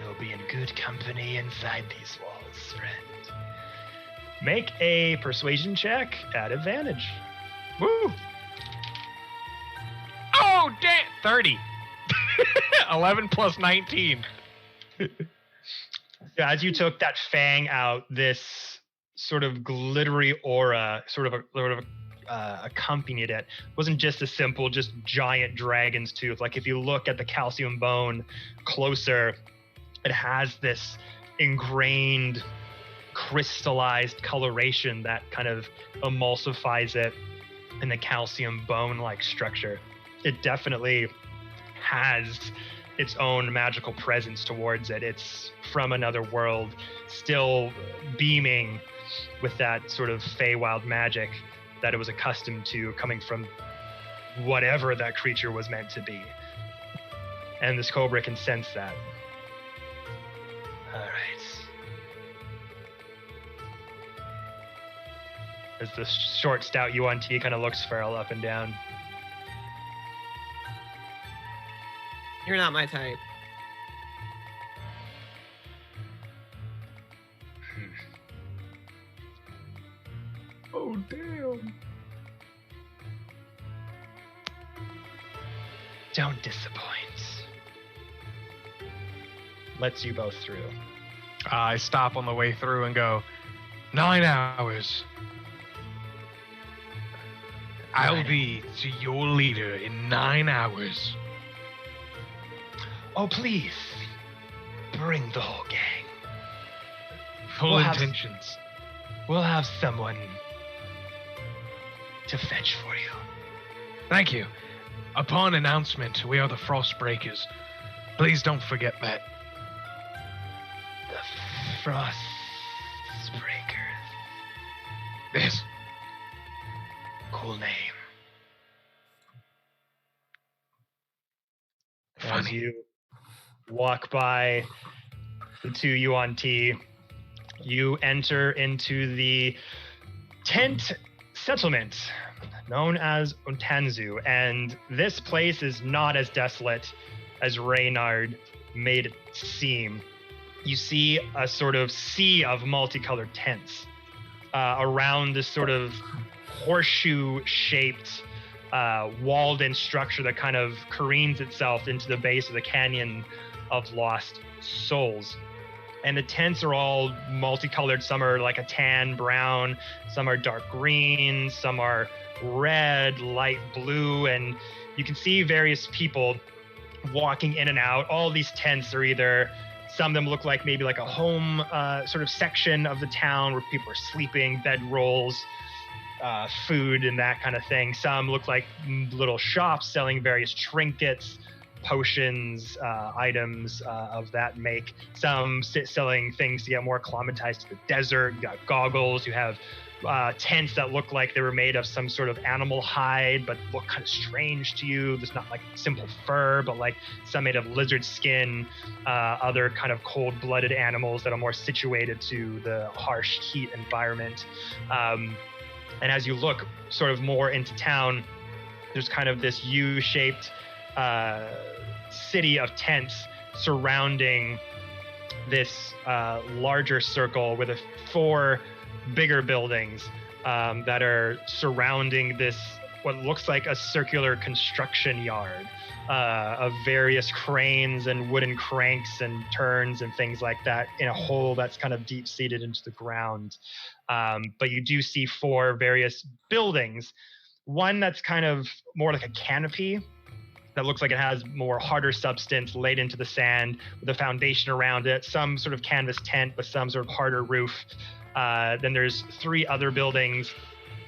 You'll be in good company inside these walls, friend. Make a persuasion check at advantage. Woo! Oh, damn! 30. 11 plus 19. As you took that fang out, this sort of glittery aura accompanied it. It wasn't just a simple, just giant dragon's tooth. Like if you look at the calcium bone closer, it has this ingrained, crystallized coloration that kind of emulsifies it in the calcium bone-like structure. It definitely has its own magical presence towards it. It's from another world, still beaming with that sort of Feywild magic that it was accustomed to, coming from whatever that creature was meant to be. And this cobra can sense that. All right. As the short, stout UNT kind of looks feral up and down. You're not my type. Oh, damn. Don't disappoint. Lets you both through. I stop on the way through and go, 9 hours. I'll be to your leader in 9 hours. Oh, please. Bring the whole gang. Full We'll have- intentions. We'll have someone to fetch for you. Thank you. Upon announcement, we are the Frostbreakers. Please don't forget that. The Frost Breakers. Yes. Cool name. As Funny. you walk by the two UNT, you enter into the tent settlement known as Untanzu, and this place is not as desolate as Reynard made it seem. You see a sort of sea of multicolored tents around this sort of horseshoe-shaped walled-in structure that kind of careens itself into the base of the Canyon of Lost Souls. And the tents are all multicolored. Some are like a tan brown, some are dark green, some are red, light blue, and you can see various people walking in and out. All these tents are either, some of them look like maybe like a home sort of section of the town where people are sleeping, bedrolls, food and that kind of thing. Some look like little shops selling various trinkets, potions, items of that make. Some selling things to get more acclimatized to the desert. You got goggles. You have tents that look like they were made of some sort of animal hide, but look kind of strange to you. There's not like simple fur, but like some made of lizard skin, other kind of cold-blooded animals that are more situated to the harsh heat environment. And as you look sort of more into town, there's kind of this U-shaped city of tents surrounding this larger circle with 4 bigger buildings that are surrounding this what looks like a circular construction yard of various cranes and wooden cranks and turns and things like that in a hole that's kind of deep-seated into the ground. But you do see 4 various buildings. One that's kind of more like a canopy that looks like it has more harder substance laid into the sand with a foundation around it, some sort of canvas tent with some sort of harder roof. Then there's 3 other buildings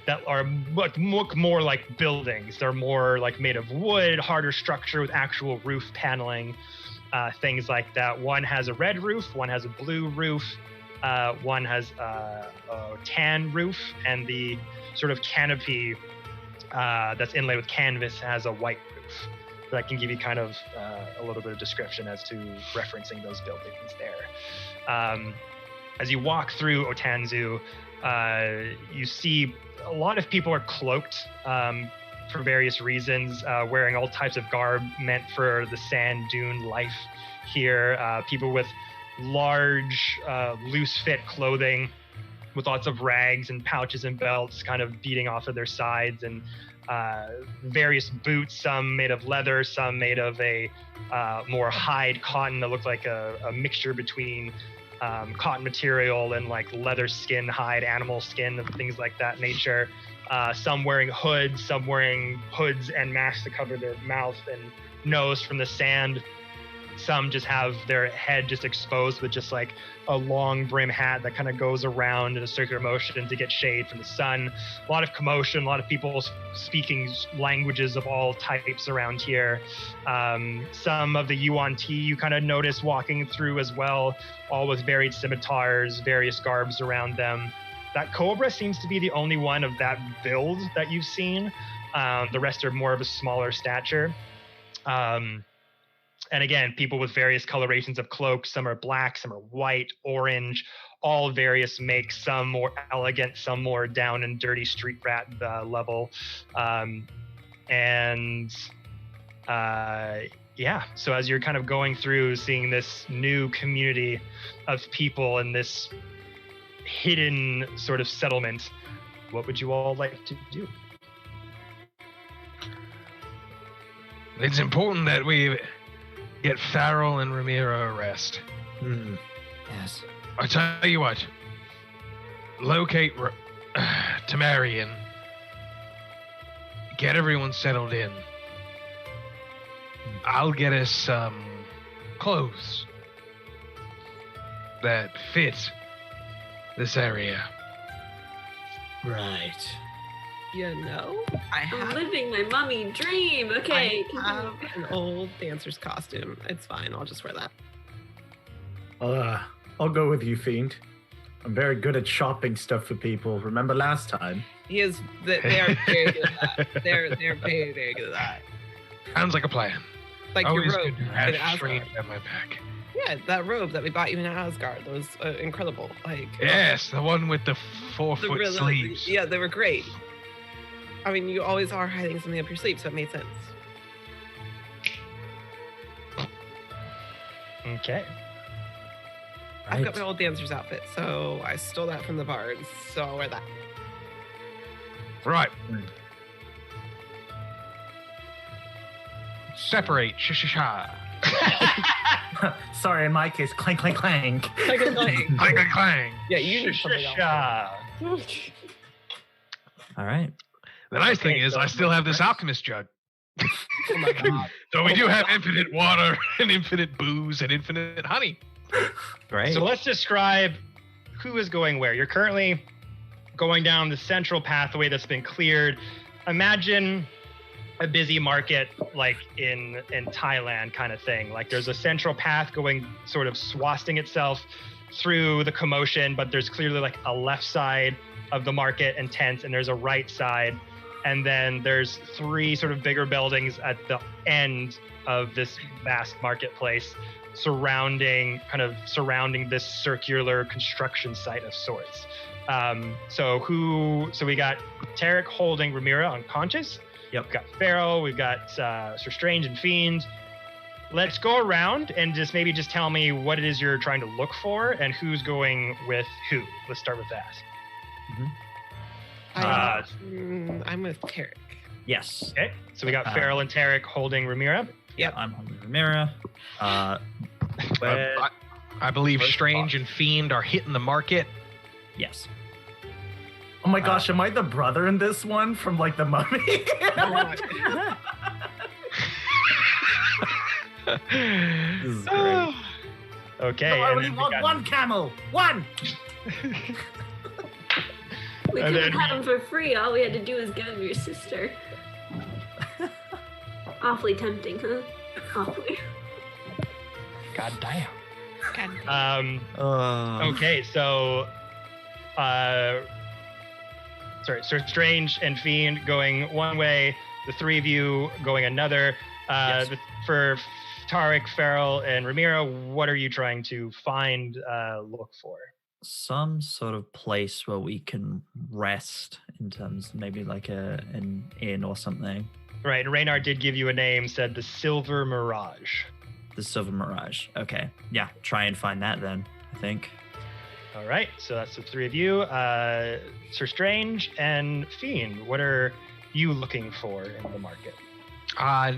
that are look more like buildings. They're more like made of wood, harder structure with actual roof paneling, things like that. One has a red roof, one has a blue roof, one has a tan roof, and the sort of canopy that's inlaid with canvas has a white roof. So that can give you kind of a little bit of description as to referencing those buildings there. As you walk through Otanzu, you see a lot of people are cloaked for various reasons, wearing all types of garb meant for the sand dune life here. People with large, loose fit clothing with lots of rags and pouches and belts kind of beating off of their sides, and various boots, some made of leather, some made of a more hide cotton that looked like a mixture between cotton material and like leather skin, hide, animal skin, and things like that nature. Some wearing hoods, some wearing hoods and masks to cover their mouth and nose from the sand. Some just have their head just exposed with just like a long brim hat that kind of goes around in a circular motion to get shade from the sun. A lot of commotion, a lot of people speaking languages of all types around here. Some of the Yuan Ti you kind of notice walking through as well, all with varied scimitars, various garbs around them. That cobra seems to be the only one of that build that you've seen. The rest are more of a smaller stature. And again, people with various colorations of cloaks. Some are black, some are white, orange, all various makes, some more elegant, some more down and dirty street rat level. Yeah, so as you're kind of going through, seeing this new community of people in this hidden sort of settlement, what would you all like to do? It's important that we get Farrell and Ramiro a rest. Yes. I tell you what, locate Tamarian, get everyone settled in. I'll get us some clothes that fit this area. Right. You know, I'm living my mummy dream. Okay. I have an old dancer's costume. It's fine. I'll just wear that. I'll go with you, Fiend. I'm very good at shopping stuff for people. Remember last time? They are very good at that. They're very, very good at that. Sounds like a plan. Like Always your robe good to in have Asgard. strength at my back. Yeah, that robe that we bought you in Asgard. That was incredible. Like Yes, the one with the 4-foot really- sleeves. Yeah, they were great. I mean, you always are hiding something up your sleeve, so it made sense. Okay. I've got my old dancer's outfit, so I stole that from the bards, so I'll wear that. Right. Separate. Sha. Sorry, in my case, clank, clank, clank. Clang, Clang, clang, clang. Yeah, you need something else. All right. The nice thing Okay, is, so I still have this alchemist jug. Oh my god. So we do have infinite water and infinite booze and infinite honey. Great. So let's describe who is going where. You're currently going down the central pathway that's been cleared. Imagine a busy market like in Thailand kind of thing. Like there's a central path going sort of swasting itself through the commotion, but there's clearly like a left side of the market and tents, and there's a right side. And then there's 3 sort of bigger buildings at the end of this vast marketplace surrounding this circular construction site of sorts. So we got Tarek holding Ramira unconscious. Yep. We've got Pharaoh, we've got Sir Strange and Fiend. Let's go around and just tell me what it is you're trying to look for and who's going with who. Let's start with that. I'm with Tarek. Yes. Okay, so we got Farrell and Tarek holding Ramira. Yep. I'm holding Ramira. I believe Strange and Fiend are hitting the market. Yes. Oh my gosh, am I the brother in this one from like the Mummy? This is great. Okay, No, I and only then we want got- one camel. One. We And could have then- had him for free. All we had to do was give him your sister. Awfully tempting, huh? Awfully. God damn. God. Okay, so so Strange and Fiend going one way, the three of you going another. For Tarek, Farrell, and Ramiro, what are you trying to find, look for? Some sort of place where we can rest in terms maybe like an inn or something. Right, and Reynard did give you a name, said the Silver Mirage. The Silver Mirage. Okay. Yeah, try and find that then, I think. All right, so that's the three of you. Sir Strange and Fiend, what are you looking for in the market?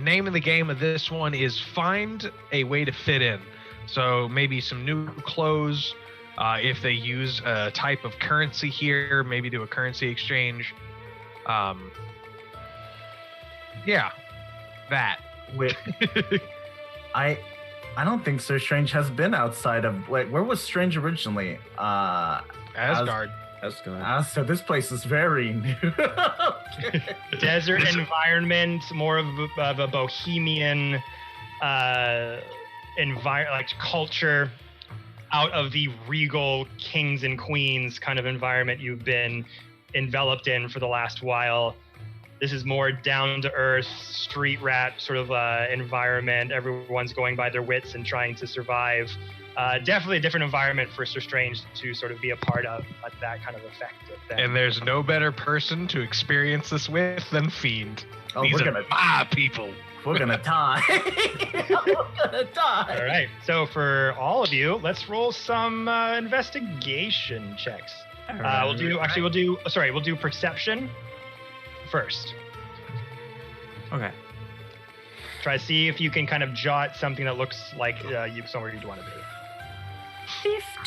Name of the game of this one is find a way to fit in. So maybe some new clothes. If they use a type of currency here, maybe do a currency exchange. Yeah, that. Wait, I don't think Sir Strange has been outside of. Wait, where was Strange originally? Asgard. So this place is very new. Desert environment, more of a bohemian like culture, out of the regal kings and queens kind of environment you've been enveloped in for the last while. This is more down to earth, street rat sort of environment. Everyone's going by their wits and trying to survive. Definitely a different environment for Sir Strange to sort of be a part of, but that kind of effect of them. And there's no better person to experience this with than Fiend. Oh, These we're are gonna my people. we're gonna die. We're gonna die. All right. So for all of you, let's roll some investigation checks. We'll do perception first. Okay. Try to see if you can kind of jot something that looks like you somewhere you'd want to be.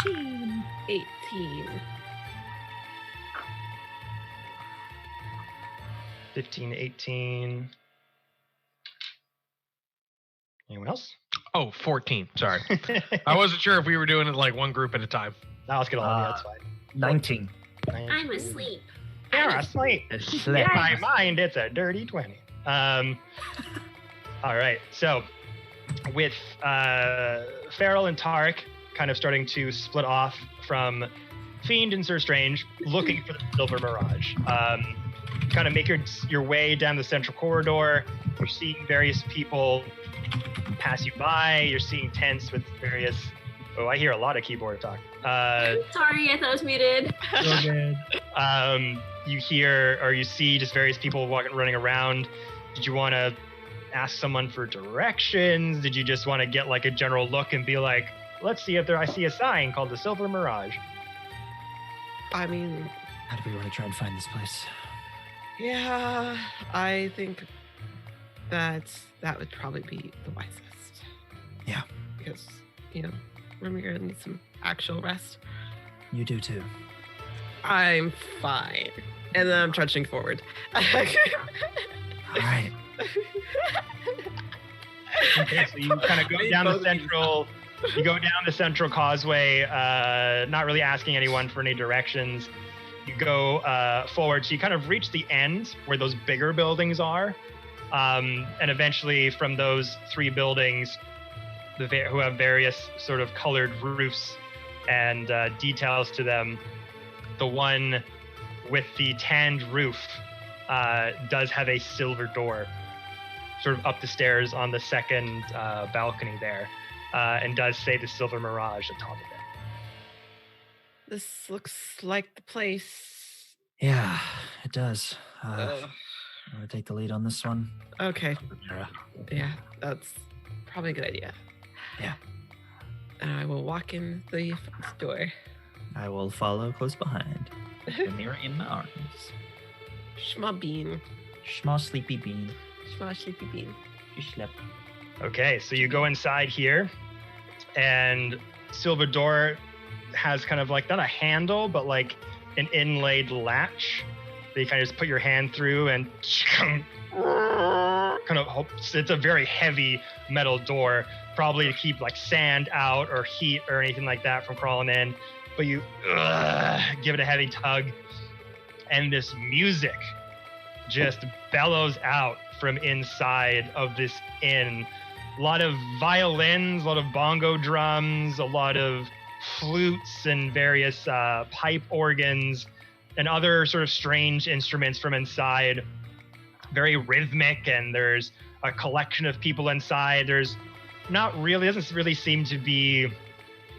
15. 18. 15, 18. Anyone else? Oh, 14. Sorry. I wasn't sure if we were doing it like one group at a time. No, let's get all of you. That's fine. 19. I'm asleep. You're asleep. In my mind, it's a dirty 20. All right. So with Farrell and Tarek kind of starting to split off from Fiend and Sir Strange, looking for the Silver Mirage. Kind of make your way down the central corridor. You're seeing various people pass you by. You're seeing tents with various... Oh, I hear a lot of keyboard talk. Sorry, I thought I was muted. You hear or you see just various people running around. Did you want to ask someone for directions? Did you just want to get like a general look and be like, let's see if I see a sign called the Silver Mirage? I mean, How do we want to try and find this place? yeah, I think that would probably be the wisest. Yeah. Because, Ramiro needs some actual rest. You do too. I'm fine. And then I'm trudging forward. All right. Okay, so you kind of go down the central. You go down the central causeway, not really asking anyone for any directions. You go forward, so you kind of reach the end where those bigger buildings are, and eventually from those three buildings, who have various sort of colored roofs and details to them, the one with the tanned roof does have a silver door, sort of up the stairs on the second balcony there, and does say the Silver Mirage atop of it. This looks like the place. Yeah, it does. Ugh. Want to take the lead on this one? Okay. Mira? Yeah, that's probably a good idea. Yeah. And I will walk in the front door. I will follow close behind. Mira in my arms. Schmabbean. Schma sleepy bean. Schma sleepy bean. You slept. Okay, so you go inside here, and Silver Door has kind of like not a handle, but like an inlaid latch that you kind of just put your hand through and kind of it's a very heavy metal door, probably to keep like sand out or heat or anything like that from crawling in. But you give it a heavy tug, and this music just bellows out from inside of this inn. A lot of violins, a lot of bongo drums, a lot of flutes and various pipe organs and other sort of strange instruments from inside. Very rhythmic, and there's a collection of people inside. There's doesn't really seem to be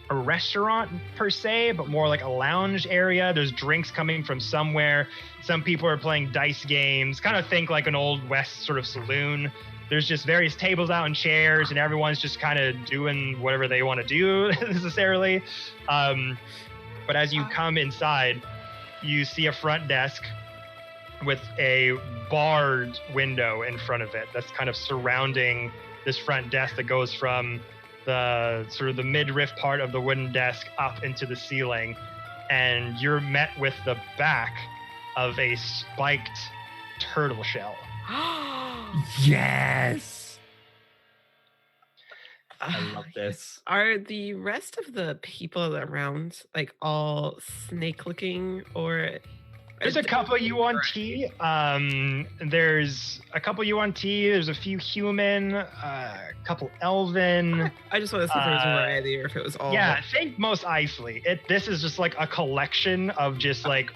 a restaurant per se, but more like a lounge area. There's drinks coming from somewhere. Some people are playing dice games. Kind of think like an old West sort of saloon. There's just various tables out and chairs, and everyone's just kind of doing whatever they want to do necessarily. But as you come inside, you see a front desk with a barred window in front of it that's kind of surrounding this front desk that goes from the sort of the midriff part of the wooden desk up into the ceiling. And you're met with the back of a spiked turtle shell. Yes! I love this. Are the rest of the people around like all snake looking, or there's a couple UNT. There's a couple UNT. There's a few human, a couple elven. I just want to see if there's a variety or if it was all. Yeah, I think most Isley. This is just like a collection of just like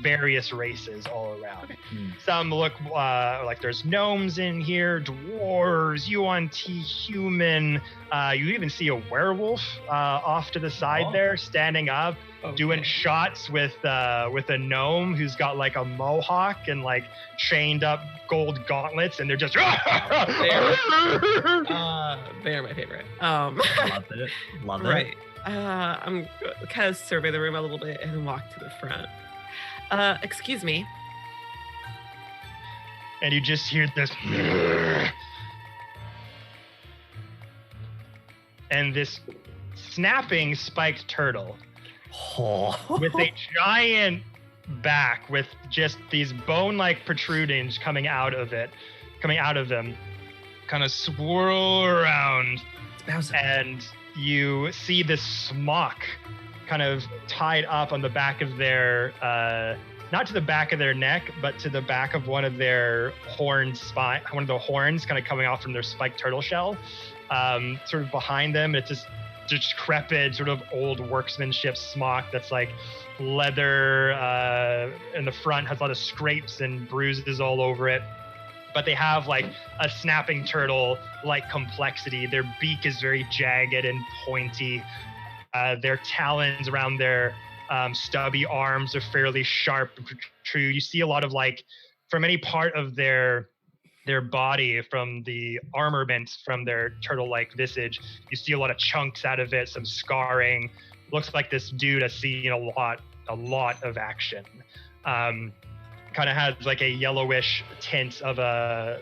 various races all around. Okay. Some look like there's gnomes in here, dwarves, UNT, human. You even see a werewolf off to the side there, standing up, doing shots with a gnome who's got like a mohawk and like chained up gold gauntlets, and they're just. They are my favorite. Love it. Love it. Right. I'm kind of survey the room a little bit and then walk to the front. Excuse me. And you just hear this. And this snapping spiked turtle with a giant back with just these bone-like protrudings coming out of them, kind of swirl around. And you see this smock kind of tied up on the back of their, not to the back of their neck, but to the back of one of their one of the horns kind of coming off from their spiked turtle shell. Sort of behind them, it's this decrepit sort of old workmanship smock that's like leather in the front, has a lot of scrapes and bruises all over it. But they have like a snapping turtle like complexity. Their beak is very jagged and pointy. Their talons around their stubby arms are fairly sharp and protrude. You see a lot of like, from any part of their body, from the armament from their turtle-like visage, you see a lot of chunks out of it, some scarring. Looks like this dude has seen a lot of action. Kind of has like a yellowish tint of a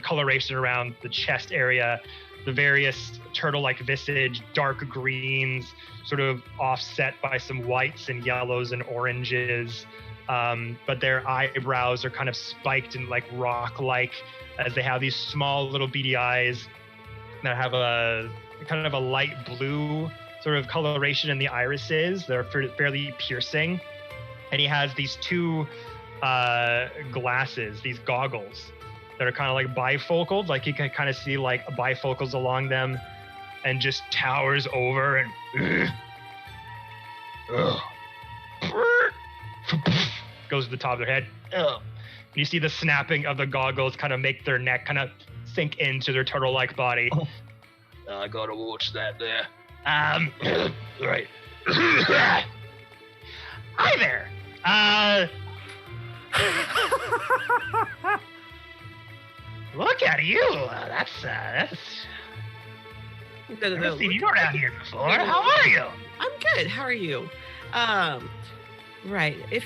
coloration around the chest area. The various turtle-like visage, dark greens, sort of offset by some whites and yellows and oranges. But their eyebrows are kind of spiked and like rock-like, as they have these small little beady eyes that have a kind of a light blue sort of coloration in the irises. They're fairly piercing. And he has these two glasses, these goggles, that are kind of like bifocals, like you can kind of see like bifocals along them, and just towers over and goes to the top of their head. And you see the snapping of the goggles kind of make their neck kind of sink into their turtle-like body. I gotta watch that there. Right. Hi there. Look at you. That's I've never seen you around here before. How are you? I'm good. How are you? Right. If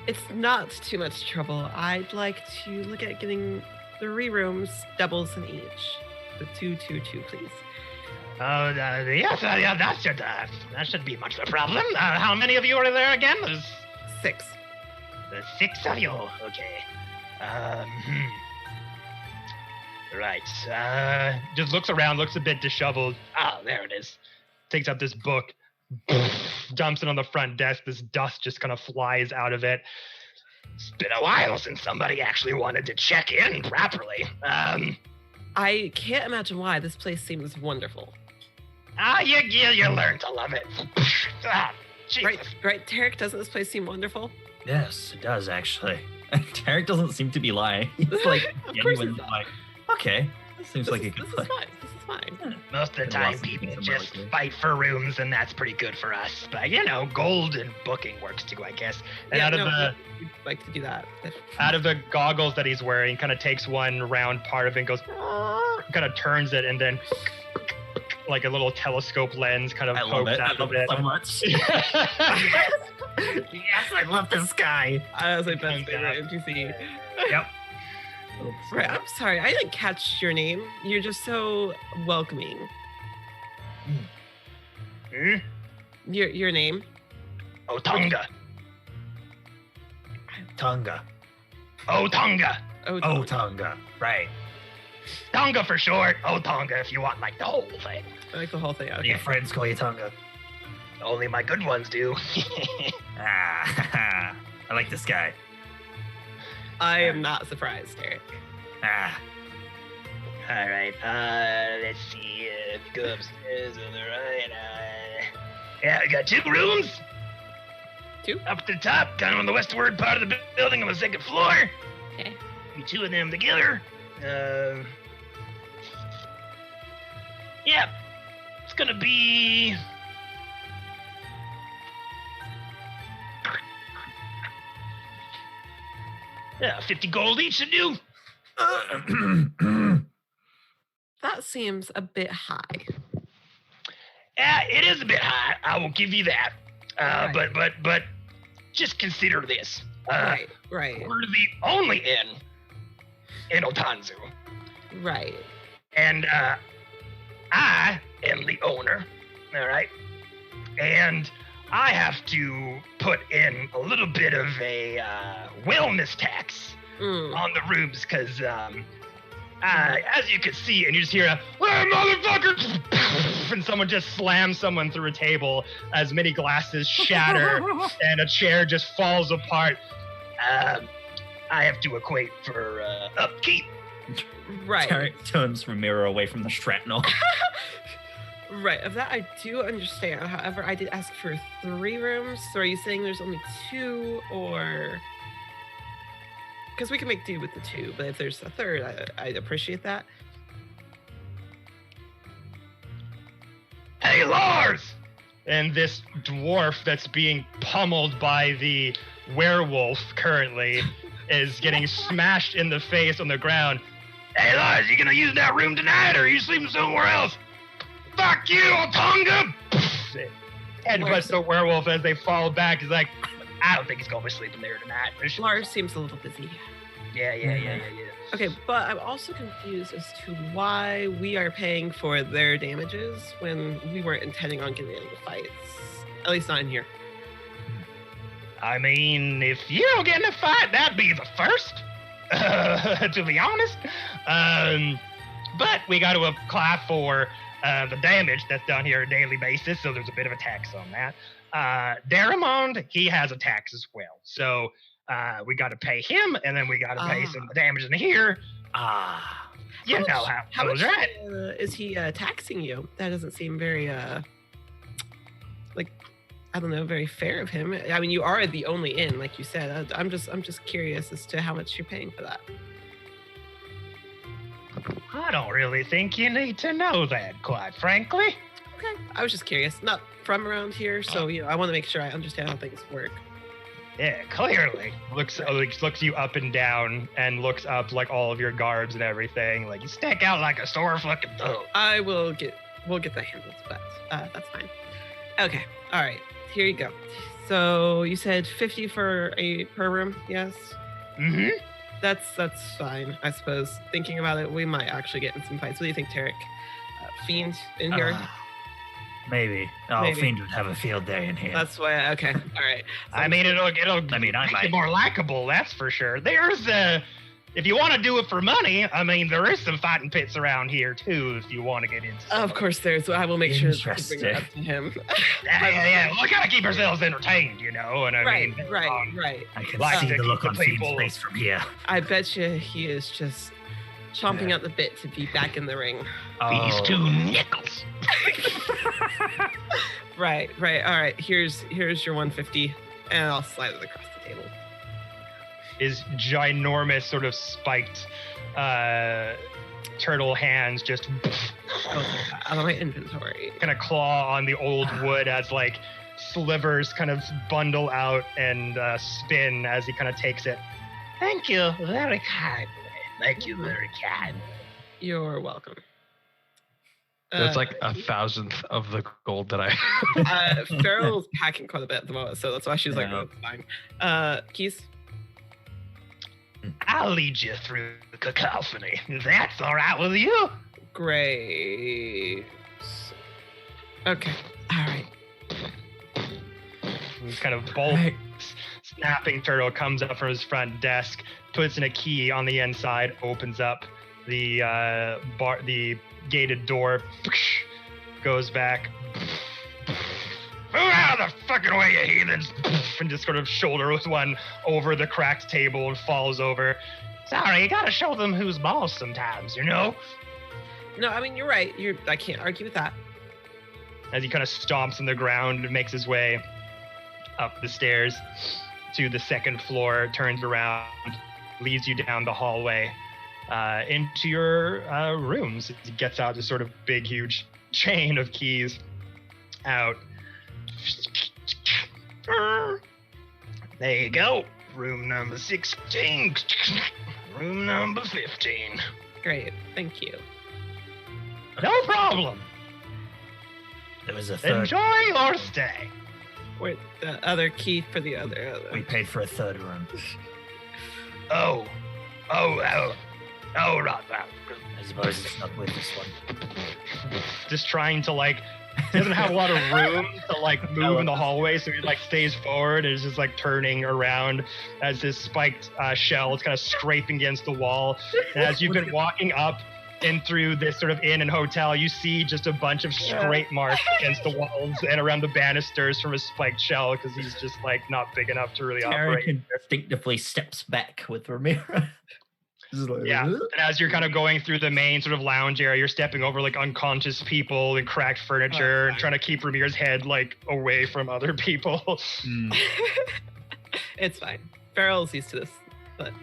It's not too much trouble. I'd like to look at getting 3 rooms, doubles in each. The 2, 2, 2, please. Oh, yes, that should be much of a problem. How many of you are there again? There's 6. 6 of you. Okay. Right. Just looks around, looks a bit disheveled. Ah, there it is. Takes up this book, dumps it on the front desk. This dust just kind of flies out of it. It's been a while since somebody actually wanted to check in properly. I can't imagine why. This place seems wonderful. You learn to love it. Jesus. Right, Tarek, doesn't this place seem wonderful? Yes, it does actually. Tarek doesn't seem to be lying. He's like Of course genuinely it's not. like, okay, this seems like a good place. This is fine. Most of the Been time, lost in people some just really good. fight for rooms, and that's pretty good for us. But gold and booking works too, I guess. And we'd like to do that. out of the goggles that he's wearing, kind of takes one round part of it and goes, kind of turns it, and then like a little telescope lens kind of I love pokes it. I out love of it it. so much. Yes, I love this guy. I was like, best Comes favorite NPC. Yep. Right, I'm sorry, I didn't catch your name. You're just so welcoming. Hmm? Your name? Otunga. Tonga. Otunga. Oh, Tonga. Right. Tonga for short. Otunga if you want like the whole thing. I like the whole thing. Your Okay. friends call you Tonga. Only my good ones do. Ah, I like this guy. I am not surprised, Eric. Ah, All right. Let's see. Go upstairs on the right. Yeah, I got 2 rooms. 2? Up at the top, kind of on the westward part of the building on the 2nd floor. Okay. Be 2 of them together. Yeah. It's gonna be. Yeah, 50 gold each should do. That seems a bit high. Yeah, it is a bit high. I will give you that. Right. But just consider this. Right. We're the only inn in Otanzu. Right. And I am the owner. All right. And I have to put in a little bit of a wellness tax on the rooms because as you can see, and you just hear a "Hey, motherfucker!" and someone just slams someone through a table as many glasses shatter and a chair just falls apart. I have to equate for upkeep. Right. Tarek turns Ramiro away from the shrapnel. Right. Of that, I do understand. However, I did ask for 3 rooms. So are you saying there's only 2, or? Because we can make do with the 2, but if there's a 3rd, I'd appreciate that. Hey, Lars! And this dwarf that's being pummeled by the werewolf currently is getting smashed in the face on the ground. Hey, Lars, you gonna use that room tonight, or are you sleeping somewhere else? Fuck you, Otunga! Headbutts the werewolf as they fall back. He's like, I don't think he's gonna be sleeping there tonight. Lars seems a little busy. Yeah. Okay, but I'm also confused as to why we are paying for their damages when we weren't intending on getting into fights. At least not in here. I mean, if you don't get in a fight, that'd be the first, to be honest. but we got to apply for the damage that's done here on a daily basis, so there's a bit of a tax on that. Daramond, he has a tax as well. So we got to pay him, and then we got to pay some damage in here. You know how it goes, much right? is he taxing you? That doesn't seem very, I don't know, very fair of him. I mean, you are the only inn, like you said. I'm just curious as to how much you're paying for that. I don't really think you need to know that, quite frankly. Okay, I was just curious. Not from around here, so I want to make sure I understand how things work. Yeah, clearly. Looks you up and down and looks up like all of your garbs and everything. Like, You stick out like a sore fucking thumb. We'll get that handled, but that's fine. Okay, all right, here you go. So you said 50 per room, yes? Mm-hmm. That's fine, I suppose. Thinking about it, we might actually get in some fights. What do you think, Tarek? Fiend in here? Maybe. Oh, Maybe. Fiend would have a field day in here. That's why. Okay, all right. So I mean, it'll I mean, I make might. it more likable, that's for sure. There's if you want to do it for money, I mean, there is some fighting pits around here too. If you want to get into, of course, there's. I will make sure to bring Interesting. it up to him. yeah. Well, we gotta keep ourselves entertained, you know. And I right. mean, I can Like see to the look keep on the Fiend's people- face from here. I bet you he is just chomping at the bit to be back in the ring. These Oh. 2 nickels. Right. All right. Here's your 150, and I'll slide it across the table. his ginormous sort of spiked turtle hands just Out of my inventory. kind of claw on the old wood as like slivers kind of bundle out and spin as he kind of takes it. Thank you very kindly. Thank you very kindly. You're welcome. That's like 1,000th of the gold that I. Farrell's packing quite a bit at the moment, so that's why she's like, Yeah. oh, it's fine. Keys? I'll lead you through the cacophony. If that's all right with you. Great. Okay. All right. This kind of bolt Right. snapping turtle comes up from his front desk, puts in a key on the inside, opens up the the gated door, goes back. Move out of the fucking way, you heathens! And just sort of shoulders one over the cracked table and falls over. Sorry, you gotta show them who's boss sometimes, you know? No, I mean, you're right. I can't argue with that. As he kind of stomps in the ground and makes his way up the stairs to the second floor, turns around, leads you down the hallway into your rooms. He gets out this sort of big, huge chain of keys out. There you go. Room number 16. Room number 15. Great. Thank you. No problem. There was a third. Enjoy your stay. Wait, the other key for the other. We paid for a third room. Oh, right. I suppose it's not with this one. Just trying to like, he doesn't have a lot of room to like move in the hallway, so he like stays forward and is just like turning around as this spiked shell is kind of scraping against the wall. And as you've been walking up and through this sort of inn and hotel, you see just a bunch of scrape marks against the walls and around the banisters from a spiked shell because he's just like not big enough to really operate. Tarek instinctively steps back with Ramira. Yeah, and as you're kind of going through the main sort of lounge area, you're stepping over like unconscious people and cracked furniture and trying to keep Ramir's head like away from other people. It's fine. Farrell's used to this, but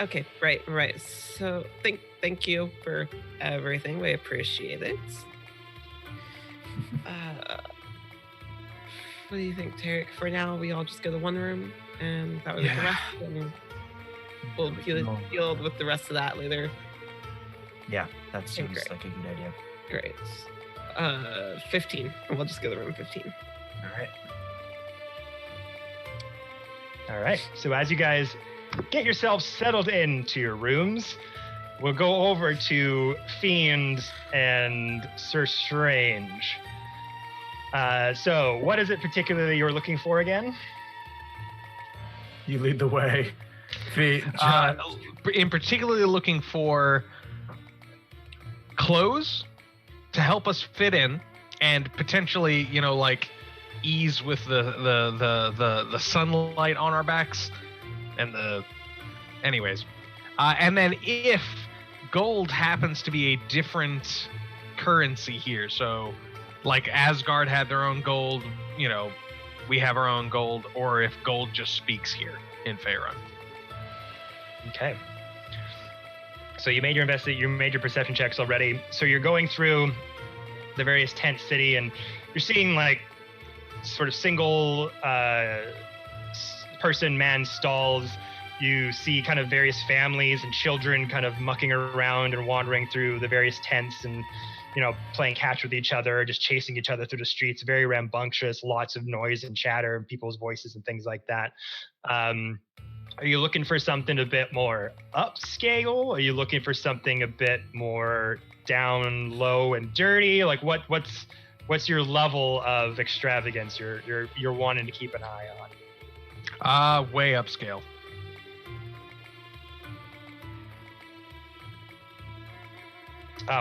okay, right. So thank you for everything. We appreciate it. What do you think, Tarek? For now, we all just go to one room, and that would be the rest. And we'll deal with the rest of that later. Yeah, that seems great. like a good idea. Great. 15. We'll just go to room 15. All right. All right. So as you guys get yourselves settled into your rooms, we'll go over to Fiend and Sir Strange. So what is it particularly you're looking for again? You lead the way. In particularly looking for clothes to help us fit in and potentially, you know, like ease with the sunlight on our backs and and then if gold happens to be a different currency here, so like Asgard had their own gold, you know, we have our own gold, or if gold just speaks here in Faerun. Okay. So you made your perception checks already. So you're going through the various tent city and you're seeing like sort of single person man stalls You see kind of various families and children kind of mucking around and wandering through the various tents and, playing catch with each other, just chasing each other through the streets. Very rambunctious, lots of noise and chatter and people's voices and things like that. Are you looking for something a bit more upscale? Are you looking for something a bit more down low and dirty? Like what's your level of extravagance you're wanting to keep an eye on? Way upscale.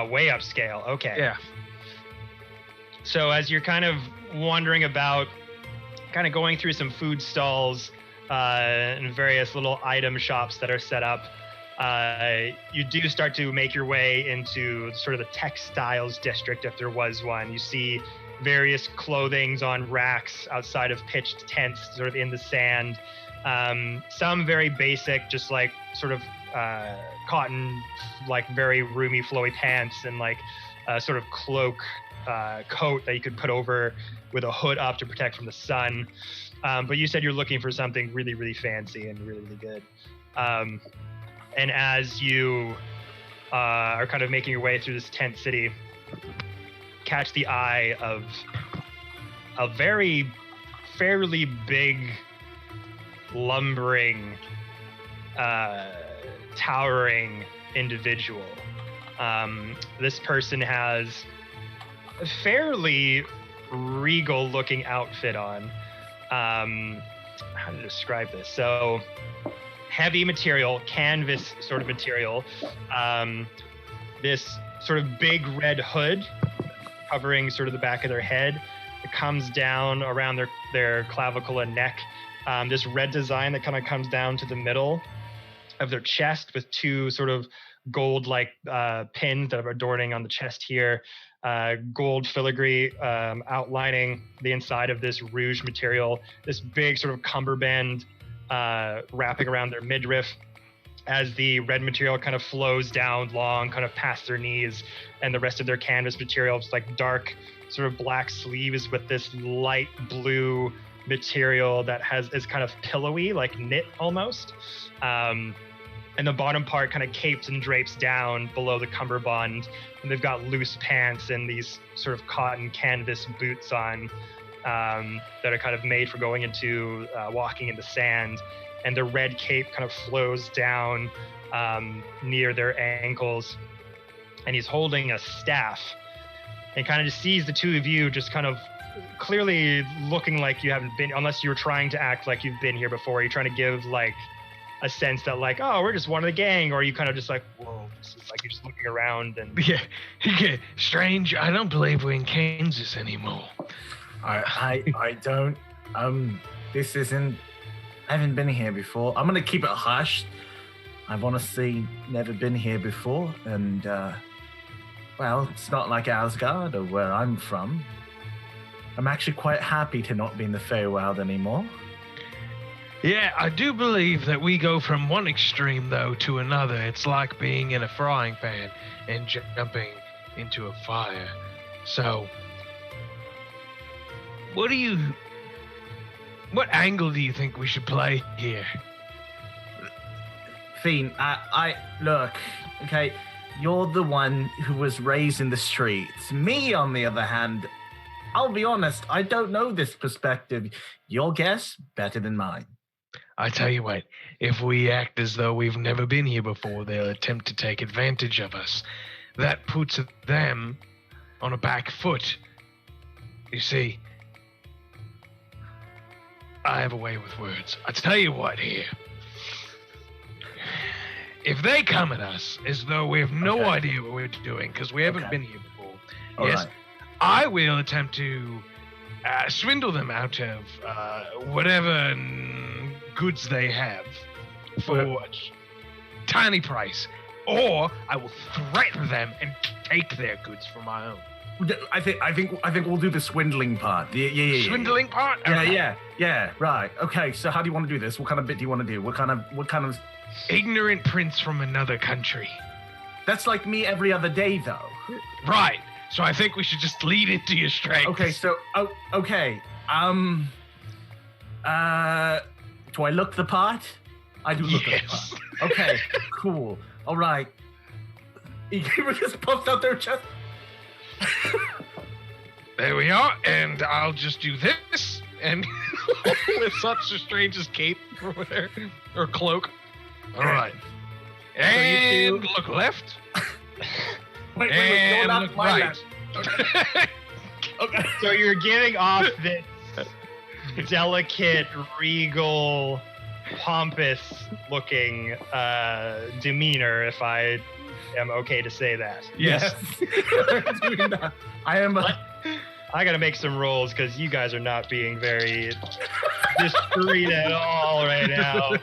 Way upscale. Okay. Yeah. So as you're kind of wandering about, kind of going through some food stalls and various little item shops that are set up, you do start to make your way into sort of the textiles district, if there was one. You see various clothings on racks outside of pitched tents, sort of in the sand. Some very basic, just like sort of cotton, like very roomy, flowy pants, and like a sort of cloak coat that you could put over with a hood up to protect from the sun. But you said you're looking for something really, really fancy and really, really good. And as you are kind of making your way through this tent city, catch the eye of a very fairly big, lumbering, towering individual. This person has a fairly regal looking outfit on. How to describe this? So heavy material, canvas sort of material. This sort of big red hood covering sort of the back of their head. It comes down around their clavicle and neck. This red design that kind of comes down to the middle of their chest with two sort of gold-like pins that are adorning on the chest here. Gold filigree outlining the inside of this rouge material. This big sort of cummerbund wrapping around their midriff as the red material kind of flows down long, kind of past their knees, and the rest of their canvas material is like dark sort of black sleeves with this light blue material that is kind of pillowy, like knit almost. And the bottom part kind of capes and drapes down below the cummerbund, and they've got loose pants and these sort of cotton canvas boots on that are kind of made for going into walking in the sand. And the red cape kind of flows down near their ankles, and he's holding a staff, and kind of just sees the two of you just kind of clearly looking like you haven't been, unless you were trying to act like you've been here before. You're trying to give like a sense that like, oh, we're just one of the gang, or you kind of just like, whoa, this is like you're just looking around and yeah, strange. I don't believe we're in Kansas anymore. I don't. This isn't. I haven't been here before. I'm gonna keep it hushed. I've honestly never been here before, and well, it's not like Asgard or where I'm from. I'm actually quite happy to not be in the Feywild anymore. Yeah, I do believe that we go from one extreme, though, to another. It's like being in a frying pan and jumping into a fire. So, what angle do you think we should play here? Fiend, I look, okay, you're the one who was raised in the streets. Me, on the other hand, I'll be honest, I don't know this perspective. Your guess, better than mine. I tell you what, if we act as though we've never been here before, they'll attempt to take advantage of us. That puts them on a back foot. You see, I have a way with words. I tell you what here. If they come at us as though we have no idea what we're doing, because we haven't been here before, All yes, right. I will attempt to swindle them out of whatever goods they have for a tiny price, or I will threaten them and take their goods for my own. I think we'll do the swindling part. Yeah. Swindling part? Yeah. Right. Okay. So how do you want to do this? What kind of bit do you want to do? What kind of? Ignorant prince from another country. That's like me every other day, though. Right. So I think we should just lead into your strengths. Okay. So okay. Do I look the part? I do look like Yes. fun. Okay, cool. All right. Eager just puffs out their chest. There we are, and I'll just do this, and lifts up Sir Strange's cape over there, or cloak. All right. And you look left, Wait, and don't look mind right. Okay. So you're giving off this delicate, regal, pompous-looking demeanor, if I am okay to say that. Yes. Doing that. I am. I gotta make some rolls because you guys are not being very discreet at all right now.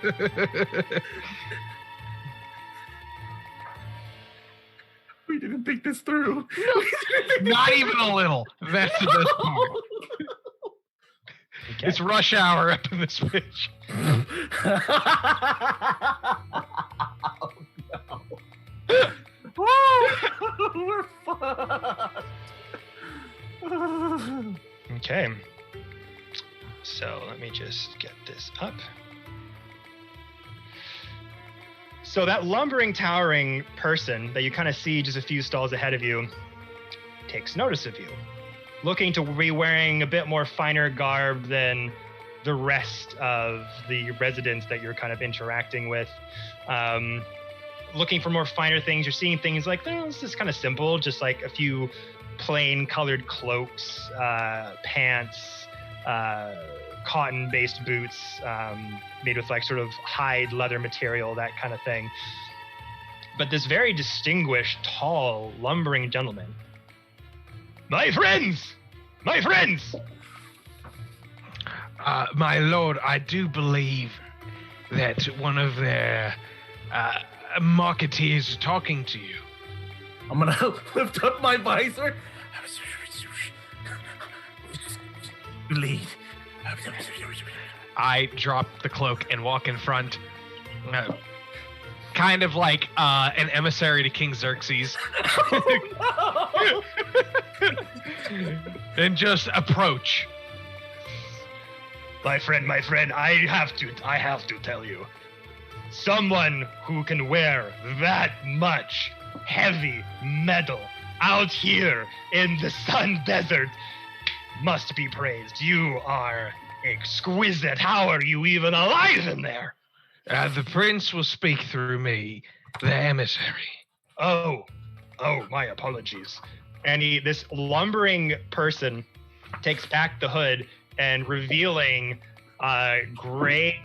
We didn't think this through. Not even a little. That's the best part. Okay. It's rush hour up in this bitch. Oh, no. We're fucked. Okay. So let me just get this up. So that lumbering, towering person that you kind of see just a few stalls ahead of you takes notice of you, looking to be wearing a bit more finer garb than the rest of the residents that you're kind of interacting with. Looking for more finer things. You're seeing things like, this is kind of simple, just like a few plain colored cloaks, pants, cotton-based boots made with like sort of hide leather material, that kind of thing. But this very distinguished, tall, lumbering gentleman. My friends! My friends! My lord, I do believe that one of their marketeers is talking to you. I'm gonna lift up my visor. Lead. I drop the cloak and walk in front, kind of like an emissary to King Xerxes, Oh, and just approach. My friend, I have to tell you. Someone who can wear that much heavy metal out here in the sun desert must be praised. You are exquisite. How are you even alive in there? The prince will speak through me, the emissary. Oh, my apologies. And this lumbering person takes back the hood and revealing gray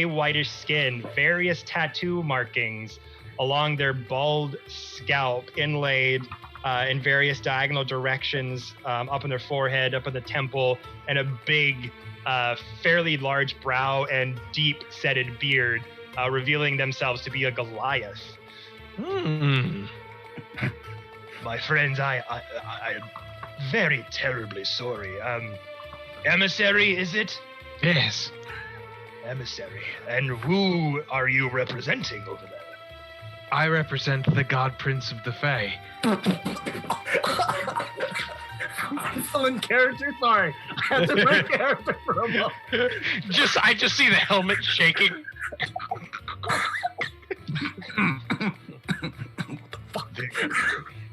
whitish skin, various tattoo markings along their bald scalp, inlaid in various diagonal directions, up in their forehead, up in the temple, and a big, fairly large brow and deep-setted beard, revealing themselves to be a Goliath. My friends, I'm very terribly sorry. Emissary, is it? Yes. Emissary. And who are you representing over there? I represent the God Prince of the Fae. I'm still in character. Sorry, I had to break character for a moment. I just see the helmet shaking.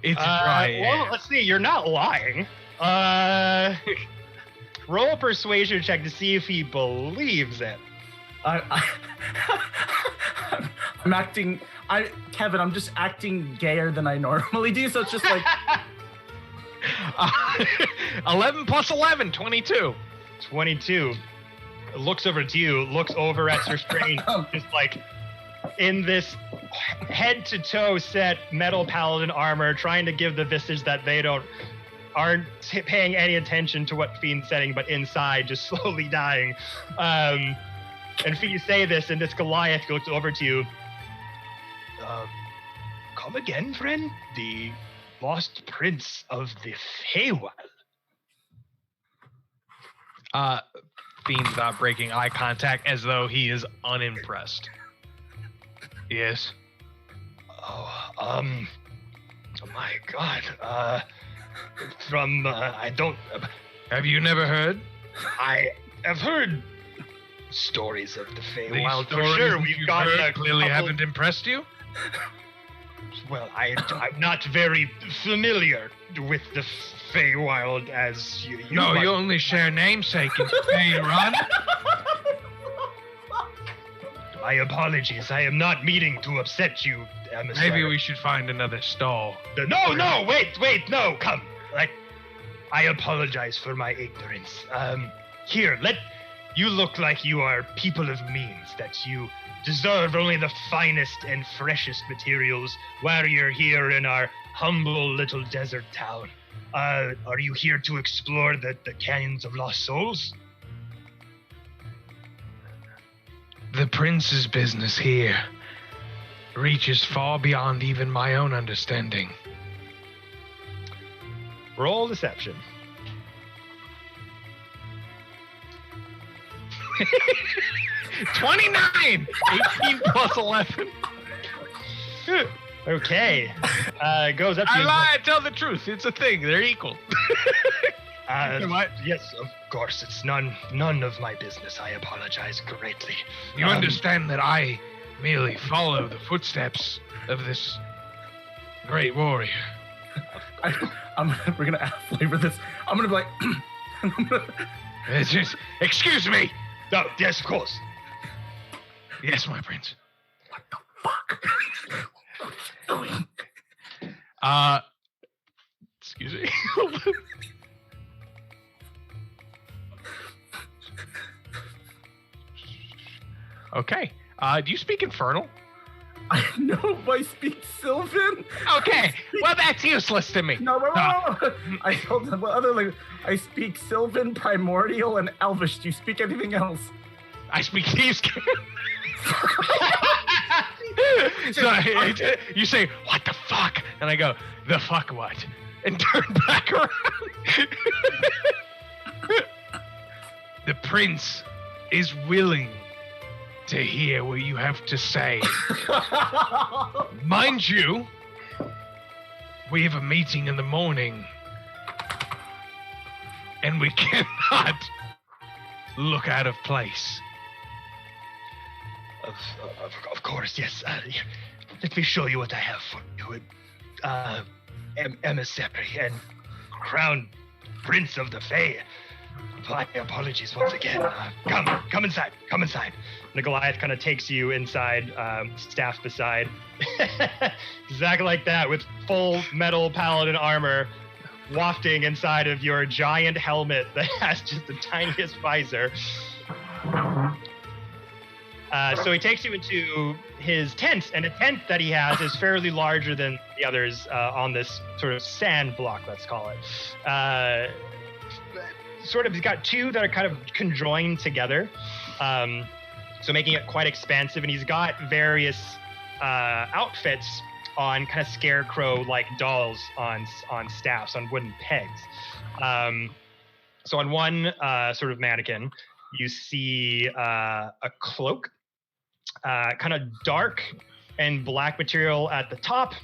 It's right. Well, let's see. You're not lying. Roll a persuasion check to see if he believes it. I'm acting. Kevin, I'm just acting gayer than I normally do, so it's just like 11 plus 11, 22. 22. Looks over to you, looks over at Sir Strange, just like in this head-to-toe set metal paladin armor, trying to give the visage that they aren't paying any attention to what Fiend's setting, but inside, just slowly dying. And you say this, and this Goliath looks over to you. Come again, friend? The lost prince of the Feywild. Fiend's not breaking eye contact as though he is unimpressed. Yes. Oh my God. Have you never heard? I have heard stories of the These Feywild. For stories sure, that we've you've got heard a clearly couple- haven't impressed you. Well, I'm not very familiar with the Feywild as you. No, might- you only share namesake in Fey Run. My apologies. I am not meaning to upset you, emissary. Maybe we should find another stall. No, wait, no, come. I apologize for my ignorance. Here, you look like you are people of means, that you deserve only the finest and freshest materials while you're here in our humble little desert town. Are you here to explore the canyons of lost souls? The prince's business here reaches far beyond even my own understanding. Roll deception. 29! 18 plus 11. Okay. Goes up to I you. lie, I tell the truth. It's a thing. They're equal. What? Yes, of course. It's none of my business. I apologize greatly. You understand that I merely follow the footsteps of this great warrior. We're gonna flavor this. I'm gonna be like, It's just, excuse me. No, yes, of course. Yes, my prince. fuck. Excuse me. Okay. Do you speak Infernal? I know I speak Sylvan. Okay. Well, that's useless to me. No. I told them other language. I speak Sylvan, Primordial, and Elvish. Do you speak anything else? I speak Thieves' Cant. So you say, what the fuck? And I go, the fuck what? And turn back around. The prince is willing to hear what you have to say. Mind you, we have a meeting in the morning, and we cannot look out of place. Of course, yes. Let me show you what I have for you. Emissary and crown prince of the Fae. My apologies once again. Come inside. Come inside. The Goliath kind of takes you inside, staff beside. Exactly like that, with full metal paladin armor, wafting inside of your giant helmet that has just the tiniest visor. So he takes you into his tent, and the tent that he has is fairly larger than the others on this sort of sand block, let's call it. He's got two that are kind of conjoined together, so making it quite expansive, and he's got various outfits on kind of scarecrow-like dolls on staffs, on wooden pegs. So on one sort of mannequin, you see a cloak, kind of dark and black material at the top,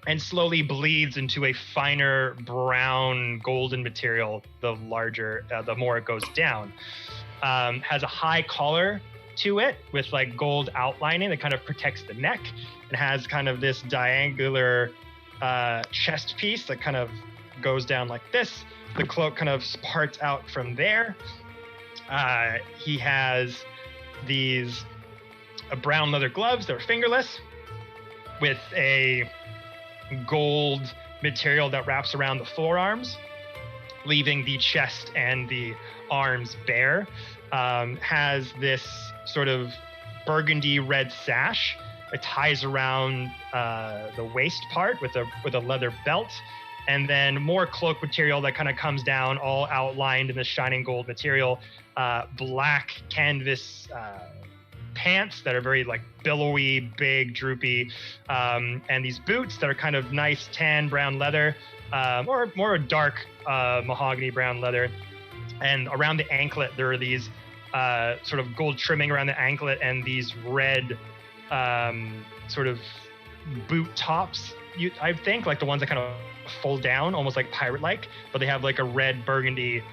and slowly bleeds into a finer brown golden material the more it goes down. Has a high collar to it with like gold outlining that kind of protects the neck, and has kind of this diangular chest piece that kind of goes down like this. The cloak kind of parts out from there. He has these brown leather gloves that are fingerless with a gold material that wraps around the forearms, leaving the chest and the arms bare. Has this sort of burgundy red sash. It ties around the waist part with a leather belt, and then more cloak material that kind of comes down, all outlined in the shining gold material. Black canvas pants that are very like billowy, big, droopy, and these boots that are kind of nice tan brown leather, more dark mahogany brown leather. And around the anklet, there are these sort of gold trimming around the anklet, and these red sort of boot tops. I think like the ones that kind of fold down, almost like pirate-like, but they have like a red burgundy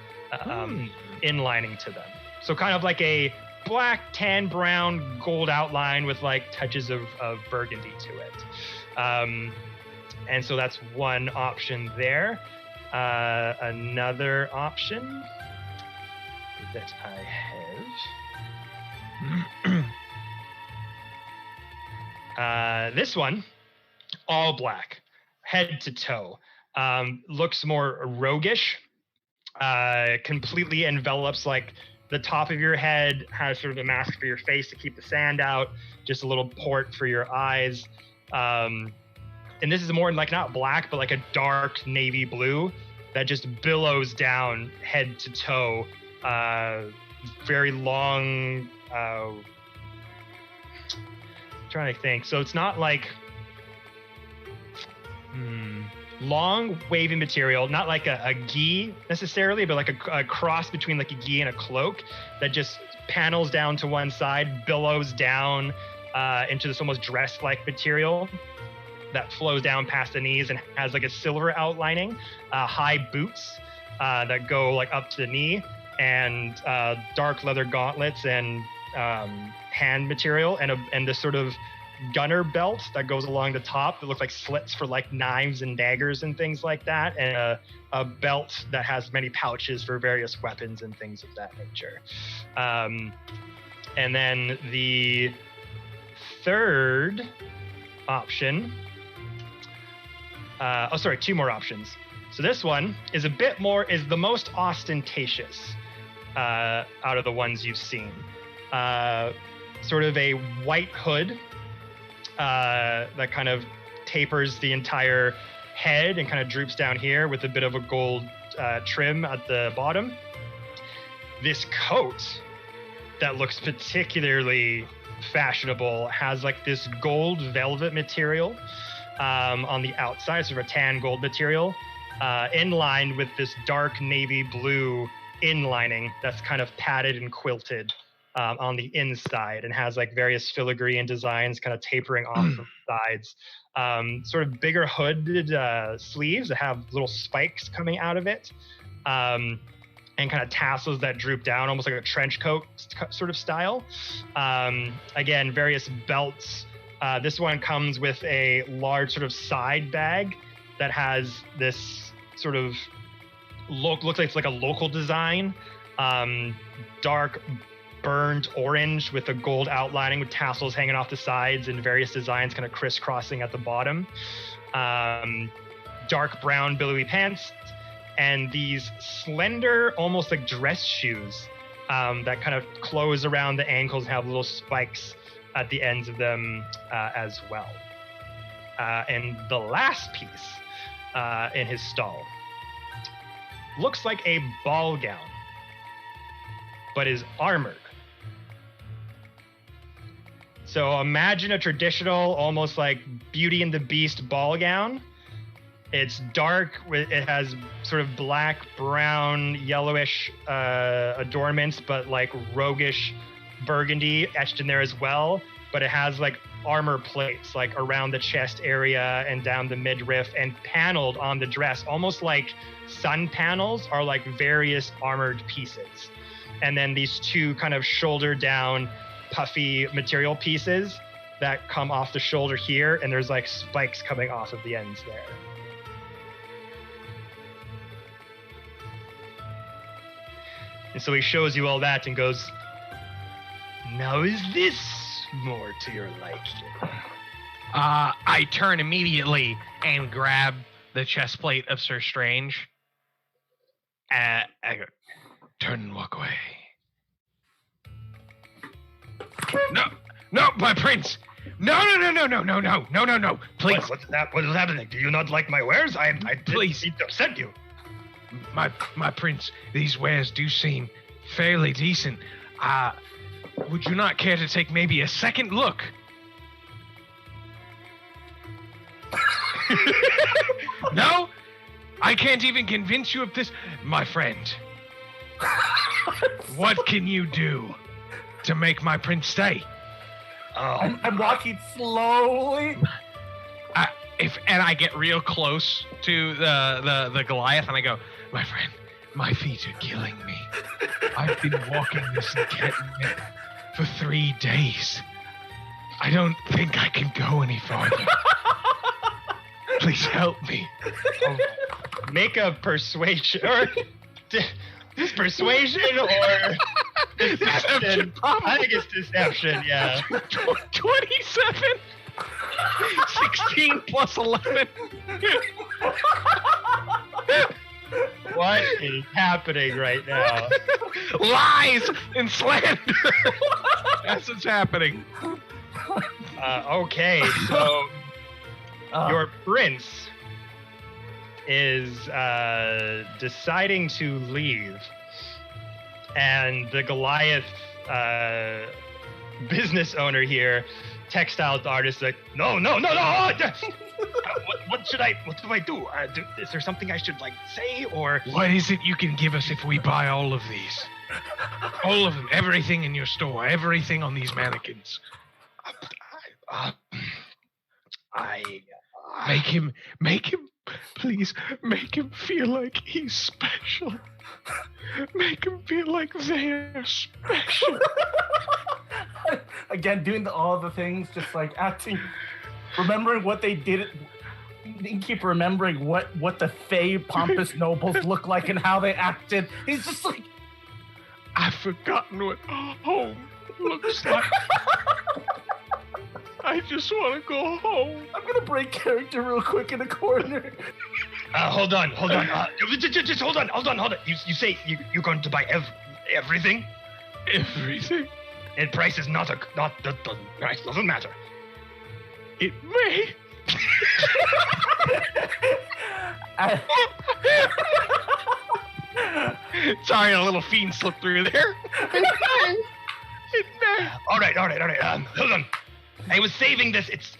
inlining to them. So kind of like a black, tan, brown, gold outline with like touches of burgundy to it. And so that's one option there. Another option that I have. This one, all black, head to toe. Looks more roguish. Completely envelops like the top of your head, has sort of a mask for your face to keep the sand out, just a little port for your eyes. And this is more like not black, but like a dark navy blue that just billows down head to toe. Very long, trying to think. So it's not like long wavy material, not like a gi necessarily, but like a cross between like a gi and a cloak that just panels down to one side, billows down into this almost dress-like material that flows down past the knees and has like a silver outlining, high boots that go like up to the knee, and dark leather gauntlets and hand material, and this sort of gunner belt that goes along the top that look like slits for like knives and daggers and things like that, and a belt that has many pouches for various weapons and things of that nature. And then the third option, two more options. So this one is the most ostentatious out of the ones you've seen. Sort of a white hood that kind of tapers the entire head and kind of droops down here with a bit of a gold trim at the bottom. This coat that looks particularly fashionable has like this gold velvet material on the outside, sort of a tan gold material, inlined with this dark navy blue inlining that's kind of padded and quilted on the inside, and has like various filigree and designs kind of tapering off the sides. Sort of bigger hooded sleeves that have little spikes coming out of it, and kind of tassels that droop down, almost like a trench coat sort of style. Again, various belts. This one comes with a large sort of side bag that has this sort of looks like it's like a local design, dark burned orange with a gold outlining with tassels hanging off the sides and various designs kind of crisscrossing at the bottom. Dark brown billowy pants, and these slender, almost like dress shoes that kind of close around the ankles and have little spikes at the ends of them as well. And the last piece in his stall looks like a ball gown, but is armored. So imagine a traditional, almost like Beauty and the Beast ball gown. It's dark, it has sort of black, brown, yellowish adornments, but like roguish burgundy etched in there as well. But it has like armor plates like around the chest area and down the midriff, and paneled on the dress, almost like sun panels are like various armored pieces. And then these two kind of shoulder down puffy material pieces that come off the shoulder here, and there's like spikes coming off of the ends there. And so he shows you all that and goes, "Now is this more to your liking?" I turn immediately and grab the chest plate of Sir Strange. I go, "Turn and walk away." No, my prince! No, please. What's happening? Do you not like my wares? I Please. didn't upset you. My prince, these wares do seem fairly decent. Would you not care to take maybe a second look? No? I can't even convince you of this? My friend, what can you do to make my prince stay? I'm walking slowly. And I get real close to the Goliath, and I go, "My friend, my feet are killing me. I've been walking this encampment for 3 days. I don't think I can go any farther. Please help me. Make a persuasion or persuasion or deception. I think it's deception. Yeah. 27. 16 plus 11. What is happening right now? Lies and slander. That's what's happening. Okay, so your prince is deciding to leave, and the Goliath business owner here, textiles artist, like, no. What do I do? Is there something I should say, or What is it you can give us if we buy all of these? All of them, everything in your store, everything on these mannequins. Make him, please, make him feel like he's special. Make him feel like they're special. Again, doing all the things, just like acting, remembering what they did. You keep remembering what the Fey pompous nobles look like and how they acted. He's just like, I've forgotten what home looks like. I just want to go home. I'm gonna break character real quick in the corner. Hold on. Just hold on. You say you're going to buy everything? Everything? And price is not the price doesn't matter. It may. Sorry, a little fiend slipped through there. It may. All right. Hold on. I was saving this. It's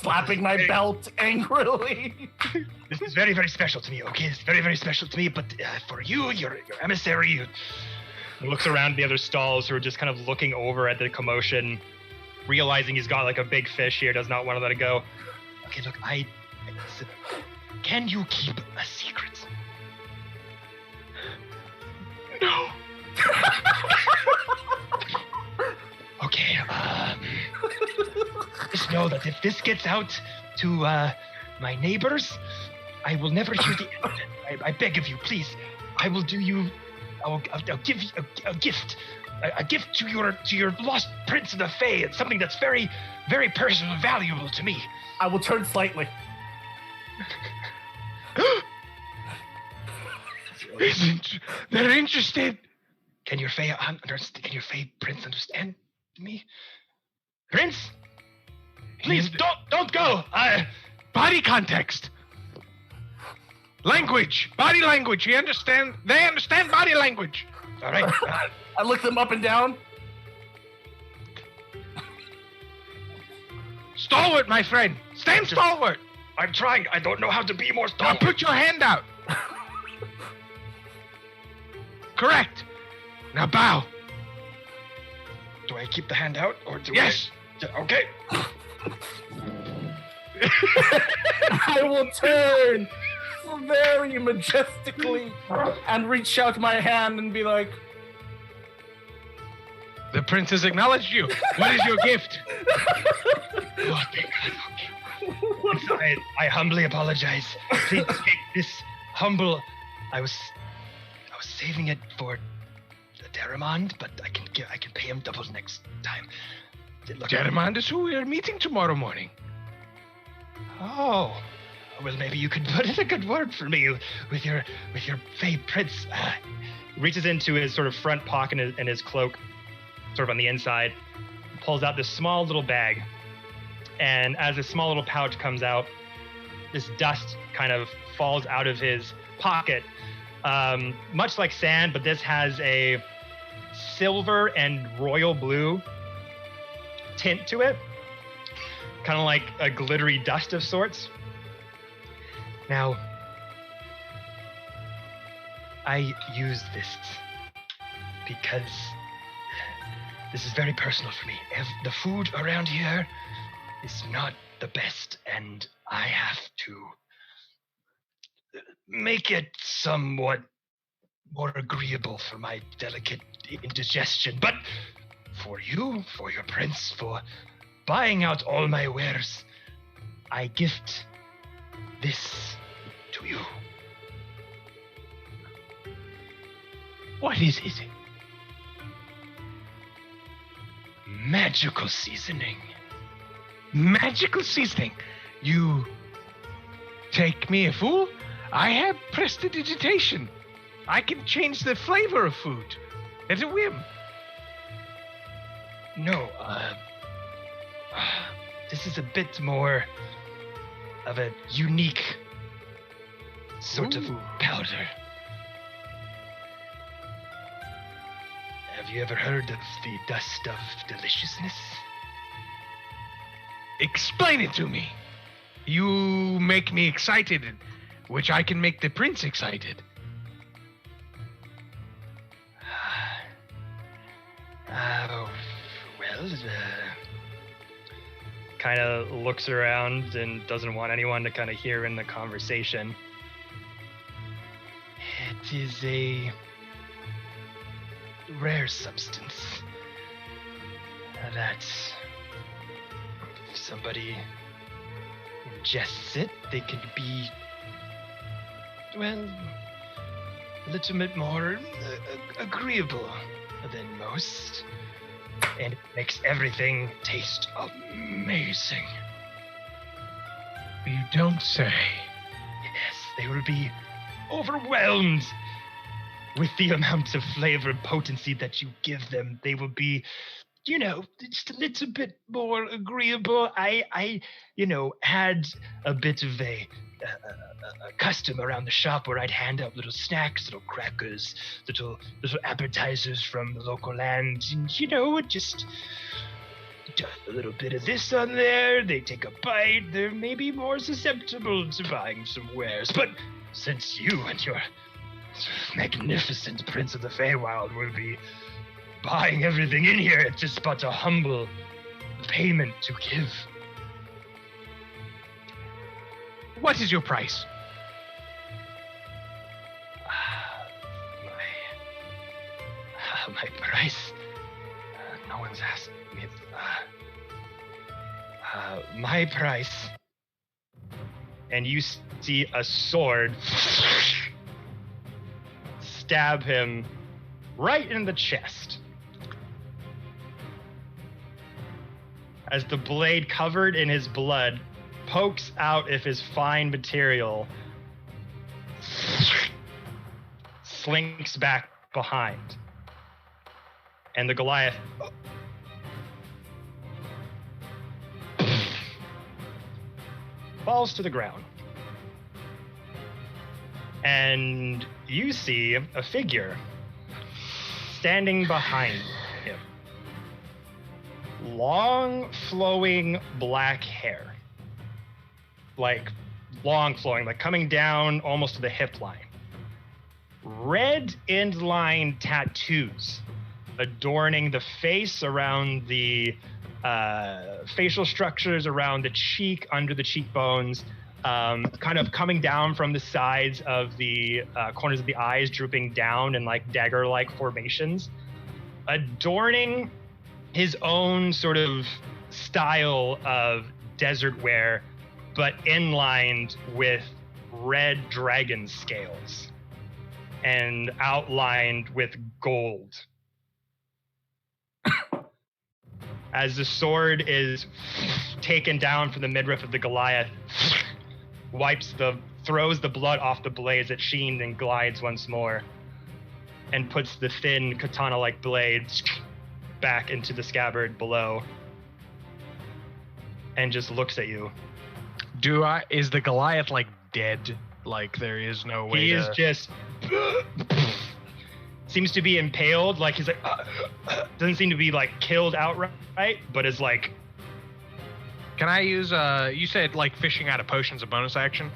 Slapping my belt angrily. This is very, very special to me, okay? It's very, very special to me, but for you, your emissary... He looks around the other stalls who are just kind of looking over at the commotion, realizing he's got a big fish here, does not want to let it go. Okay, look, can you keep a secret? No. Okay, just know that if this gets out to my neighbors, I will never hear the end of it. I beg of you, please. I will do you. I'll give you a gift, a gift to your lost prince of the Fae. It's something that's very, very personal and valuable to me. I will turn slightly. They're interested. Can your Fae prince understand me? Prince, please don't go. Body context. Language. Body language. They understand body language. All right. I look them up and down. Stalwart, my friend. Stand stalwart. I'm trying. I don't know how to be more stalwart. Now put your hand out. Correct. Now bow. Do I keep the hand out or do Yes. Okay. I will turn very majestically and reach out my hand and be like, the prince has acknowledged you. What is your gift? Oh, thank God. Okay. I humbly apologize. Please take this humble. I was saving it for Deramond, but I can pay him double next time. Deramond is who we are meeting tomorrow morning. Oh, well, maybe you could put in a good word for me with your Fae prince. He reaches into his sort of front pocket and his cloak, sort of on the inside, pulls out this small little bag, and as a small little pouch comes out, this dust kind of falls out of his pocket, much like sand, but this has a silver and royal blue tint to it, kind of like a glittery dust of sorts. Now, I use this because this is very personal for me. The food around here is not the best, and I have to make it somewhat more agreeable for my delicate indigestion. But for you, for your prince, for buying out all my wares, I gift this to you. What is it? Magical seasoning. Magical seasoning. You take me a fool? I have prestidigitation. I can change the flavor of food at a whim. No, this is a bit more of a unique sort of powder. Have you ever heard of the dust of deliciousness? Explain it to me. You make me excited, which I can make the prince excited. Kind of looks around and doesn't want anyone to kind of hear in the conversation. It is a rare substance that if somebody ingests it, they can be, well, a little bit more agreeable than most. And it makes everything taste amazing. You don't say. Yes, they will be overwhelmed with the amount of flavor and potency that you give them. They will be, just a little bit more agreeable. I had a bit of a custom around the shop where I'd hand out little snacks, little crackers, little appetizers from the local land, and just a little bit of this on there. They take a bite. They're maybe more susceptible to buying some wares. But since you and your magnificent Prince of the Feywild will be buying everything in here, it's just but a humble payment to give. What is your price? My price? No one's asked me. My price. And you see a sword stab him right in the chest. As the blade, covered in his blood, pokes out of his fine material, slinks back behind. And the Goliath falls to the ground. And you see a figure standing behind him. Long, flowing black hair. Like, long flowing, like coming down almost to the hip line. Red end-line tattoos adorning the face, around the facial structures, around the cheek, under the cheekbones, kind of coming down from the sides of the corners of the eyes, drooping down in like dagger-like formations, adorning his own sort of style of desert wear, but inlined with red dragon scales and outlined with gold. As the sword is taken down from the midriff of the Goliath, throws the blood off the blade as it sheens and glides once more, and puts the thin katana-like blade back into the scabbard below, and just looks at you. Is the Goliath like dead? Like there is no way He is just seems to be impaled, like he's like doesn't seem to be like killed outright, but is like. Can I use you said like fishing out a potion's a bonus action?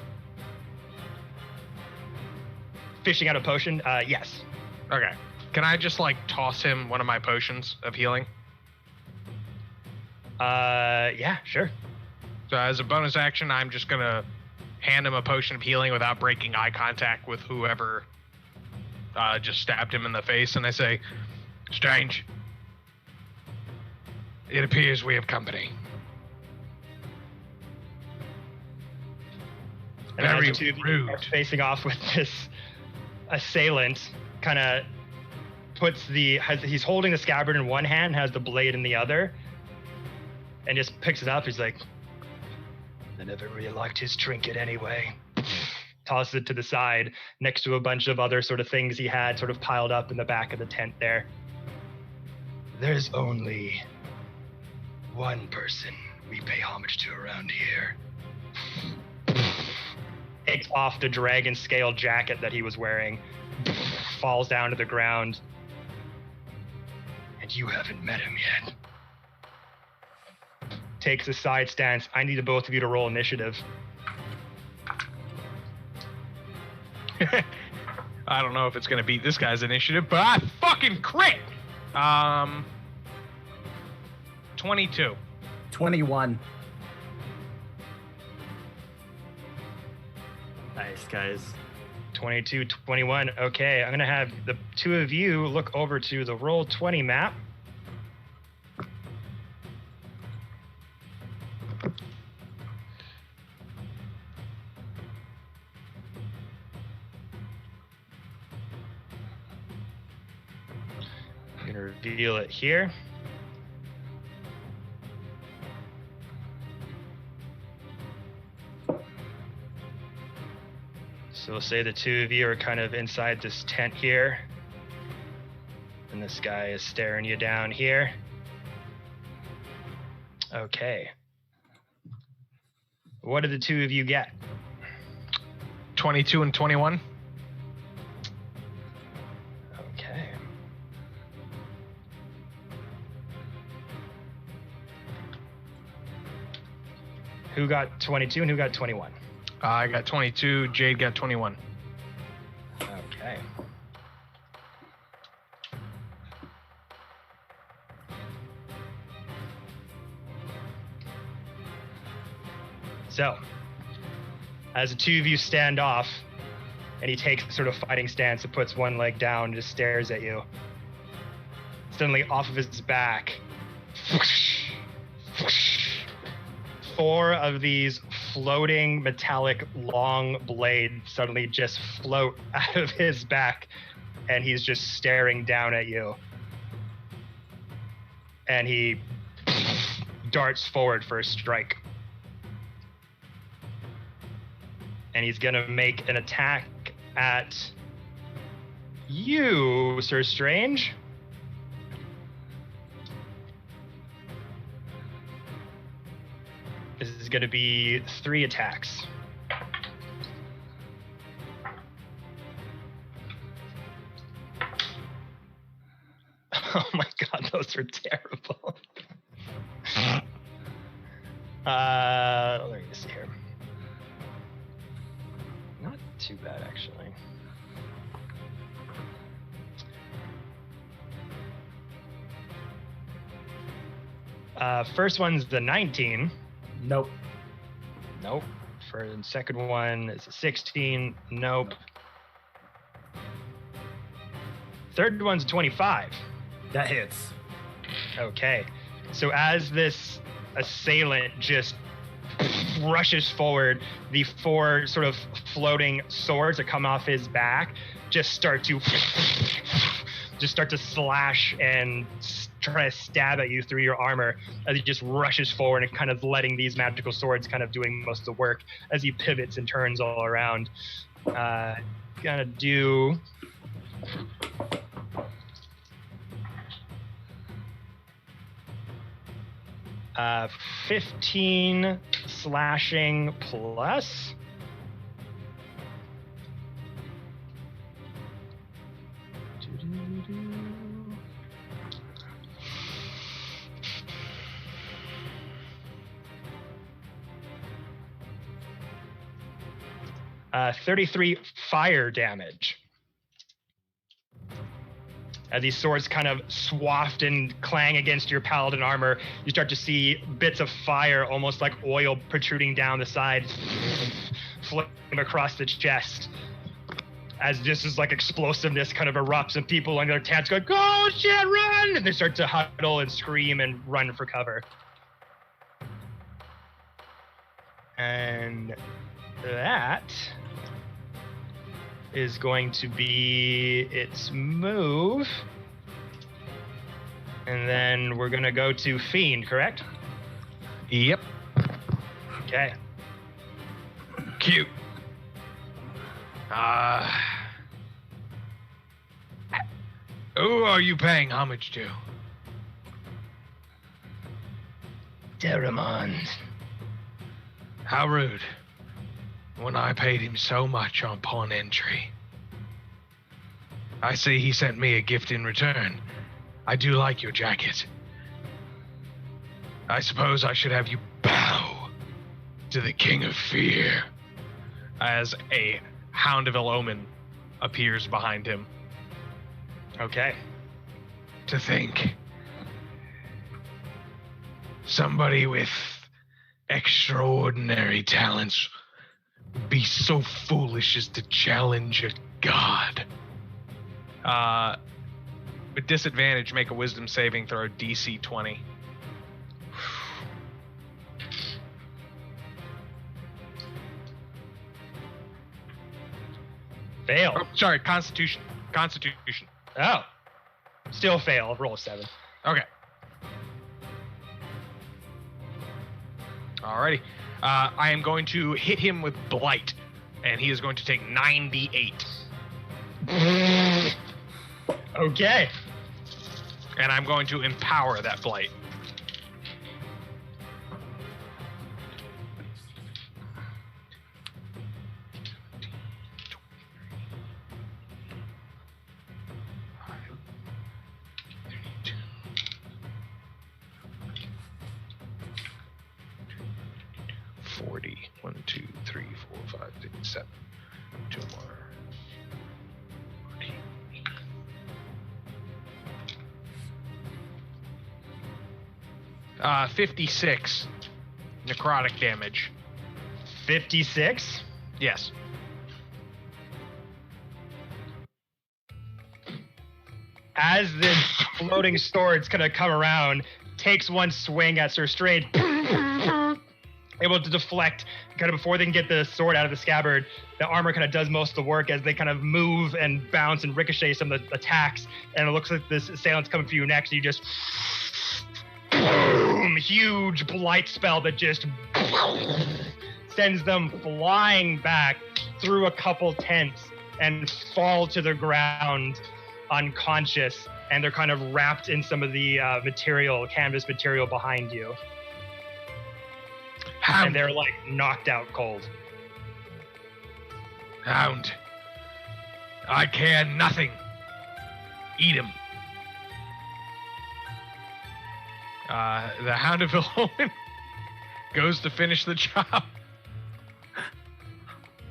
Fishing out a potion? Yes. Okay. Can I just like toss him one of my potions of healing? Yeah, sure. So as a bonus action, I'm just gonna hand him a potion of healing without breaking eye contact with whoever just stabbed him in the face, and I say, "Strange. It appears we have company. And Very as the two of you rude. are facing off with this assailant, kind of he's holding the scabbard in one hand, has the blade in the other, and just picks it up. He's like, I never really liked his trinket anyway. Tosses it to the side next to a bunch of other sort of things he had sort of piled up in the back of the tent there. There's only one person we pay homage to around here. Takes off the dragon scale jacket that he was wearing, falls down to the ground. And you haven't met him yet. Takes a side stance. I need both of you to roll initiative. I don't know if it's gonna beat this guy's initiative, but I fucking crit! 22. 21. Nice, guys. 22, 21. Okay, I'm gonna have the two of you look over to the Roll20 map. I'm gonna reveal it here. So we'll say the two of you are kind of inside this tent here. And this guy is staring you down here. Okay. What did the two of you get? 22 and 21. Okay. Who got 22 and who got 21? I got 22. Jade got 21. Okay. So, as the two of you stand off, and he takes a sort of fighting stance and puts one leg down and just stares at you. Suddenly, off of his back, 4 of these floating metallic long blades suddenly just float out of his back, and he's just staring down at you. And he darts forward for a strike. And he's gonna make an attack at you, Sir Strange. This is going to be 3 attacks. Oh my god, those are terrible. Let me see here. Not too bad, actually. First one's the 19. Nope. Nope. For the second one, it's a 16. Nope. Third one's a 25. That hits. Okay. So as this assailant just rushes forward, the 4 sort of floating swords that come off his back just start to slash and try to stab at you through your armor as he just rushes forward and kind of letting these magical swords kind of doing most of the work as he pivots and turns all around. Gonna do 15 slashing plus. Uh, 33 fire damage. As these swords kind of swaft and clang against your paladin armor, you start to see bits of fire, almost like oil, protruding down the sides, flame across the chest. as just this like explosiveness kind of erupts and people on their tents go, "Go, shit, run!" And they start to huddle and scream and run for cover. And that is going to be its move. And then we're going to go to Fiend, correct? Yep. Okay. Cute. Who are you paying homage to? Deramond. How rude. When I paid him so much on pawn entry. I see he sent me a gift in return. I do like your jacket. I suppose I should have you bow to the King of Fear. As a Hound of Omen appears behind him. Okay. To think. Somebody with extraordinary talents be so foolish as to challenge a god. With disadvantage, make a wisdom saving throw, DC 20. Fail. Oh, sorry, Constitution. Constitution. Oh. Still fail. Roll a 7. Okay. Alrighty. I am going to hit him with Blight, and he is going to take 9d8. Okay. And I'm going to empower that Blight. One, 2, 3, 4, 5, 6, 7. 2 more. 56 necrotic damage. 56? Yes. As the floating swords kind of come around, takes one swing at Sir Straight, able to deflect kind of before they can get the sword out of the scabbard. The armor kind of does most of the work as they kind of move and bounce and ricochet some of the attacks. And it looks like this assailant's coming for you next. You just boom, huge blight spell that just sends them flying back through a couple tents and fall to the ground unconscious. And they're kind of wrapped in some of the canvas material behind you. Hound. And they're like knocked out cold. Hound. I care nothing. Eat him. The Hound of Omen goes to finish the job.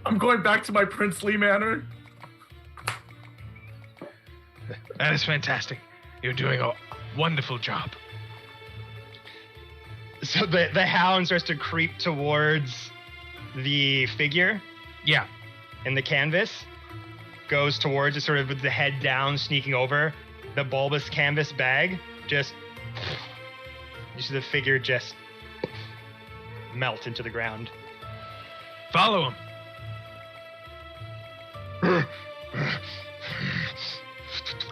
I'm going back to my princely manner. That is fantastic. You're doing a wonderful job. So the hound starts to creep towards the figure. Yeah. In the canvas. Goes towards it, sort of with the head down, sneaking over. The bulbous canvas bag just... You see the figure just melt into the ground. Follow him.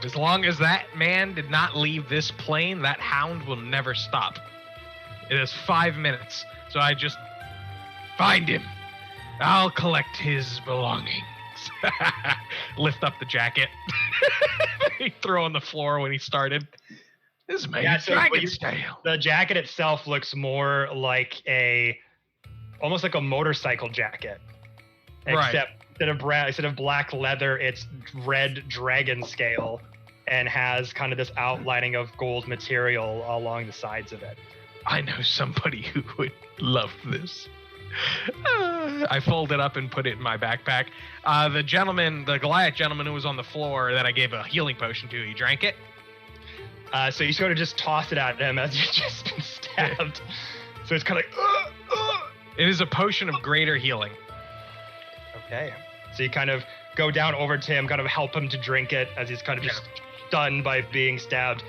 As long as that man did not leave this plane, that hound will never stop. It is 5 minutes, so I just find him. I'll collect his belongings. Lift up the jacket. He threw on the floor when he started. This is made dragon's tail. The jacket itself looks more like almost like a motorcycle jacket. Right. Except instead of black leather, it's red dragon scale and has kind of this outlining of gold material along the sides of it. I know somebody who would love this. I fold it up and put it in my backpack. The Goliath gentleman who was on the floor that I gave a healing potion to, he drank it. So you sort of just toss it at him as you've just been stabbed. So it's kind of like, It is a potion of greater healing. Okay. So you kind of go down over to him, kind of help him to drink it as he's kind of just stunned by being stabbed.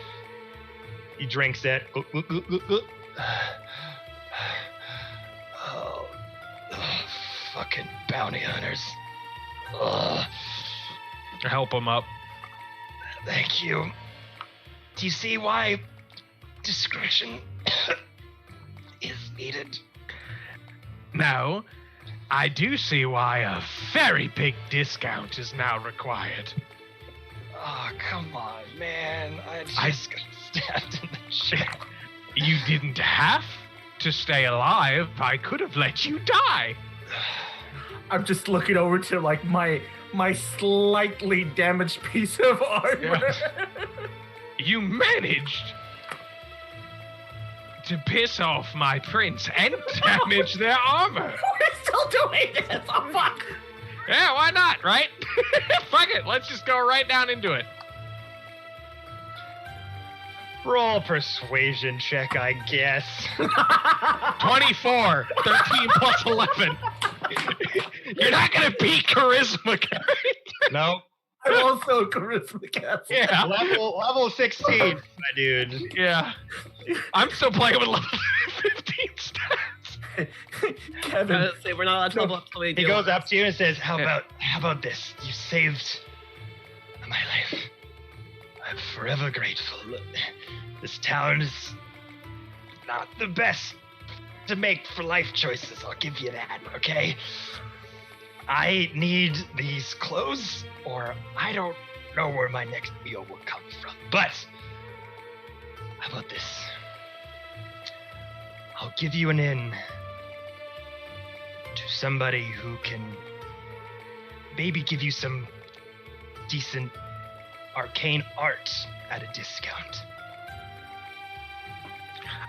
He drinks it. Oh, fucking bounty hunters. Ugh. Help him up. Thank you. Do you see why discretion is needed? No, I do see why a very big discount is now required. Oh, come on, man. I just got stabbed in the chest. You didn't have to stay alive. I could have let you die. I'm just looking over to like my slightly damaged piece of armor. Yeah. You managed to piss off my prince and damage their armor. We're still doing this. Oh fuck. Yeah, why not, right? Fuck it. Let's just go right down into it. Roll persuasion check, I guess. 24, 13 plus 11. You're not gonna beat charisma, Gary. Nope. I'm also a charisma cast. Yeah. Level 16, my dude. Yeah. I'm still playing with level 15 stats. Kevin, Say we're not allowed to level up till we He deal goes with up to you and says, How about this? You saved my life. I'm forever grateful. This town is not the best to make for life choices. I'll give you that, okay? I need these clothes, or I don't know where my next meal will come from. But how about this? I'll give you an in to somebody who can maybe give you some decent arcane art at a discount.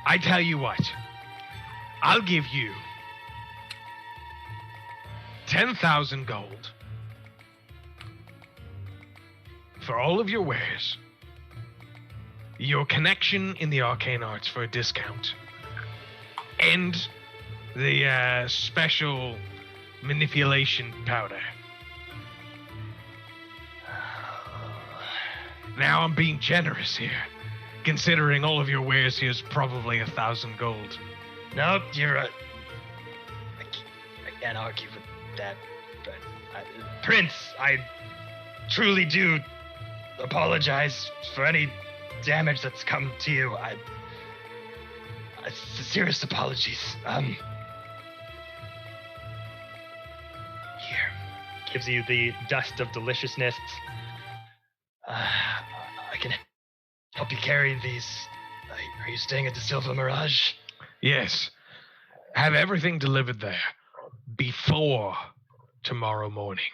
I tell you what, I'll give you 10,000 gold for all of your wares, your connection in the arcane arts for a discount, and the special manipulation powder. Now I'm being generous here, considering all of your wares here is probably 1,000 gold. Nope, you're right. I can't argue with that, but Prince, I truly do apologize for any damage that's come to you. Sincerest apologies. Here. Gives you the dust of deliciousness. I can help you carry these. Are you staying at the Silver Mirage? Yes. Have everything delivered there before tomorrow morning.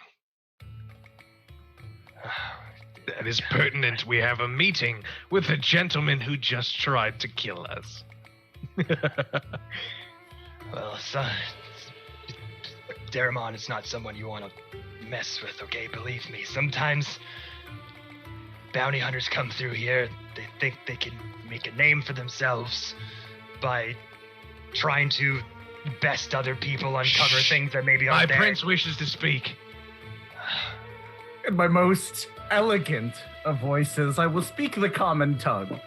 That is pertinent. We have a meeting with a gentleman who just tried to kill us. Well, son, Daramon is not someone you want to mess with, okay? Believe me. Sometimes bounty hunters come through here. They think they can make a name for themselves by trying to best other people, uncover things that maybe aren't My there. prince wishes to speak. in my most elegant of voices, I will speak the common tongue.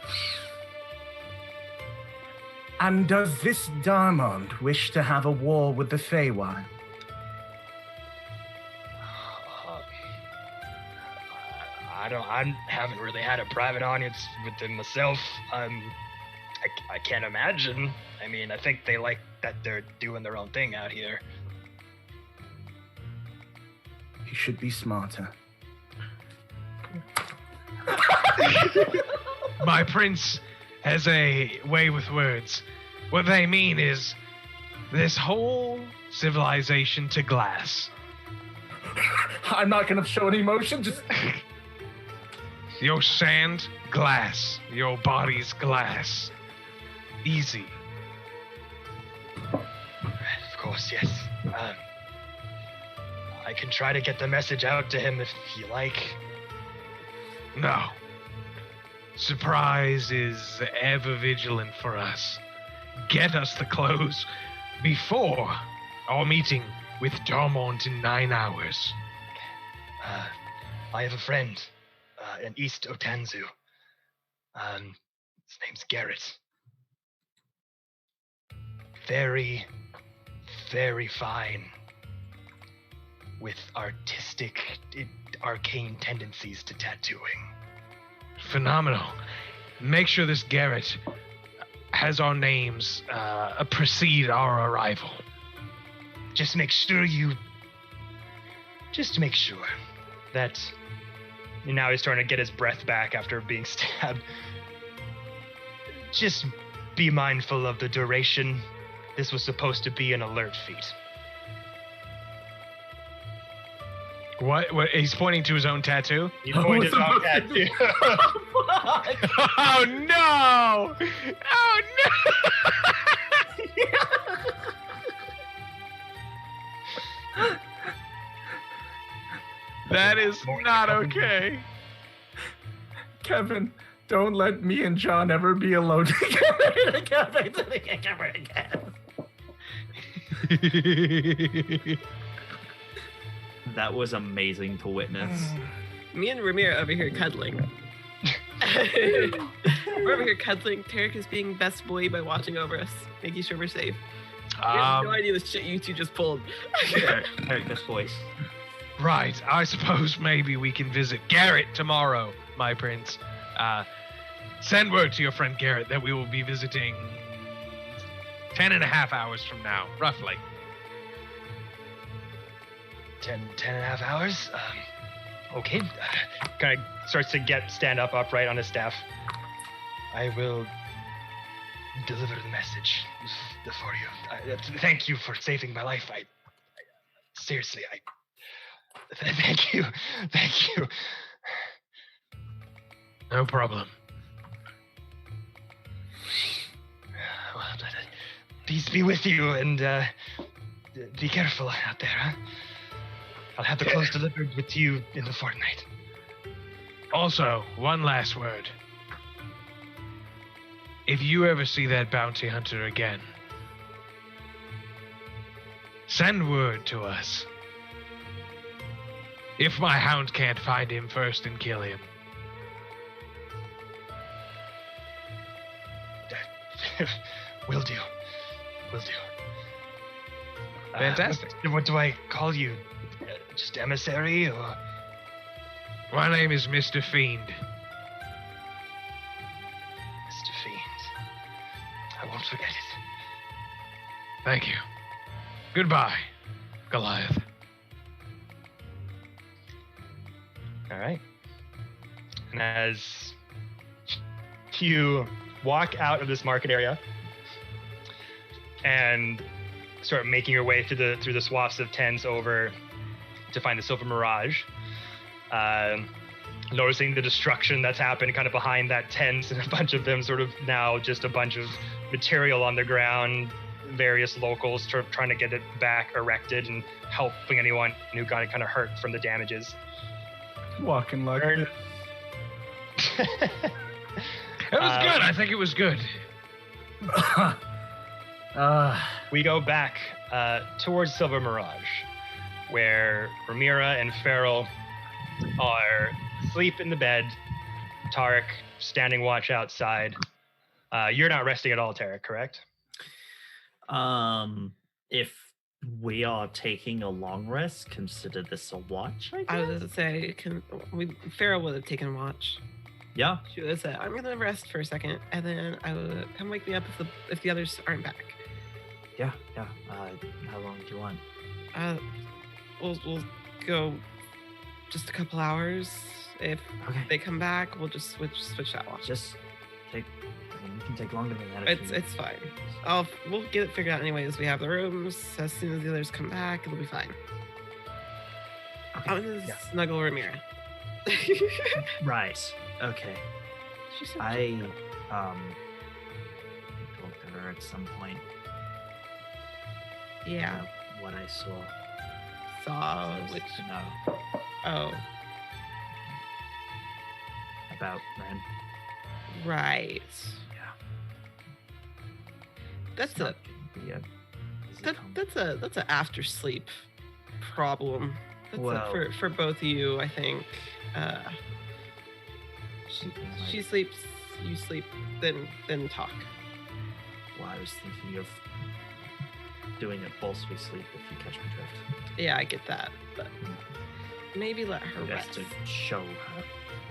And does this Darmond wish to have a war with the Feywild? I haven't really had a private audience with them myself. I can't imagine. I mean, I think they like that they're doing their own thing out here. You should be smarter. My prince has a way with words. What they mean is this whole civilization to glass. I'm not going to show any emotion, just... Your sand, glass. Your body's glass. Easy. Of course, yes. I can try to get the message out to him if you like. No. Surprise is ever vigilant for us. Get us the clothes before our meeting with Darmont in 9 hours. I have a friend in East Otanzu. His name's Garrett. Very, very fine with arcane tendencies to tattooing. Phenomenal. Make sure this Garrett has our names precede our arrival. Just make sure That now he's starting to get his breath back after being stabbed. Just be mindful of the duration. This was supposed to be an alert feat. What? He's pointing to his own tattoo? He's pointing to his own tattoo. Oh no! Oh no! That is not okay. Kevin, don't let me and John ever be alone together again. That was amazing to witness. Me and Ramir over here cuddling. We're over here cuddling. Tarek is being best boy by watching over us, making sure we're safe. I have no idea the shit you two just pulled. Eric, this voice. Right. I suppose maybe we can visit Garrett tomorrow, my prince. Send word to your friend Garrett that we will be visiting 10.5 hours from now, roughly. 10.5 hours? Okay. Kind of starts to stand up upright on his staff. I will deliver the message for you. Thank you for saving my life. Seriously, thank you. No problem. Well, peace be with you, and be careful out there, huh? I'll have the clothes delivered with you in the fortnight. Also, one last word. If you ever see that bounty hunter again, send word to us. If my hound can't find him first and kill him. Will do. Fantastic. What do I call you? Just emissary, or? My name is Mr. Fiend. Mr. Fiend. I won't forget it. Thank you. Goodbye, Goliath. All right. And as you walk out of this market area and start making your way through the swaths of tents over to find the Silver Mirage, noticing the destruction that's happened kind of behind that tent, and a bunch of them sort of now just a bunch of material on the ground, various locals trying to get it back erected and helping anyone who got kind of hurt from the damages. Walking like It was good. I think it was good. We go back towards Silver Mirage, where Ramira and Farrell are asleep in the bed. Tarek standing watch outside. You're not resting at all, Tarek, correct? If we are taking a long rest, consider this a watch, I guess? I was going to say, Farrell would have taken watch. Yeah. She would have said, I'm going to rest for a second, and then I would come wake me up if the others aren't back. Yeah. How long do you want? We'll go just a couple hours. If they come back, we'll just switch that watch. Just take. We can take longer than that. It's fine. We'll get it figured out anyways. We have the rooms. As soon as the others come back, it'll be fine. Okay. I'm gonna snuggle Ramira. Right. Okay. She's so I looked at her at some point. Yeah. What I saw. Which? No. Oh. About Ren. Right. Yeah. That's It's not gonna be a easy that's a after sleep problem. That's Well. for both of you, I think. She sleeps, you sleep, then talk. Well, I was thinking of doing it whilst we sleep, if you catch my drift. Yeah, I get that, but maybe let her Just rest. to show her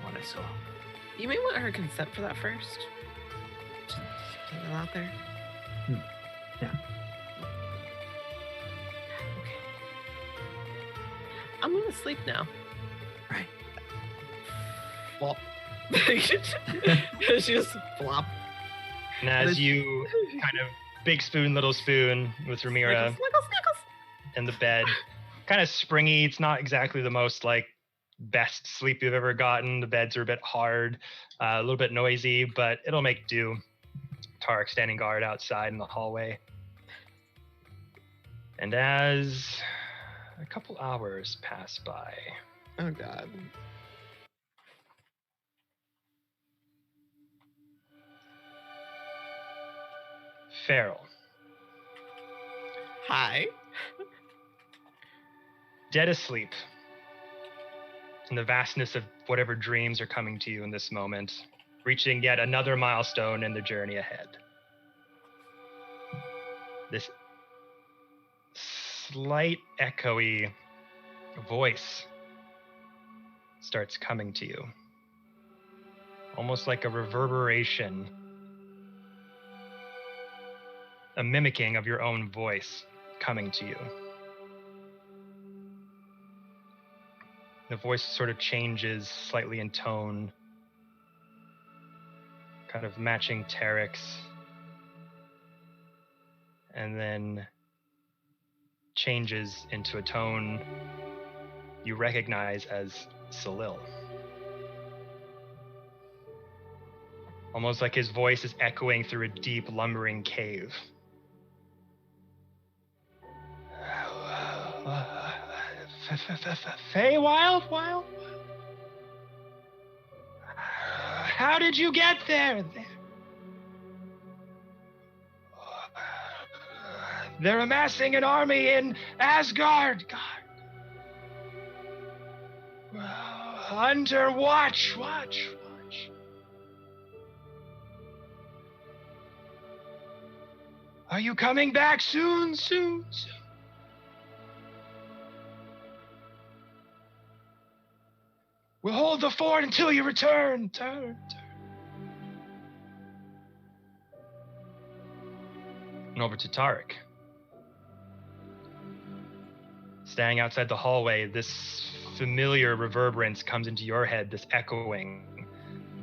what I saw. You may want her consent for that first. Just put that out there. Yeah. Okay. I'm gonna sleep now. Right. Flop. She just flop. And as you kind of big spoon, little spoon with Ramira Snickles. in the bed, kind of springy. It's not exactly the most like best sleep you've ever gotten. The beds are a bit hard, a little bit noisy, but it'll make do. Tarek standing guard outside in the hallway. And as a couple hours pass by, Oh god. Farrell, Hi. dead asleep in the vastness of whatever dreams are coming to you in this moment, reaching yet another milestone in the journey ahead. This slight echoey voice starts coming to you, almost like a reverberation, a mimicking of your own voice coming to you. The voice sort of changes slightly in tone, kind of matching Tarek's, and then changes into a tone you recognize as Salil. Almost like his voice is echoing through a deep, lumbering cave. Feywild? How did you get there? They're amassing an army in Asgard. Hunter, watch. Are you coming back soon? We'll hold the fort until you return. Turn. And over to Tarek. Standing outside the hallway, this familiar reverberance comes into your head, this echoing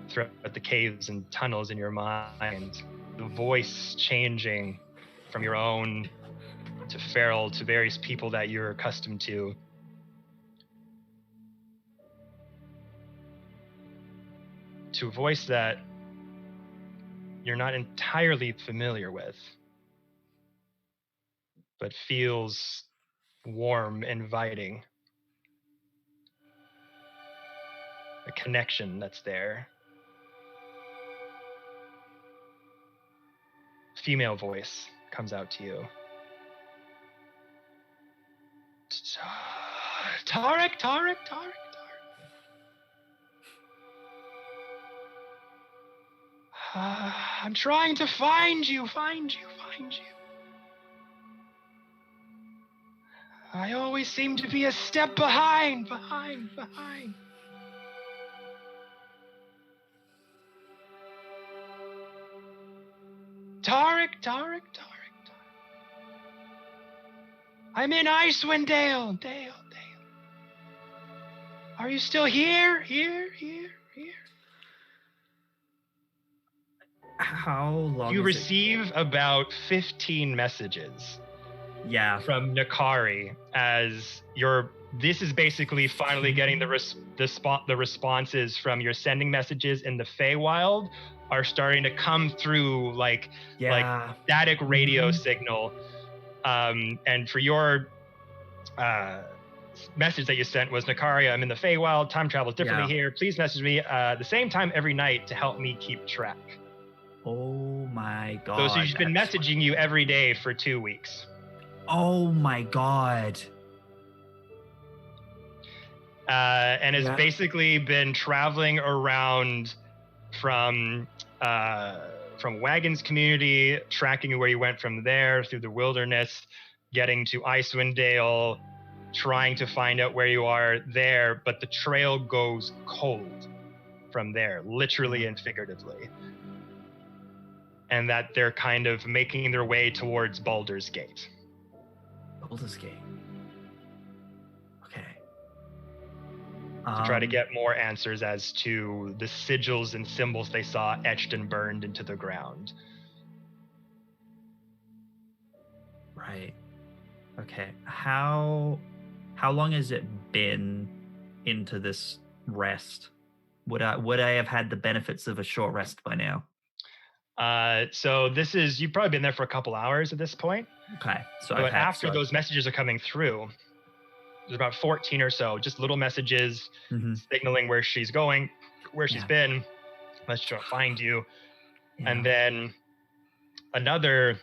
throughout the caves and tunnels in your mind. The voice changing from your own to Farrell to various people that you're accustomed to. To a voice that you're not entirely familiar with, but feels warm, inviting. A connection that's there. Female voice comes out to you. Tarek. I'm trying to find you. I always seem to be a step behind. Tarek. I'm in Icewind Dale. Are you still here? Here. How long You is receive about 15 messages it? Yeah. from Nakari as this is basically finally getting the responses from your sending messages in the Feywild are starting to come through like static radio signal. And for your message that you sent was, Nakari, I'm in the Feywild, time travel is differently here. Please message me the same time every night to help me keep track. Oh my god. So she's been messaging you every day for 2 weeks. Oh my god. and has Yeah. basically been traveling around from Wagon's community, tracking where you went from there through the wilderness, getting to Icewind Dale, trying to find out where you are there, but the trail goes cold from there, literally and figuratively. And that they're kind of making their way towards Baldur's Gate. Baldur's Gate. Okay. To try to get more answers as to the sigils and symbols they saw etched and burned into the ground. Right. Okay. How long has it been into this rest? Would I have had the benefits of a short rest by now? So you've probably been there for a couple hours at this point. Okay. So But after those messages are coming through, there's about 14 or so, just little messages signaling where she's going, where she's been. Let's try to find you. Yeah. And then another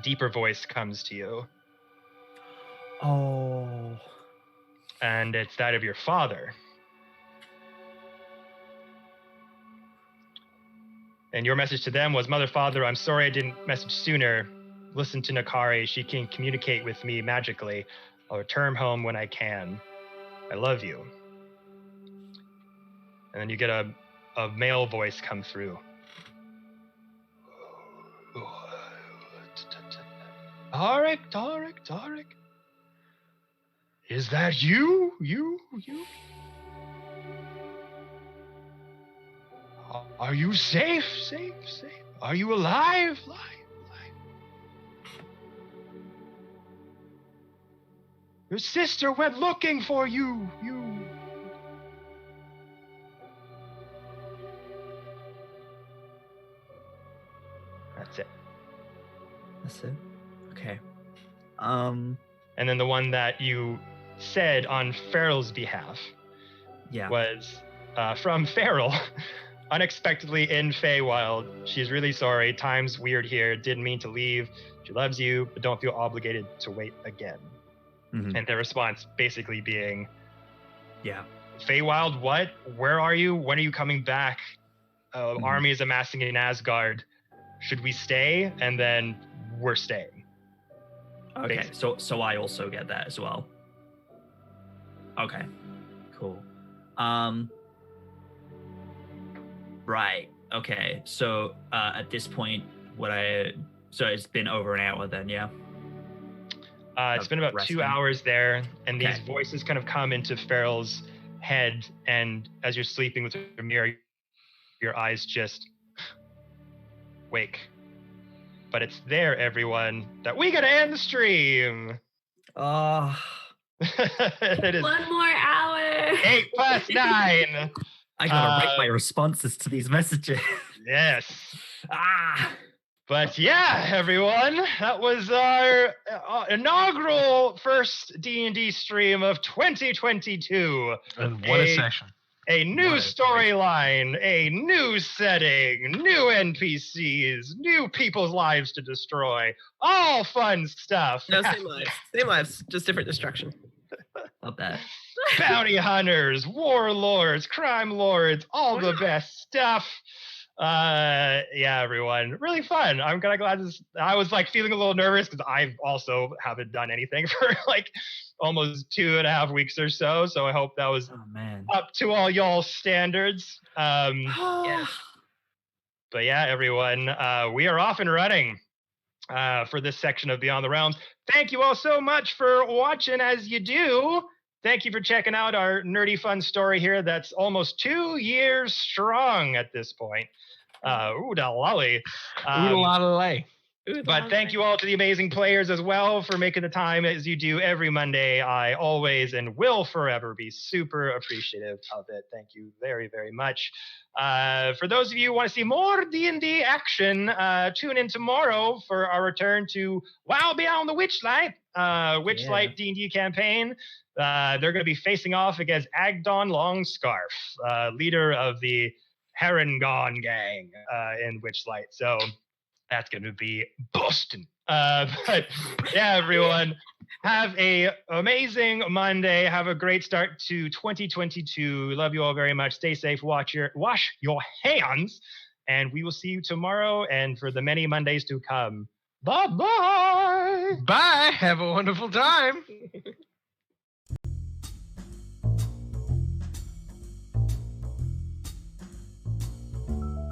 deeper voice comes to you. Oh. And it's that of your father. And your message to them was, Mother, Father, I'm sorry I didn't message sooner. Listen to Nakari. She can communicate with me magically. I'll return home when I can. I love you. And then you get a male voice come through. Tarek. Is that you? You? Are you safe? Are you alive? Your sister went looking for you. That's it. Okay. And then the one that you said on Farrell's behalf was from Farrell. Unexpectedly in Feywild. She's really sorry. Time's weird here. Didn't mean to leave. She loves you, but don't feel obligated to wait again. And their response basically being, Feywild, what? Where are you? When are you coming back? Army is amassing in Asgard. Should we stay? And then we're staying. Okay, Basically. so I also get that as well. Okay, cool. Right. Okay. So at this point, so it's been over an hour then, yeah? It's been about resting. 2 hours there, and Okay. these voices kind of come into Farrell's head, and as you're sleeping with your mirror, your eyes just wake. But it's there, everyone, that we gotta end the stream. It is One more hour. 8+9. I gotta write my responses to these messages. Yes. But yeah, everyone, that was our inaugural first D&D stream of 2022. And what a session. A new storyline, a new setting, new NPCs, new people's lives to destroy. All fun stuff. No, same lives, just different destruction. Not bad. Bounty hunters, warlords, crime lords, all the best stuff. Yeah, everyone, really fun. I'm kind of glad I was like feeling a little nervous because I also haven't done anything for like almost 2.5 weeks or so. So I hope that was up to all y'all's standards. Yes. But yeah, everyone, we are off and running for this section of Beyond the Realms. Thank you all so much for watching as you do. Thank you for checking out our nerdy fun story here that's almost 2 years strong at this point. Ooh, da lolly. But thank you all to the amazing players as well for making the time as you do every Monday. I always and will forever be super appreciative of it. Thank you very, very much. For those of you who want to see more D&D action, tune in tomorrow for our return to WoW Beyond the Witchlight, Witchlight D&D campaign. They're going to be facing off against Agdon Longscarf, leader of the Herongon gang in Witchlight. So that's going to be busting. But yeah, everyone, have a amazing Monday. Have a great start to 2022. Love you all very much. Stay safe. Wash your hands, and we will see you tomorrow and for the many Mondays to come. Bye-bye. Bye. Have a wonderful time.